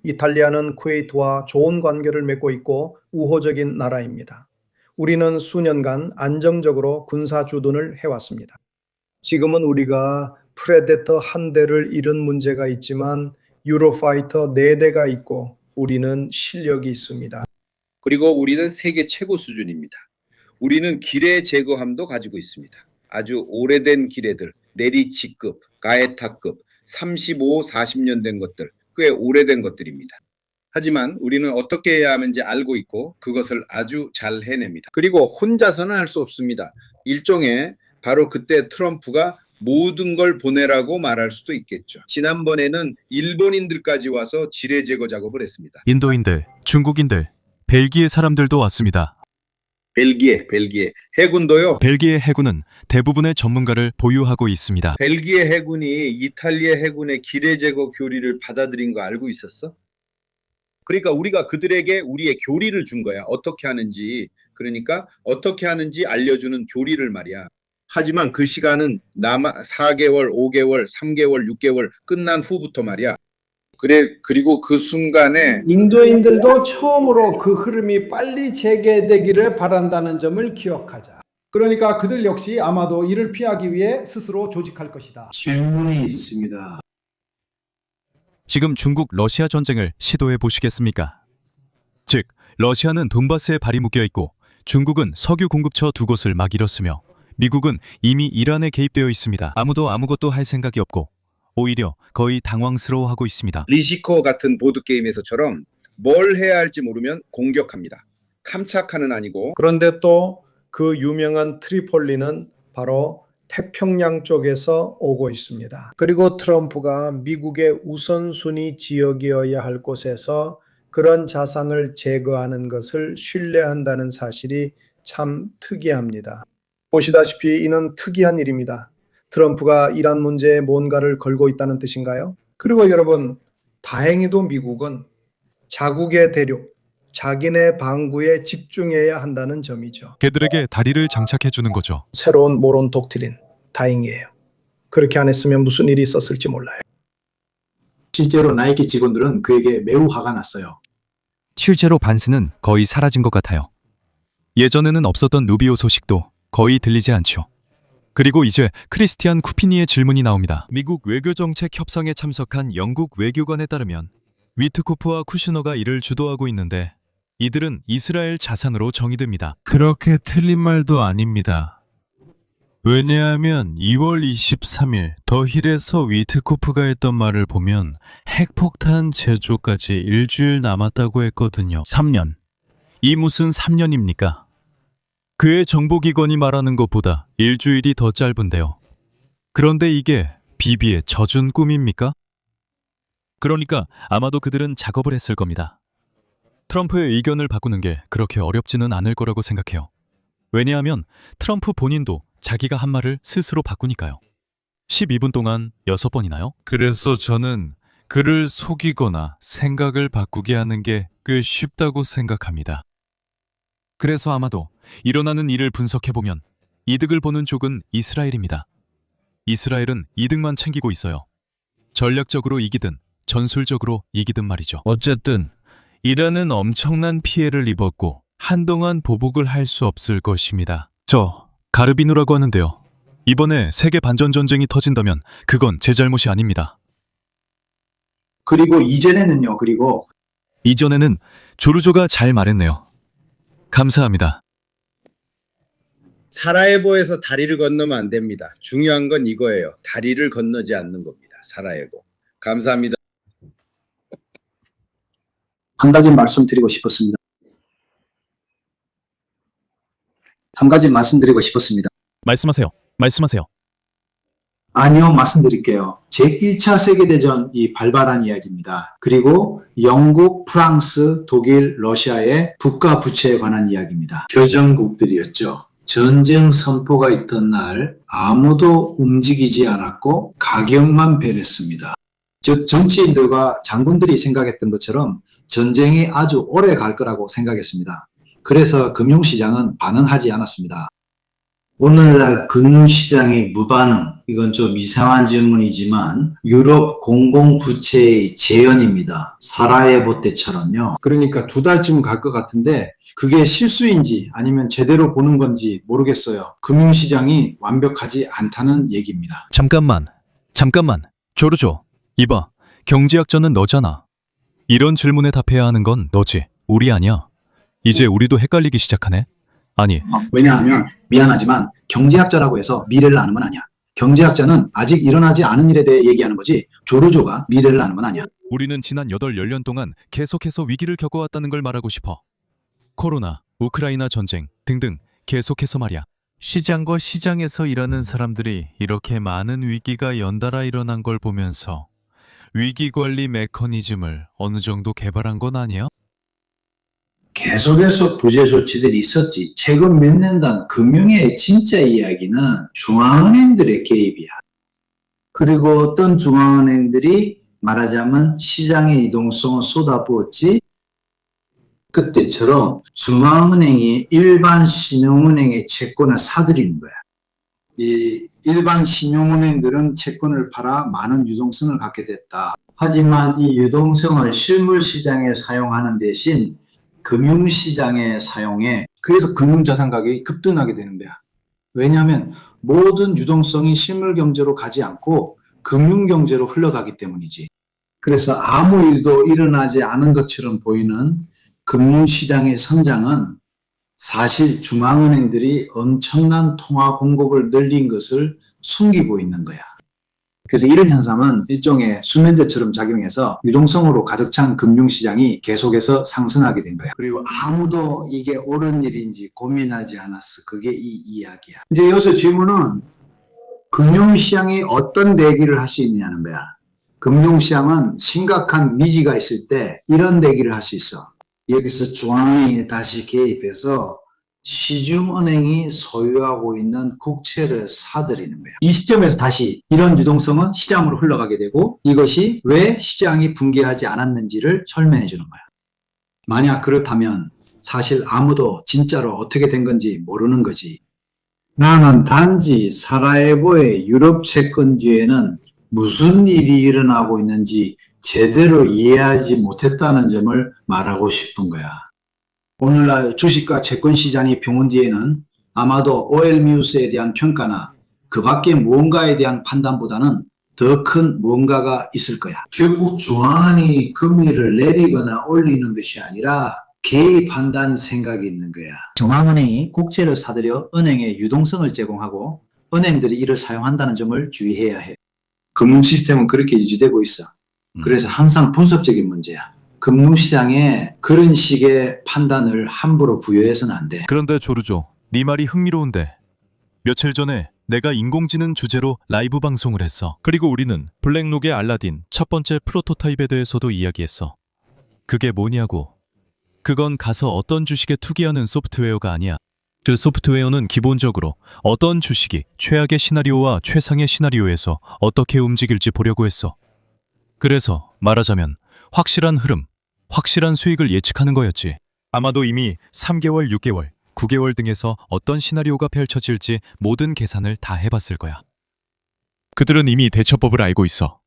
이탈리아는 쿠웨이트와 좋은 관계를 맺고 있고 우호적인 나라입니다. 우리는 수년간 안정적으로 군사 주둔을 해왔습니다. 지금은 우리가 프레데터 한 대를 잃은 문제가 있지만 유로파이터 4대가 있고 우리는 실력이 있습니다. 그리고 우리는 세계 최고 수준입니다. 우리는 기뢰 제거함도 가지고 있습니다. 아주 오래된 기뢰들, 레리치급, 가에타급, 35, 40년 된 것들, 꽤 오래된 것들입니다. 하지만 우리는 어떻게 해야 하는지 알고 있고 그것을 아주 잘 해냅니다. 그리고 혼자서는 할 수 없습니다. 일종의 바로 그때 트럼프가 모든 걸 보내라고 말할 수도 있겠죠. 지난번에는 일본인들까지 와서 지뢰 제거 작업을 했습니다. 인도인들, 중국인들, 벨기에 사람들도 왔습니다. 벨기에 해군도요. 벨기에 해군은 대부분의 전문가를 보유하고 있습니다. 벨기에 해군이 이탈리아 해군의 기뢰 제거 교리를 받아들인 거 알고 있었어? 그러니까 우리가 그들에게 우리의 교리를 준 거야. 어떻게 하는지. 그러니까 어떻게 하는지 알려주는 교리를 말이야. 하지만 그 시간은 4개월, 5개월, 3개월, 6개월 끝난 후부터 말이야. 그리고 그 순간에 인도인들도 처음으로 그 흐름이 빨리 재개되기를 바란다는 점을 기억하자. 그러니까 그들 역시 아마도 이를 피하기 위해 스스로 조직할 것이다. 질문이 있습니다. 지금 중국 러시아 전쟁을 시도해 보시겠습니까? 즉, 러시아는 돈바스에 발이 묶여 있고 중국은 석유 공급처 2곳을 막 잃었으며 미국은 이미 이란에 개입되어 있습니다. 아무도 아무것도 할 생각이 없고 오히려 거의 당황스러워하고 있습니다. 리시코 같은 보드게임에서처럼 뭘 해야 할지 모르면 공격합니다. 캄차카는 아니고. 그런데 또 그 유명한 트리폴리는 바로 태평양 쪽에서 오고 있습니다. 그리고 트럼프가 미국의 우선순위 지역이어야 할 곳에서 그런 자산을 제거하는 것을 신뢰한다는 사실이 참 특이합니다. 보시다시피 이는 특이한 일입니다. 트럼프가 이란 문제에 뭔가를 걸고 있다는 뜻인가요? 그리고 여러분, 다행히도 미국은 자국의 대륙, 자기네 방구에 집중해야 한다는 점이죠. 걔들에게 다리를 장착해 주는 거죠. 새로운 모론 독트린, 다행이에요. 그렇게 안 했으면 무슨 일이 있었을지 몰라요. 실제로 나이키 직원들은 그에게 매우 화가 났어요. 실제로 반스는 거의 사라진 것 같아요. 예전에는 없었던 루비오 소식도 거의 들리지 않죠. 그리고 이제 크리스티안 쿠피니의 질문이 나옵니다. 미국 외교정책 협상에 참석한 영국 외교관에 따르면 위트코프와 쿠슈너가 이를 주도하고 있는데 이들은 이스라엘 자산으로 정의됩니다. 그렇게 틀린 말도 아닙니다. 왜냐하면 2월 23일 더힐에서 위트코프가 했던 말을 보면 핵폭탄 제조까지 일주일 남았다고 했거든요. 3년. 이 무슨 3년입니까? 그의 정보기관이 말하는 것보다 일주일이 더 짧은데요. 그런데 이게 비비의 젖은 꿈입니까? 그러니까 아마도 그들은 작업을 했을 겁니다. 트럼프의 의견을 바꾸는 게 그렇게 어렵지는 않을 거라고 생각해요. 왜냐하면 트럼프 본인도 자기가 한 말을 스스로 바꾸니까요. 12분 동안 6번이나요? 그래서 저는 그를 속이거나 생각을 바꾸게 하는 게 꽤 쉽다고 생각합니다. 그래서 아마도 일어나는 일을 분석해보면 이득을 보는 쪽은 이스라엘입니다. 이스라엘은 이득만 챙기고 있어요. 전략적으로 이기든 전술적으로 이기든 말이죠. 어쨌든 이란은 엄청난 피해를 입었고 한동안 보복을 할 수 없을 것입니다. 저 가르비누라고 하는데요. 이번에 세계 반전 전쟁이 터진다면 그건 제 잘못이 아닙니다. 그리고 이전에는 조르조가 잘 말했네요. 감사합니다. 사라예보에서 다리를 건너면 안 됩니다. 중요한 건 이거예요. 다리를 건너지 않는 겁니다. 사라예보. 감사합니다. 한 가지 말씀드리고 싶었습니다. 한 가지 말씀드리고 싶었습니다. 말씀하세요. 말씀하세요. 아니요, 말씀드릴게요. 제1차 세계대전이 발발한 이야기입니다. 그리고 영국, 프랑스, 독일, 러시아의 국가 부채에 관한 이야기입니다. 교전국들이었죠. 전쟁 선포가 있던 날 아무도 움직이지 않았고 가격만 변했습니다. 즉 정치인들과 장군들이 생각했던 것처럼 전쟁이 아주 오래 갈 거라고 생각했습니다. 그래서 금융시장은 반응하지 않았습니다. 오늘날 금융시장의 무반응, 이건 좀 이상한 질문이지만 유럽 공공부채의 재현입니다. 사라예보 때처럼요. 그러니까 2달쯤 갈 것 같은데 그게 실수인지 아니면 제대로 보는 건지 모르겠어요. 금융시장이 완벽하지 않다는 얘기입니다. 잠깐만. 조르조. 이봐. 경제학자는 너잖아. 이런 질문에 답해야 하는 건 너지. 우리 아니야. 이제 우리도 헷갈리기 시작하네. 아니, 왜냐하면 미안하지만 경제학자라고 해서 미래를 아는 건 아니야. 경제학자는 아직 일어나지 않은 일에 대해 얘기하는 거지 조르조가 미래를 아는 건 아니야. 우리는 지난 10년 동안 계속해서 위기를 겪어왔다는 걸 말하고 싶어. 코로나, 우크라이나 전쟁 등등 계속해서 말이야. 시장과 시장에서 일하는 사람들이 이렇게 많은 위기가 연달아 일어난 걸 보면서 위기관리 메커니즘을 어느 정도 개발한 건 아니야? 계속해서 부재 조치들이 있었지. 최근 몇 년간 금융의 진짜 이야기는 중앙은행들의 개입이야. 그리고 어떤 중앙은행들이 말하자면 시장의 이동성을 쏟아부었지. 그때처럼 중앙은행이 일반 신용은행의 채권을 사들이는 거야. 이 일반 신용은행들은 채권을 팔아 많은 유동성을 갖게 됐다. 하지만 이 유동성을 실물시장에 사용하는 대신 금융시장에 사용해. 그래서 금융자산 가격이 급등하게 되는 거야. 왜냐하면 모든 유동성이 실물경제로 가지 않고 금융경제로 흘러가기 때문이지. 그래서 아무 일도 일어나지 않은 것처럼 보이는 금융시장의 성장은 사실 중앙은행들이 엄청난 통화 공급을 늘린 것을 숨기고 있는 거야. 그래서 이런 현상은 일종의 수면제처럼 작용해서 유동성으로 가득 찬 금융시장이 계속해서 상승하게 된 거야. 그리고 아무도 이게 옳은 일인지 고민하지 않았어. 그게 이 이야기야. 이제 여기서 질문은 금융시장이 어떤 대기를 할 수 있느냐는 거야. 금융시장은 심각한 위기가 있을 때 이런 대기를 할 수 있어. 여기서 중앙은행이 다시 개입해서 시중은행이 소유하고 있는 국채를 사들이는 거야. 이 시점에서 다시 이런 유동성은 시장으로 흘러가게 되고 이것이 왜 시장이 붕괴하지 않았는지를 설명해 주는 거야. 만약 그렇다면 사실 아무도 진짜로 어떻게 된 건지 모르는 거지. 나는 단지 사라예보의 유럽 채권 뒤에는 무슨 일이 일어나고 있는지 제대로 이해하지 못했다는 점을 말하고 싶은 거야. 오늘날 주식과 채권 시장이 병원 뒤에는 아마도 오일뮤스에 대한 평가나 그 밖에 무언가에 대한 판단보다는 더 큰 무언가가 있을 거야. 결국 중앙은행이 금리를 내리거나 올리는 것이 아니라 개입한다는 생각이 있는 거야. 중앙은행이 국채를 사들여 은행에 유동성을 제공하고 은행들이 이를 사용한다는 점을 주의해야 해. 금융 시스템은 그렇게 유지되고 있어. 그래서 항상 분석적인 문제야. 금융시장에 그런 식의 판단을 함부로 부여해서는 안 돼. 그런데 조르조, 네 말이 흥미로운데. 며칠 전에 내가 인공지능 주제로 라이브 방송을 했어. 그리고 우리는 블랙록의 알라딘 첫 번째 프로토타입에 대해서도 이야기했어. 그게 뭐냐고. 그건 가서 어떤 주식에 투기하는 소프트웨어가 아니야. 그 소프트웨어는 기본적으로 어떤 주식이 최악의 시나리오와 최상의 시나리오에서 어떻게 움직일지 보려고 했어. 그래서 말하자면 확실한 흐름, 확실한 수익을 예측하는 거였지. 아마도 이미 3개월, 6개월, 9개월 등에서 어떤 시나리오가 펼쳐질지 모든 계산을 다 해봤을 거야. 그들은 이미 대처법을 알고 있어.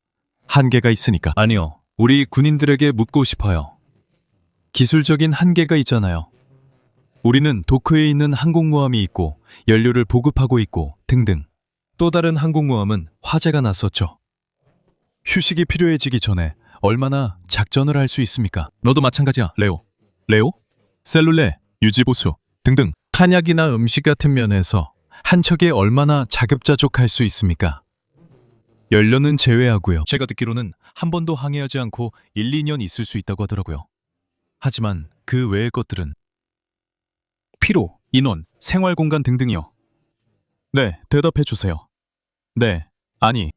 한계가 있으니까. 아니요, 우리 군인들에게 묻고 싶어요. 기술적인 한계가 있잖아요. 우리는 도크에 있는 항공모함이 있고 연료를 보급하고 있고 등등. 또 다른 항공모함은 화재가 났었죠. 휴식이 필요해지기 전에 얼마나 작전을 할 수 있습니까? 너도 마찬가지야, 레오. 셀룰레, 유지보수 등등. 탄약이나 음식 같은 면에서 한 척에 얼마나 자급자족할 수 있습니까? 연료는 제외하고요. 제가 듣기로는 한 번도 항해하지 않고 1, 2년 있을 수 있다고 하더라고요. 하지만 그 외의 것들은 피로, 인원, 생활 공간 등등이요. 네, 대답해 주세요. 네, 아니,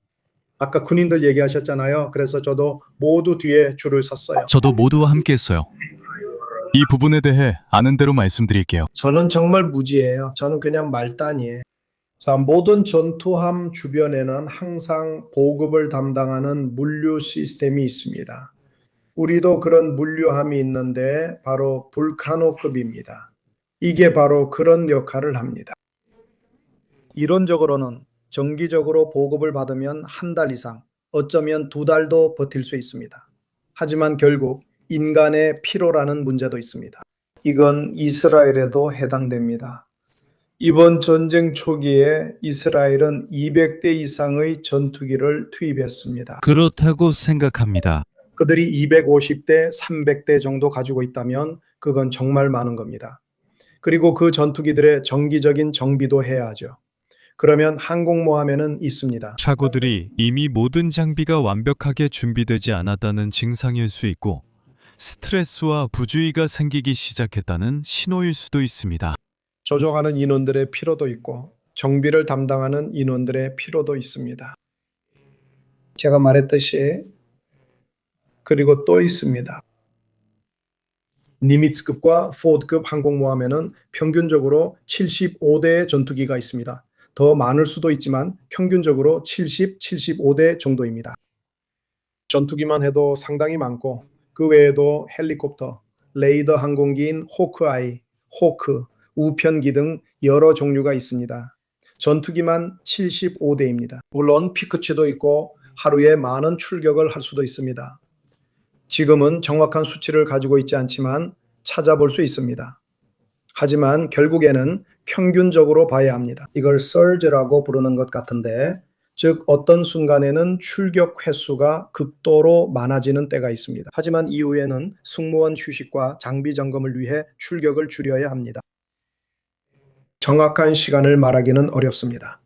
아까 군인들 얘기하셨잖아요. 그래서 저도 모두 뒤에 줄을 섰어요. 저도 모두와 함께 했어요. 이 부분에 대해 아는 대로 말씀드릴게요. 저는 정말 무지해요. 저는 그냥 말단이에요. 자, 모든 전투함 주변에는 항상 보급을 담당하는 물류 시스템이 있습니다. 우리도 그런 물류함이 있는데 바로 불카노급입니다. 이게 바로 그런 역할을 합니다. 이론적으로는 정기적으로 보급을 받으면 한 달 이상, 어쩌면 2달도 버틸 수 있습니다. 하지만 결국 인간의 피로라는 문제도 있습니다. 이건 이스라엘에도 해당됩니다. 이번 전쟁 초기에 이스라엘은 200대 이상의 전투기를 투입했습니다. 그렇다고 생각합니다. 그들이 250대, 300대 정도 가지고 있다면 그건 정말 많은 겁니다. 그리고 그 전투기들의 정기적인 정비도 해야 하죠. 그러면 항공모함에는 있습니다. 사고들이 이미 모든 장비가 완벽하게 준비되지 않았다는 증상일 수 있고 스트레스와 부주의가 생기기 시작했다는 신호일 수도 있습니다. 조종하는 인원들의 피로도 있고 정비를 담당하는 인원들의 피로도 있습니다. 제가 말했듯이 그리고 또 있습니다. 니미츠급과 포드급 항공모함에는 평균적으로 75대의 전투기가 있습니다. 더 많을 수도 있지만 평균적으로 70, 75대 정도입니다. 전투기만 해도 상당히 많고 그 외에도 헬리콥터, 레이더 항공기인 호크아이, 호크, 우편기 등 여러 종류가 있습니다. 전투기만 75대입니다. 물론 피크치도 있고 하루에 많은 출격을 할 수도 있습니다. 지금은 정확한 수치를 가지고 있지 않지만 찾아볼 수 있습니다. 하지만 결국에는 평균적으로 봐야 합니다. 이걸 surge라고 부르는 것 같은데, 즉 어떤 순간에는 출격 횟수가 극도로 많아지는 때가 있습니다. 하지만 이후에는 승무원 휴식과 장비 점검을 위해 출격을 줄여야 합니다. 정확한 시간을 말하기는 어렵습니다.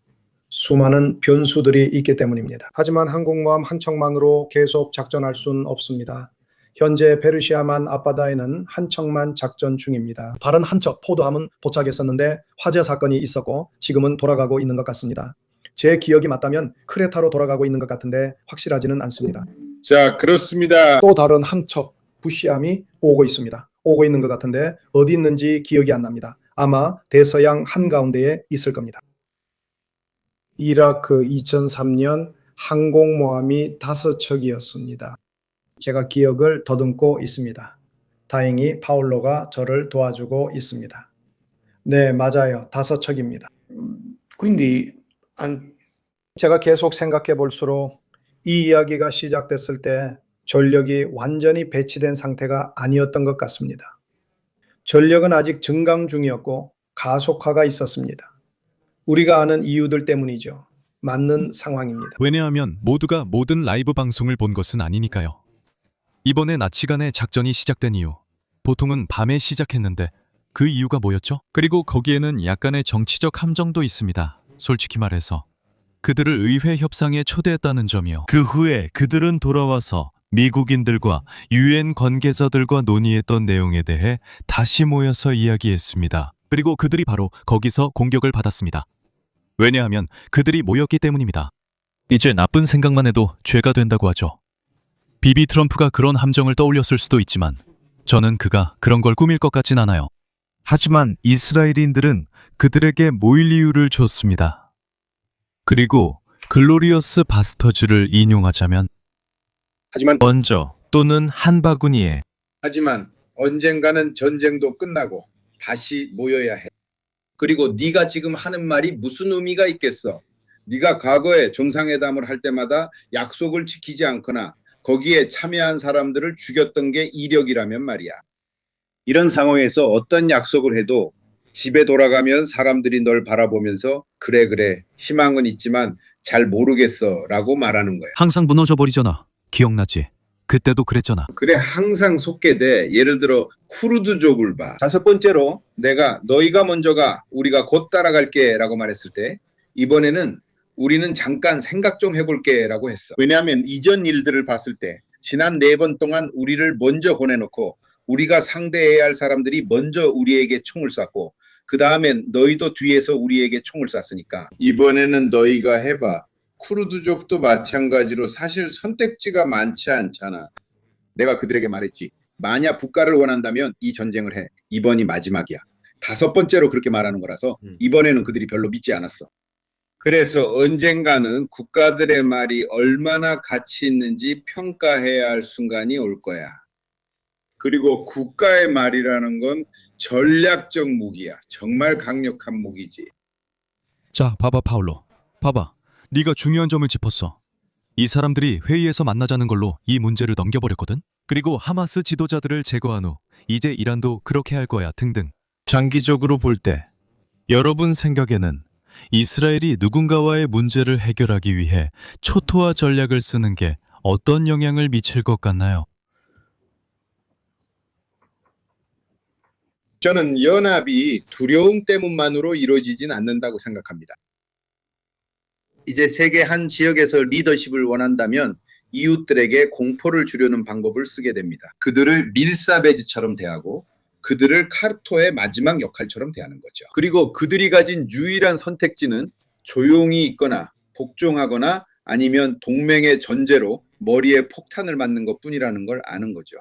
수많은 변수들이 있기 때문입니다. 하지만 항공모함 한 척만으로 계속 작전할 수는 없습니다. 현재 페르시아만 앞바다에는 한 척만 작전 중입니다. 다른 한 척 포도함은 도착했었는데 화재 사건이 있었고 지금은 돌아가고 있는 것 같습니다. 제 기억이 맞다면 크레타로 돌아가고 있는 것 같은데 확실하지는 않습니다. 자, 그렇습니다. 또 다른 한 척 부시함이 오고 있습니다. 오고 있는 것 같은데 어디 있는지 기억이 안 납니다. 아마 대서양 한가운데에 있을 겁니다. 이라크 2003년 항공모함이 5척이었습니다. 제가 기억을 더듬고 있습니다. 다행히 파울로가 저를 도와주고 있습니다. 네, 맞아요. 5척입니다. 제가 계속 생각해 볼수록 이 이야기가 시작됐을 때 전력이 완전히 배치된 상태가 아니었던 것 같습니다. 전력은 아직 증강 중이었고 가속화가 있었습니다. 우리가 아는 이유들 때문이죠. 맞는 상황입니다. 왜냐하면 모두가 모든 라이브 방송을 본 것은 아니니까요. 이번에 낮 시간에 작전이 시작된 이유, 보통은 밤에 시작했는데 그 이유가 뭐였죠? 그리고 거기에는 약간의 정치적 함정도 있습니다. 솔직히 말해서 그들을 의회 협상에 초대했다는 점이요. 그 후에 그들은 돌아와서 미국인들과 유엔 관계자들과 논의했던 내용에 대해 다시 모여서 이야기했습니다. 그리고 그들이 바로 거기서 공격을 받았습니다. 왜냐하면 그들이 모였기 때문입니다. 이제 나쁜 생각만 해도 죄가 된다고 하죠. 비비 트럼프가 그런 함정을 떠올렸을 수도 있지만 저는 그가 그런 걸 꾸밀 것 같진 않아요. 하지만 이스라엘인들은 그들에게 모일 이유를 줬습니다. 그리고 글로리어스 바스터즈를 인용하자면 하지만 또는 한 바구니에 언젠가는 전쟁도 끝나고 다시 모여야 해. 그리고 네가 지금 하는 말이 무슨 의미가 있겠어? 네가 과거에 정상회담을 할 때마다 약속을 지키지 않거나 거기에 참여한 사람들을 죽였던 게 이력이라면 말이야. 이런 상황에서 어떤 약속을 해도 집에 돌아가면 사람들이 널 바라보면서 그래 희망은 있지만 잘 모르겠어 라고 말하는 거야. 항상 무너져 버리잖아. 기억나지? 그때도 그랬잖아. 그래 항상 속게 돼. 예를 들어 쿠르드족을 봐. 5번째로 내가 너희가 먼저 가 우리가 곧 따라갈게 라고 말했을 때 이번에는 우리는 잠깐 생각 좀 해볼게 라고 했어. 왜냐하면 이전 일들을 봤을 때 지난 4번 동안 우리를 먼저 보내놓고 우리가 상대해야 할 사람들이 먼저 우리에게 총을 쐈고 그 다음엔 너희도 뒤에서 우리에게 총을 쐈으니까 이번에는 너희가 해봐. 쿠르드족도 마찬가지로 사실 선택지가 많지 않잖아. 내가 그들에게 말했지. 만약 국가를 원한다면 이 전쟁을 해. 이번이 마지막이야. 5번째로 그렇게 말하는 거라서 이번에는 그들이 별로 믿지 않았어. 그래서 언젠가는 국가들의 말이 얼마나 가치 있는지 평가해야 할 순간이 올 거야. 그리고 국가의 말이라는 건 전략적 무기야. 정말 강력한 무기지. 자, 봐봐 파울로. 봐봐. 네가 중요한 점을 짚었어. 이 사람들이 회의에서 만나자는 걸로 이 문제를 넘겨버렸거든. 그리고 하마스 지도자들을 제거한 후 이제 이란도 그렇게 할 거야 등등. 장기적으로 볼 때 여러분 생각에는 이스라엘이 누군가와의 문제를 해결하기 위해 초토화 전략을 쓰는 게 어떤 영향을 미칠 것 같나요? 저는 연합이 두려움 때문만으로 이루어지진 않는다고 생각합니다. 이제 세계 한 지역에서 리더십을 원한다면 이웃들에게 공포를 주려는 방법을 쓰게 됩니다. 그들을 밀사베지처럼 대하고 그들을 카르토의 마지막 역할처럼 대하는 거죠. 그리고 그들이 가진 유일한 선택지는 조용히 있거나 복종하거나 아니면 동맹의 전제로 머리에 폭탄을 맞는 것뿐이라는 걸 아는 거죠.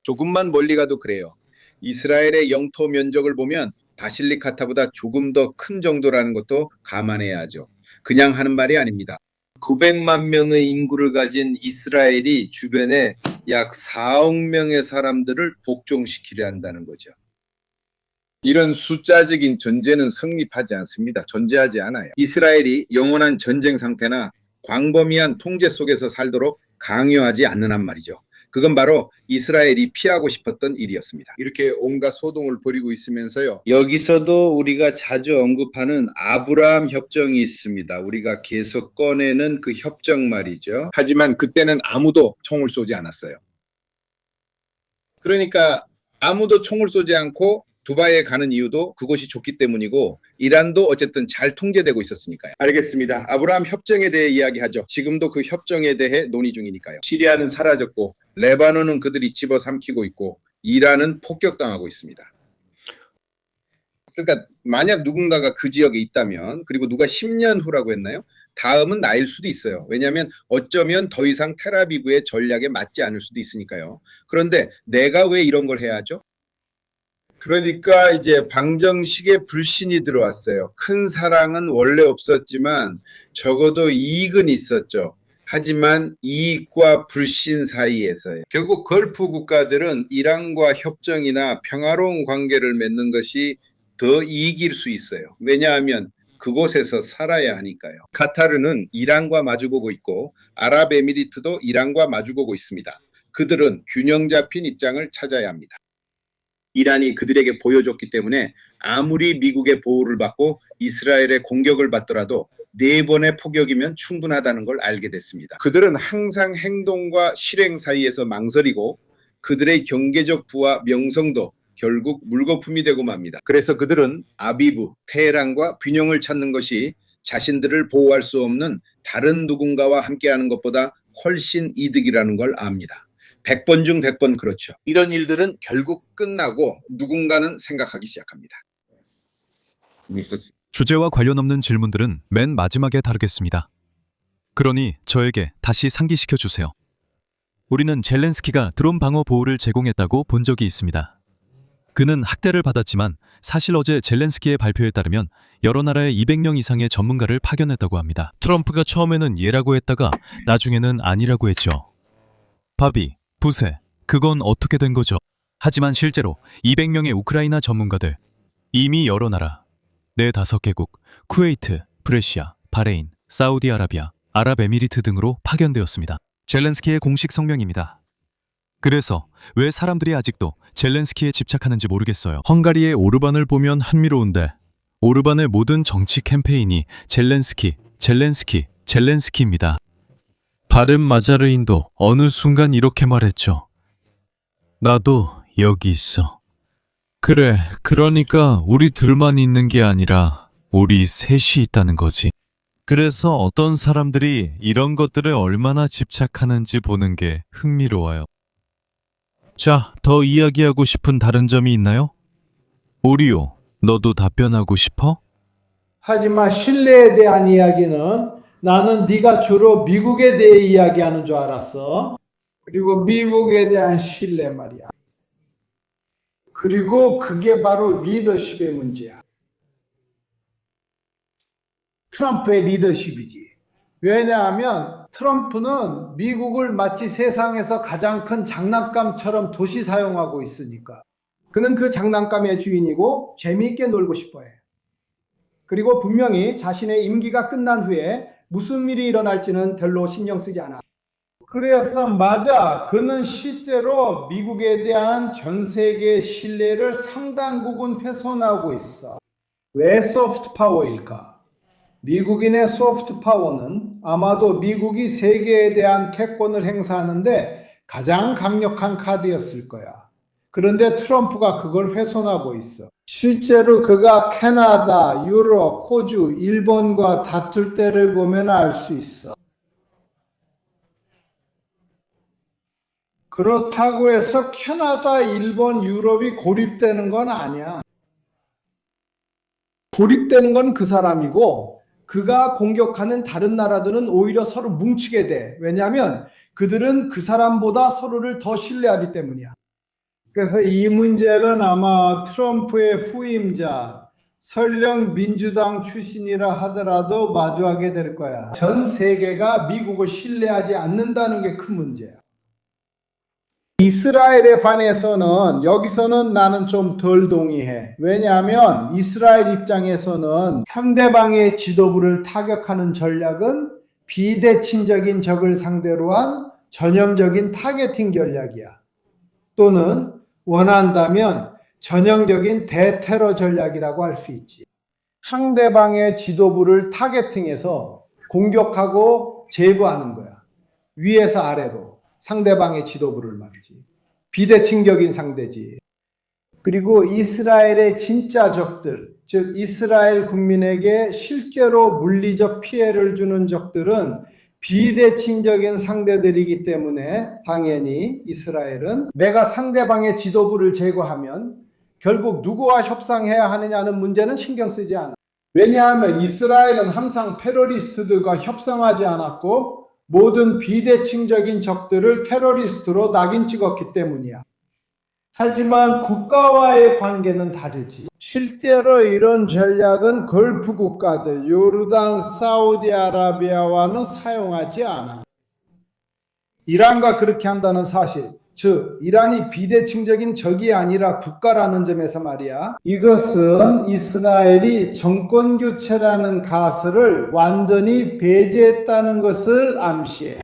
조금만 멀리 가도 그래요. 이스라엘의 영토 면적을 보면 바실리카타보다 조금 더 큰 정도라는 것도 감안해야 하죠. 그냥 하는 말이 아닙니다. 900만 명의 인구를 가진 이스라엘이 주변에 약 4억 명의 사람들을 복종시키려 한다는 거죠. 이런 숫자적인 전제는 성립하지 않습니다. 존재하지 않아요. 이스라엘이 영원한 전쟁 상태나 광범위한 통제 속에서 살도록 강요하지 않는 한 말이죠. 그건 바로 이스라엘이 피하고 싶었던 일이었습니다. 이렇게 온갖 소동을 벌이고 있으면서요. 여기서도 우리가 자주 언급하는 아브라함 협정이 있습니다. 우리가 계속 꺼내는 그 협정 말이죠. 하지만 그때는 아무도 총을 쏘지 않았어요. 그러니까 아무도 총을 쏘지 않고 두바이에 가는 이유도 그곳이 좋기 때문이고 이란도 어쨌든 잘 통제되고 있었으니까요. 알겠습니다. 아브라함 협정에 대해 이야기하죠. 지금도 그 협정에 대해 논의 중이니까요. 시리아는 사라졌고 레바논은 그들이 집어삼키고 있고 이란은 폭격당하고 있습니다. 그러니까 만약 누군가가 그 지역에 있다면 그리고 누가 10년 후라고 했나요? 다음은 나일 수도 있어요. 왜냐하면 어쩌면 더 이상 텔아비브의 전략에 맞지 않을 수도 있으니까요. 그런데 내가 왜 이런 걸 해야 하죠? 그러니까 이제 방정식에 불신이 들어왔어요. 큰 사랑은 원래 없었지만 적어도 이익은 있었죠. 하지만 이익과 불신 사이에서요. 결국 걸프 국가들은 이란과 협정이나 평화로운 관계를 맺는 것이 더 이익일 수 있어요. 왜냐하면 그곳에서 살아야 하니까요. 카타르는 이란과 마주보고 있고 아랍에미리트도 이란과 마주보고 있습니다. 그들은 균형 잡힌 입장을 찾아야 합니다. 이란이 그들에게 보여줬기 때문에 아무리 미국의 보호를 받고 이스라엘의 공격을 받더라도 4번의 포격이면 충분하다는 걸 알게 됐습니다. 그들은 항상 행동과 실행 사이에서 망설이고 그들의 경제적 부와 명성도 결국 물거품이 되고 맙니다. 그래서 그들은 아비브, 테헤란과 균형을 찾는 것이 자신들을 보호할 수 없는 다른 누군가와 함께하는 것보다 훨씬 이득이라는 걸 압니다. 100번 중 100번 그렇죠. 이런 일들은 결국 끝나고 누군가는 생각하기 시작합니다. 주제와 관련 없는 질문들은 맨 마지막에 다루겠습니다. 그러니 저에게 다시 상기시켜 주세요. 우리는 젤렌스키가 드론 방어 보호를 제공했다고 본 적이 있습니다. 그는 학대를 받았지만 사실 어제 젤렌스키의 발표에 따르면 여러 나라의 200명 이상의 전문가를 파견했다고 합니다. 트럼프가 처음에는 예라고 했다가 나중에는 아니라고 했죠. 바비, 부세, 그건 어떻게 된 거죠? 하지만 실제로 200명의 우크라이나 전문가들, 이미 여러 나라, 4-5개국, 쿠웨이트, 브레시아, 바레인, 사우디아라비아, 아랍에미리트 등으로 파견되었습니다. 젤렌스키의 공식 성명입니다. 그래서 왜 사람들이 아직도 젤렌스키에 집착하는지 모르겠어요. 헝가리의 오르반을 보면 흥미로운데 오르반의 모든 정치 캠페인이 젤렌스키입니다. 바렌 마자르인도 어느 순간 이렇게 말했죠. 나도 여기 있어. 그래, 그러니까 우리 둘만 있는 게 아니라 우리 셋이 있다는 거지. 그래서 어떤 사람들이 이런 것들에 얼마나 집착하는지 보는 게 흥미로워요. 자, 더 이야기하고 싶은 다른 점이 있나요? 오리오, 너도 답변하고 싶어? 하지만 신뢰에 대한 이야기는 나는 네가 주로 미국에 대해 이야기하는 줄 알았어. 그리고 미국에 대한 신뢰 말이야. 그리고 그게 바로 리더십의 문제야. 트럼프의 리더십이지. 왜냐하면 트럼프는 미국을 마치 세상에서 가장 큰 장난감처럼 도시 사용하고 있으니까. 그는 그 장난감의 주인이고 재미있게 놀고 싶어해. 그리고 분명히 자신의 임기가 끝난 후에 무슨 일이 일어날지는 별로 신경 쓰지 않아. 그래서 맞아. 그는 실제로 미국에 대한 전 세계 신뢰를 상당 부분 훼손하고 있어. 왜 소프트 파워일까? 미국인의 소프트 파워는 아마도 미국이 세계에 대한 패권을 행사하는데 가장 강력한 카드였을 거야. 그런데 트럼프가 그걸 훼손하고 있어. 실제로 그가 캐나다, 유럽, 호주, 일본과 다툴 때를 보면 알 수 있어. 그렇다고 해서 캐나다, 일본, 유럽이 고립되는 건 아니야. 고립되는 건 그 사람이고 그가 공격하는 다른 나라들은 오히려 서로 뭉치게 돼. 왜냐하면 그들은 그 사람보다 서로를 더 신뢰하기 때문이야. 그래서 이 문제는 아마 트럼프의 후임자, 설령 민주당 출신이라 하더라도 마주하게 될 거야. 전 세계가 미국을 신뢰하지 않는다는 게 큰 문제야. 이스라엘에 관해서는 여기서는 나는 좀 덜 동의해. 왜냐하면 이스라엘 입장에서는 상대방의 지도부를 타격하는 전략은 비대칭적인 적을 상대로 한 전형적인 타겟팅 전략이야. 또는 원한다면 전형적인 대테러 전략이라고 할 수 있지. 상대방의 지도부를 타겟팅해서 공격하고 제거하는 거야. 위에서 아래로. 상대방의 지도부를 말이지. 비대칭적인 상대지. 그리고 이스라엘의 진짜 적들, 즉 이스라엘 국민에게 실제로 물리적 피해를 주는 적들은 비대칭적인 상대들이기 때문에 당연히 이스라엘은 내가 상대방의 지도부를 제거하면 결국 누구와 협상해야 하느냐는 문제는 신경 쓰지 않아. 왜냐하면 이스라엘은 항상 테러리스트들과 협상하지 않았고 모든 비대칭적인 적들을 테러리스트로 낙인 찍었기 때문이야. 하지만 국가와의 관계는 다르지. 실제로 이런 전략은 걸프 국가들, 요르단, 사우디아라비아와는 사용하지 않아. 이란과 그렇게 한다는 사실, 즉 이란이 비대칭적인 적이 아니라 국가라는 점에서 말이야. 이것은 이스라엘이 정권교체라는 가설을 완전히 배제했다는 것을 암시해.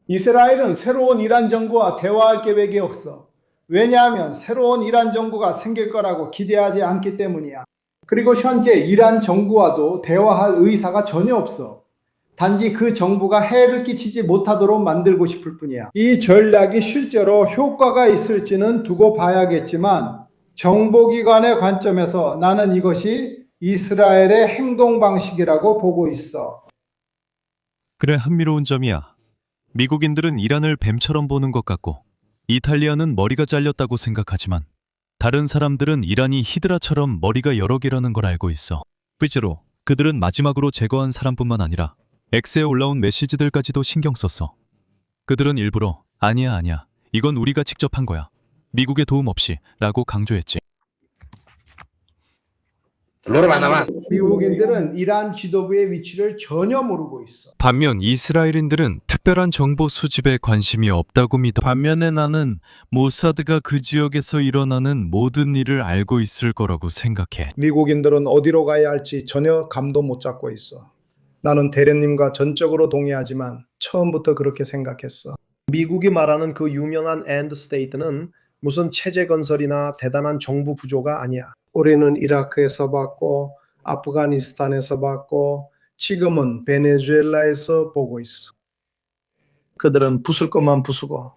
이스라엘은 새로운 이란 정부와 대화할 계획이 없어. 왜냐하면 새로운 이란 정부가 생길 거라고 기대하지 않기 때문이야. 그리고 현재 이란 정부와도 대화할 의사가 전혀 없어. 단지 그 정부가 해를 끼치지 못하도록 만들고 싶을 뿐이야. 이 전략이 실제로 효과가 있을지는 두고 봐야겠지만 정보기관의 관점에서 나는 이것이 이스라엘의 행동 방식이라고 보고 있어. 그래, 흥미로운 점이야. 미국인들은 이란을 뱀처럼 보는 것 같고 이탈리아는 머리가 잘렸다고 생각하지만 다른 사람들은 이란이 히드라처럼 머리가 여러 개라는 걸 알고 있어. 실제로 그들은 마지막으로 제거한 사람뿐만 아니라 X에 올라온 메시지들까지도 신경 썼어. 그들은 일부러 아니야, 이건 우리가 직접 한 거야. 미국의 도움 없이 라고 강조했지. 미국인들은 이란 지도부의 위치를 전혀 모르고 있어. 반면 이스라엘인들은 특별한 정보 수집에 관심이 없다고 믿어. 반면에 나는 모사드가 그 지역에서 일어나는 모든 일을 알고 있을 거라고 생각해. 미국인들은 어디로 가야 할지 전혀 감도 못 잡고 있어. 나는 대련님과 전적으로 동의하지만 처음부터 그렇게 생각했어. 미국이 말하는 그 유명한 엔드 스테이트는 무슨 체제 건설이나 대단한 정부 구조가 아니야. 우리는 이라크에서 봤고 아프가니스탄에서 봤고 지금은 베네수엘라에서 보고 있어. 그들은 부술 것만 부수고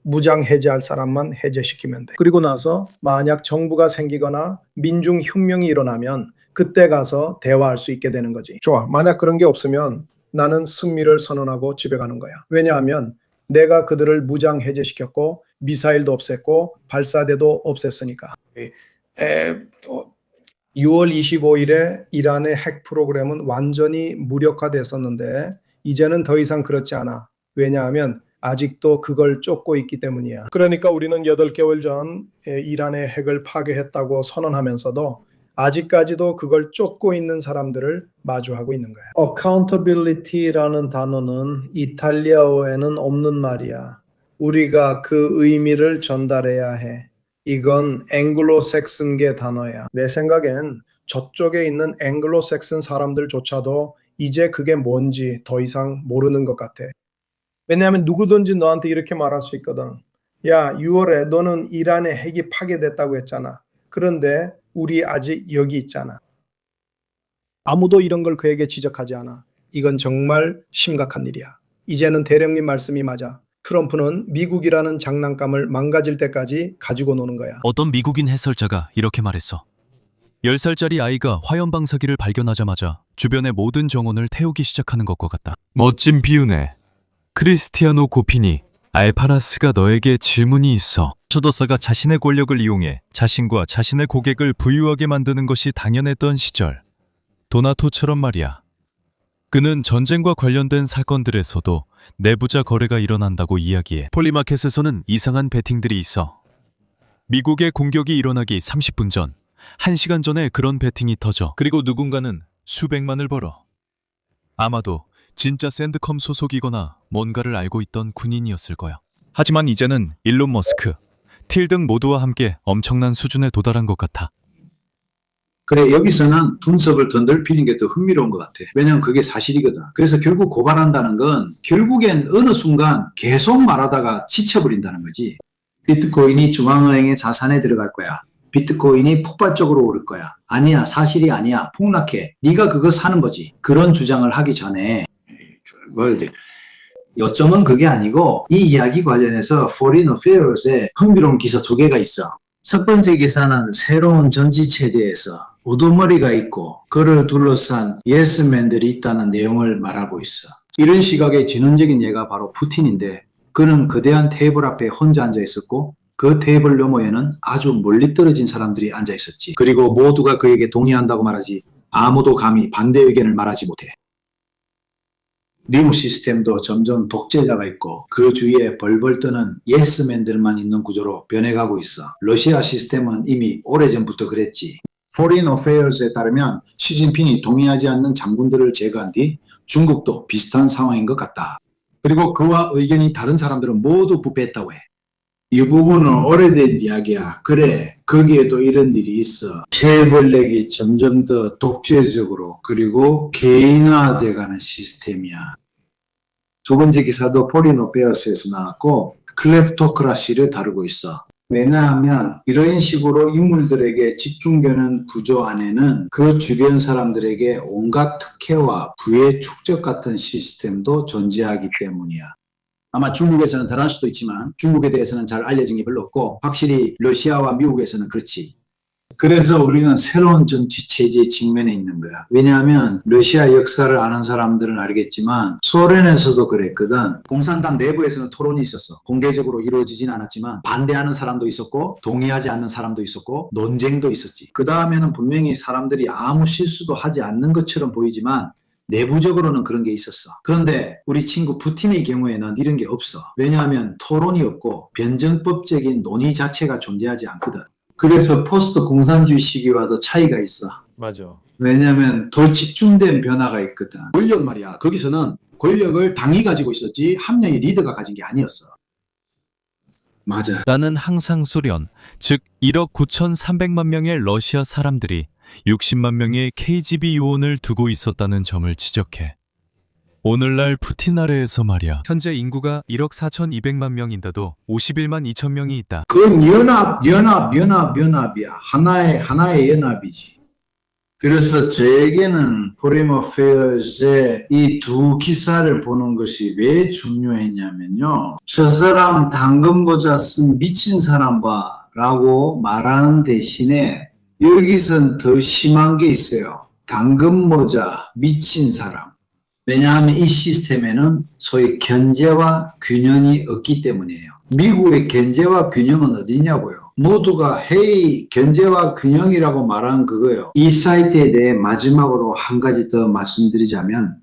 무장 해제할 사람만 해제시키면 돼. 그리고 나서 만약 정부가 생기거나 민중혁명이 일어나면 그때 가서 대화할 수 있게 되는 거지. 좋아. 만약 그런 게 없으면 나는 승리를 선언하고 집에 가는 거야. 왜냐하면 내가 그들을 무장 해제시켰고 미사일도 없앴고 발사대도 없앴으니까. 6월 25일에 이란의 핵 프로그램은 완전히 무력화됐었는데 이제는 더 이상 그렇지 않아. 왜냐하면 아직도 그걸 쫓고 있기 때문이야. 그러니까 우리는 8개월 전 이란의 핵을 파괴했다고 선언하면서도 아직까지도 그걸 쫓고 있는 사람들을 마주하고 있는 거야. Accountability라는 단어는 이탈리아어에는 없는 말이야. 우리가 그 의미를 전달해야 해. 이건 앵글로색슨계 단어야. 내 생각엔 저쪽에 있는 앵글로색슨 사람들조차도 이제 그게 뭔지 더 이상 모르는 것 같아. 왜냐하면 누구든지 너한테 이렇게 말할 수 있거든. 야, 6월에 너는 이란의 핵이 파괴됐다고 했잖아. 그런데 우리 아직 여기 있잖아. 아무도 이런 걸 그에게 지적하지 않아. 이건 정말 심각한 일이야. 이제는 대령님 말씀이 맞아. 트럼프는 미국이라는 장난감을 망가질 때까지 가지고 노는 거야. 어떤 미국인 해설자가 이렇게 말했어. 10살짜리 아이가 화염 방사기를 발견하자마자 주변의 모든 정원을 태우기 시작하는 것과 같다. 멋진 비유네. 크리스티아노 고피니, 알파라스가 너에게 질문이 있어. 추도사가 자신의 권력을 이용해 자신과 자신의 고객을 부유하게 만드는 것이 당연했던 시절. 도나토처럼 말이야. 그는 전쟁과 관련된 사건들에서도 내부자 거래가 일어난다고 이야기해. 폴리마켓에서는 이상한 베팅들이 있어. 미국의 공격이 일어나기 30분 전, 1시간 전에 그런 베팅이 터져. 그리고 누군가는 수백만을 벌어. 아마도 진짜 샌드컴 소속이거나 뭔가를 알고 있던 군인이었을 거야. 하지만 이제는 일론 머스크, 틸 등 모두와 함께 엄청난 수준에 도달한 것 같아. 그래, 여기서는 분석을 더 넓히는 게 더 흥미로운 것 같아. 왜냐면 그게 사실이거든. 그래서 결국 고발한다는 건 결국엔 어느 순간 계속 말하다가 지쳐버린다는 거지. 비트코인이 중앙은행의 자산에 들어갈 거야. 비트코인이 폭발적으로 오를 거야. 아니야, 사실이 아니야. 폭락해. 네가 그거 사는 거지. 그런 주장을 하기 전에 요점은 그게 아니고 이 이야기 관련해서 Foreign Affairs에 흥미로운 기사 2개가 있어. 첫 번째 기사는 새로운 정치체제에서 우두머리가 있고 그를 둘러싼 예스맨들이 있다는 내용을 말하고 있어. 이런 시각의 진원적인 예가 바로 푸틴인데 그는 거대한 테이블 앞에 혼자 앉아 있었고 그 테이블 너머에는 아주 멀리 떨어진 사람들이 앉아 있었지. 그리고 모두가 그에게 동의한다고 말하지 아무도 감히 반대 의견을 말하지 못해. 미국 시스템도 점점 독재자가 있고 그 주위에 벌벌 떠는 예스맨들만 있는 구조로 변해가고 있어. 러시아 시스템은 이미 오래전부터 그랬지. Foreign Affairs에 따르면 시진핑이 동의하지 않는 장군들을 제거한 뒤 중국도 비슷한 상황인 것 같다. 그리고 그와 의견이 다른 사람들은 모두 부패했다고 해. 이 부분은 오래된 이야기야. 그래, 거기에도 이런 일이 있어. 체벌력이 점점 더 독재적으로 그리고 개인화돼가는 시스템이야. 두 번째 기사도 Foreign Affairs에서 나왔고 클레프토크라시를 다루고 있어. 왜냐하면 이런 식으로 인물들에게 집중되는 구조 안에는 그 주변 사람들에게 온갖 특혜와 부의 축적 같은 시스템도 존재하기 때문이야. 아마 중국에서는 덜할 수도 있지만 중국에 대해서는 잘 알려진 게 별로 없고 확실히 러시아와 미국에서는 그렇지. 그래서 우리는 새로운 정치체제의 직면에 있는 거야. 왜냐하면 러시아 역사를 아는 사람들은 알겠지만 소련에서도 그랬거든. 공산당 내부에서는 토론이 있었어. 공개적으로 이루어지진 않았지만 반대하는 사람도 있었고 동의하지 않는 사람도 있었고 논쟁도 있었지. 그 다음에는 분명히 사람들이 아무 실수도 하지 않는 것처럼 보이지만 내부적으로는 그런 게 있었어. 그런데 우리 친구 푸틴의 경우에는 이런 게 없어. 왜냐하면 토론이 없고 변증법적인 논의 자체가 존재하지 않거든. 그래서 포스트 공산주의 시기와도 차이가 있어. 맞아. 왜냐하면 더 집중된 변화가 있거든. 권력 말이야. 거기서는 권력을 당이 가지고 있었지 한 명의 리더가 가진 게 아니었어. 맞아. 나는 항상 소련, 즉 1억 9,300만 명의 러시아 사람들이 60만 명의 KGB 요원을 두고 있었다는 점을 지적해. 오늘날 푸틴 아래에서 말이야. 현재 인구가 1억 4,200만 명인데도 51만 2천 명이 있다. 그건 연합이야. 하나의 연합이지. 그래서 저에게는 Foreign Affairs의 이 두 기사를 보는 것이 왜 중요했냐면요. 저 사람 당근 모자 쓴 미친 사람 봐 라고 말하는 대신에 여기선 더 심한 게 있어요. 당근 모자, 미친 사람. 왜냐하면 이 시스템에는 소위 견제와 균형이 없기 때문이에요. 미국의 견제와 균형은 어디냐고요? 모두가 헤이 견제와 균형이라고 말하는 그거예요. 이 사이트에 대해 마지막으로 한 가지 더 말씀드리자면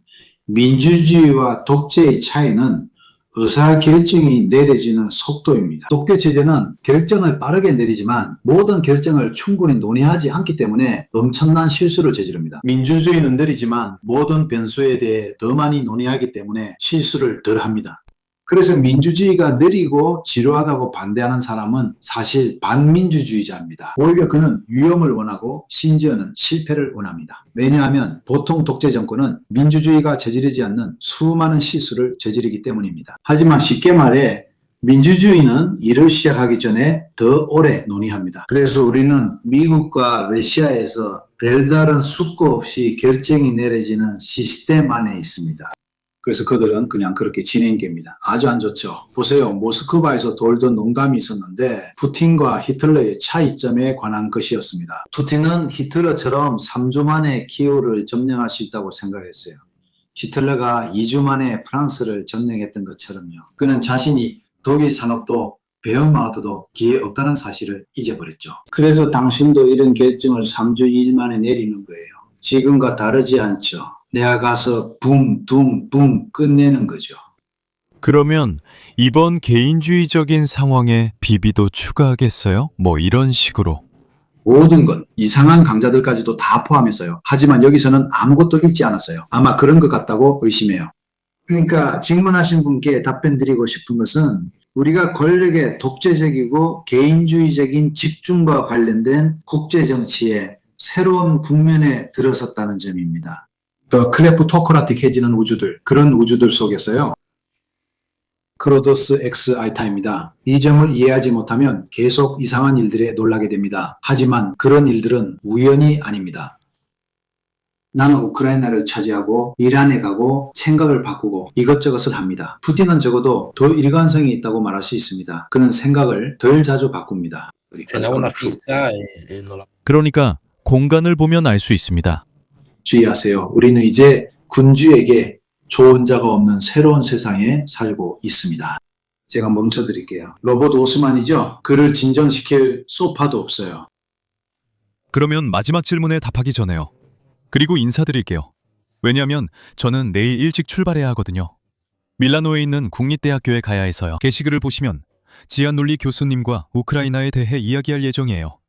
민주주의와 독재의 차이는 의사결정이 내려지는 속도입니다. 독재 체제는 결정을 빠르게 내리지만 모든 결정을 충분히 논의하지 않기 때문에 엄청난 실수를 저지릅니다. 민주주의는 느리지만 모든 변수에 대해 더 많이 논의하기 때문에 실수를 덜 합니다. 그래서 민주주의가 느리고 지루하다고 반대하는 사람은 사실 반민주주의자입니다. 오히려 그는 위험을 원하고 심지어는 실패를 원합니다. 왜냐하면 보통 독재 정권은 민주주의가 저지르지 않는 수많은 실수를 저지르기 때문입니다. 하지만 쉽게 말해 민주주의는 일을 시작하기 전에 더 오래 논의합니다. 그래서 우리는 미국과 러시아에서 별다른 수고 없이 결정이 내려지는 시스템 안에 있습니다. 그래서 그들은 그냥 그렇게 진행됩니다. 아주 안 좋죠. 보세요. 모스크바에서 돌던 농담이 있었는데 푸틴과 히틀러의 차이점에 관한 것이었습니다. 푸틴은 히틀러처럼 3주 만에 키예프를 점령할 수 있다고 생각했어요. 히틀러가 2주 만에 프랑스를 점령했던 것처럼요. 그는 자신이 독일 산업도 베어마우트도 기회 없다는 사실을 잊어버렸죠. 그래서 당신도 이런 결정을 3주 2일 만에 내리는 거예요. 지금과 다르지 않죠. 내가 가서 붕, 둥, 붕 끝내는 거죠. 그러면 이번 개인주의적인 상황에 비비도 추가하겠어요? 뭐 이런 식으로. 모든 건 이상한 강자들까지도 다 포함해서요. 하지만 여기서는 아무것도 읽지 않았어요. 아마 그런 것 같다고 의심해요. 그러니까 질문하신 분께 답변 드리고 싶은 것은 우리가 권력의 독재적이고 개인주의적인 집중과 관련된 국제정치에 새로운 국면에 들어섰다는 점입니다. 클레프토크라틱해지는 우주들, 그런 우주들 속에서요. 크로도스 X 알타입니다. 이 점을 이해하지 못하면 계속 이상한 일들에 놀라게 됩니다. 하지만 그런 일들은 우연이 아닙니다. 나는 우크라이나를 차지하고 이란에 가고 생각을 바꾸고 이것저것을 합니다. 푸틴은 적어도 더 일관성이 있다고 말할 수 있습니다. 그는 생각을 덜 자주 바꿉니다. 그러니까 공간을 보면 알 수 있습니다. 주의하세요. 우리는 이제 군주에게 조언자가 없는 새로운 세상에 살고 있습니다. 제가 멈춰드릴게요. 로봇 오스만이죠? 그를 진정시킬 소파도 없어요. 그러면 마지막 질문에 답하기 전에요. 그리고 인사드릴게요. 왜냐하면 저는 내일 일찍 출발해야 하거든요. 밀라노에 있는 국립대학교에 가야 해서요. 게시글을 보시면 지안놀리 교수님과 우크라이나에 대해 이야기할 예정이에요.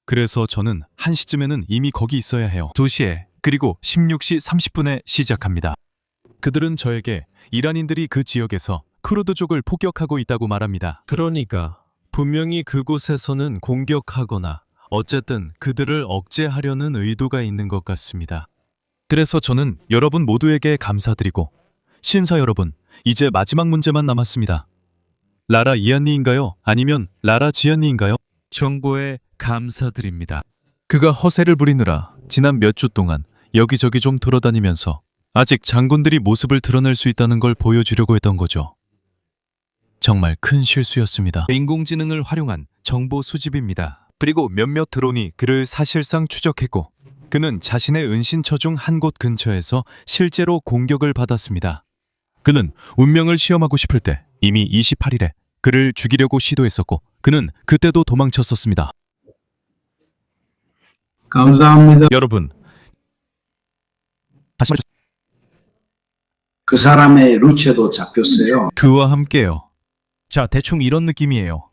그래서 저는 1시쯤에는 이미 거기 있어야 해요. 2시에 그리고 16시 30분에 시작합니다. 그들은 저에게 이란인들이 그 지역에서 쿠르드족을 폭격하고 있다고 말합니다. 그러니까 분명히 그곳에서는 공격하거나 어쨌든 그들을 억제하려는 의도가 있는 것 같습니다. 그래서 저는 여러분 모두에게 감사드리고 신사 여러분, 이제 마지막 문제만 남았습니다. 라라 이안니인가요? 아니면 라라 지안니인가요? 정보에 감사드립니다. 그가 허세를 부리느라 지난 몇 주 동안 여기저기 좀 돌아다니면서 아직 장군들이 모습을 드러낼 수 있다는 걸 보여주려고 했던 거죠. 정말 큰 실수였습니다. 인공지능을 활용한 정보 수집입니다. 그리고 몇몇 드론이 그를 사실상 추적했고 그는 자신의 은신처 중 한 곳 근처에서 실제로 공격을 받았습니다. 그는 운명을 시험하고 싶을 때 이미 28일에 그를 죽이려고 시도했었고 그는 그때도 도망쳤었습니다. 감사합니다. 여러분, 다시 말해주세요. 그 사람의 루체도 잡혔어요. 그와 함께요. 자, 대충 이런 느낌이에요.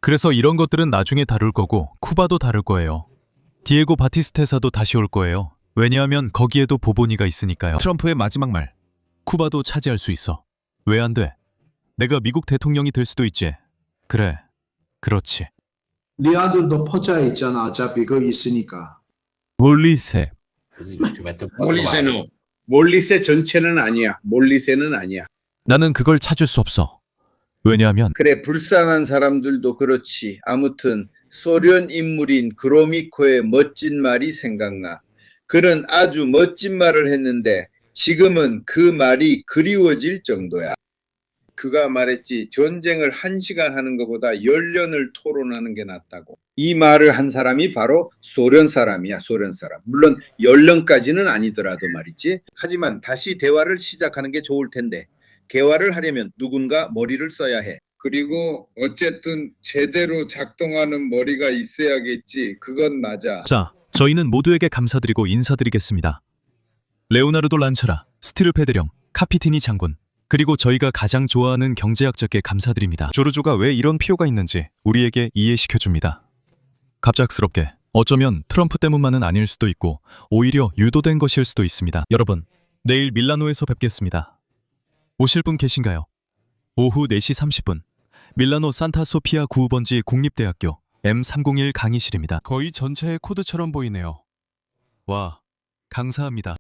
그래서 이런 것들은 나중에 다룰 거고 쿠바도 다룰 거예요. 디에고 바티스테사도 다시 올 거예요. 왜냐하면 거기에도 보보니가 있으니까요. 트럼프의 마지막 말. 쿠바도 차지할 수 있어. 왜 안 돼? 내가 미국 대통령이 될 수도 있지. 그래. 그렇지. 리아드도 포자에 있잖아. 어차피 그거 있으니까. 몰리세. Molise 몰리세 전체는 아니야. 몰리세는 아니야. 나는 그걸 찾을 수 없어. 왜냐하면 그래, 불쌍한 사람들도 그렇지. 아무튼 소련 인물인 그로미코의 멋진 말이 생각나. 그는 아주 멋진 말을 했는데 지금은 그 말이 그리워질 정도야. 그가 말했지, 전쟁을 1시간 하는 것보다 10년을 토론하는 게 낫다고. 이 말을 한 사람이 바로 소련 사람이야, 소련 사람. 물론 10년까지는 아니더라도 말이지. 하지만 다시 대화를 시작하는 게 좋을 텐데, 개화를 하려면 누군가 머리를 써야 해. 그리고 어쨌든 제대로 작동하는 머리가 있어야겠지. 그건 맞아. 자, 저희는 모두에게 감사드리고 인사드리겠습니다. 레오나르도 란차라, 스티르 페데령, 카피티니 장군, 그리고 저희가 가장 좋아하는 경제학자께 감사드립니다. 조르주가 왜 이런 필요가 있는지 우리에게 이해시켜줍니다. 갑작스럽게, 어쩌면 트럼프 때문만은 아닐 수도 있고 오히려 유도된 것일 수도 있습니다. 여러분, 내일 밀라노에서 뵙겠습니다. 오실 분 계신가요? 오후 4시 30분, 밀라노 산타소피아 구우번지 국립대학교 M301 강의실입니다. 거의 전체의 코드처럼 보이네요. 와, 감사합니다.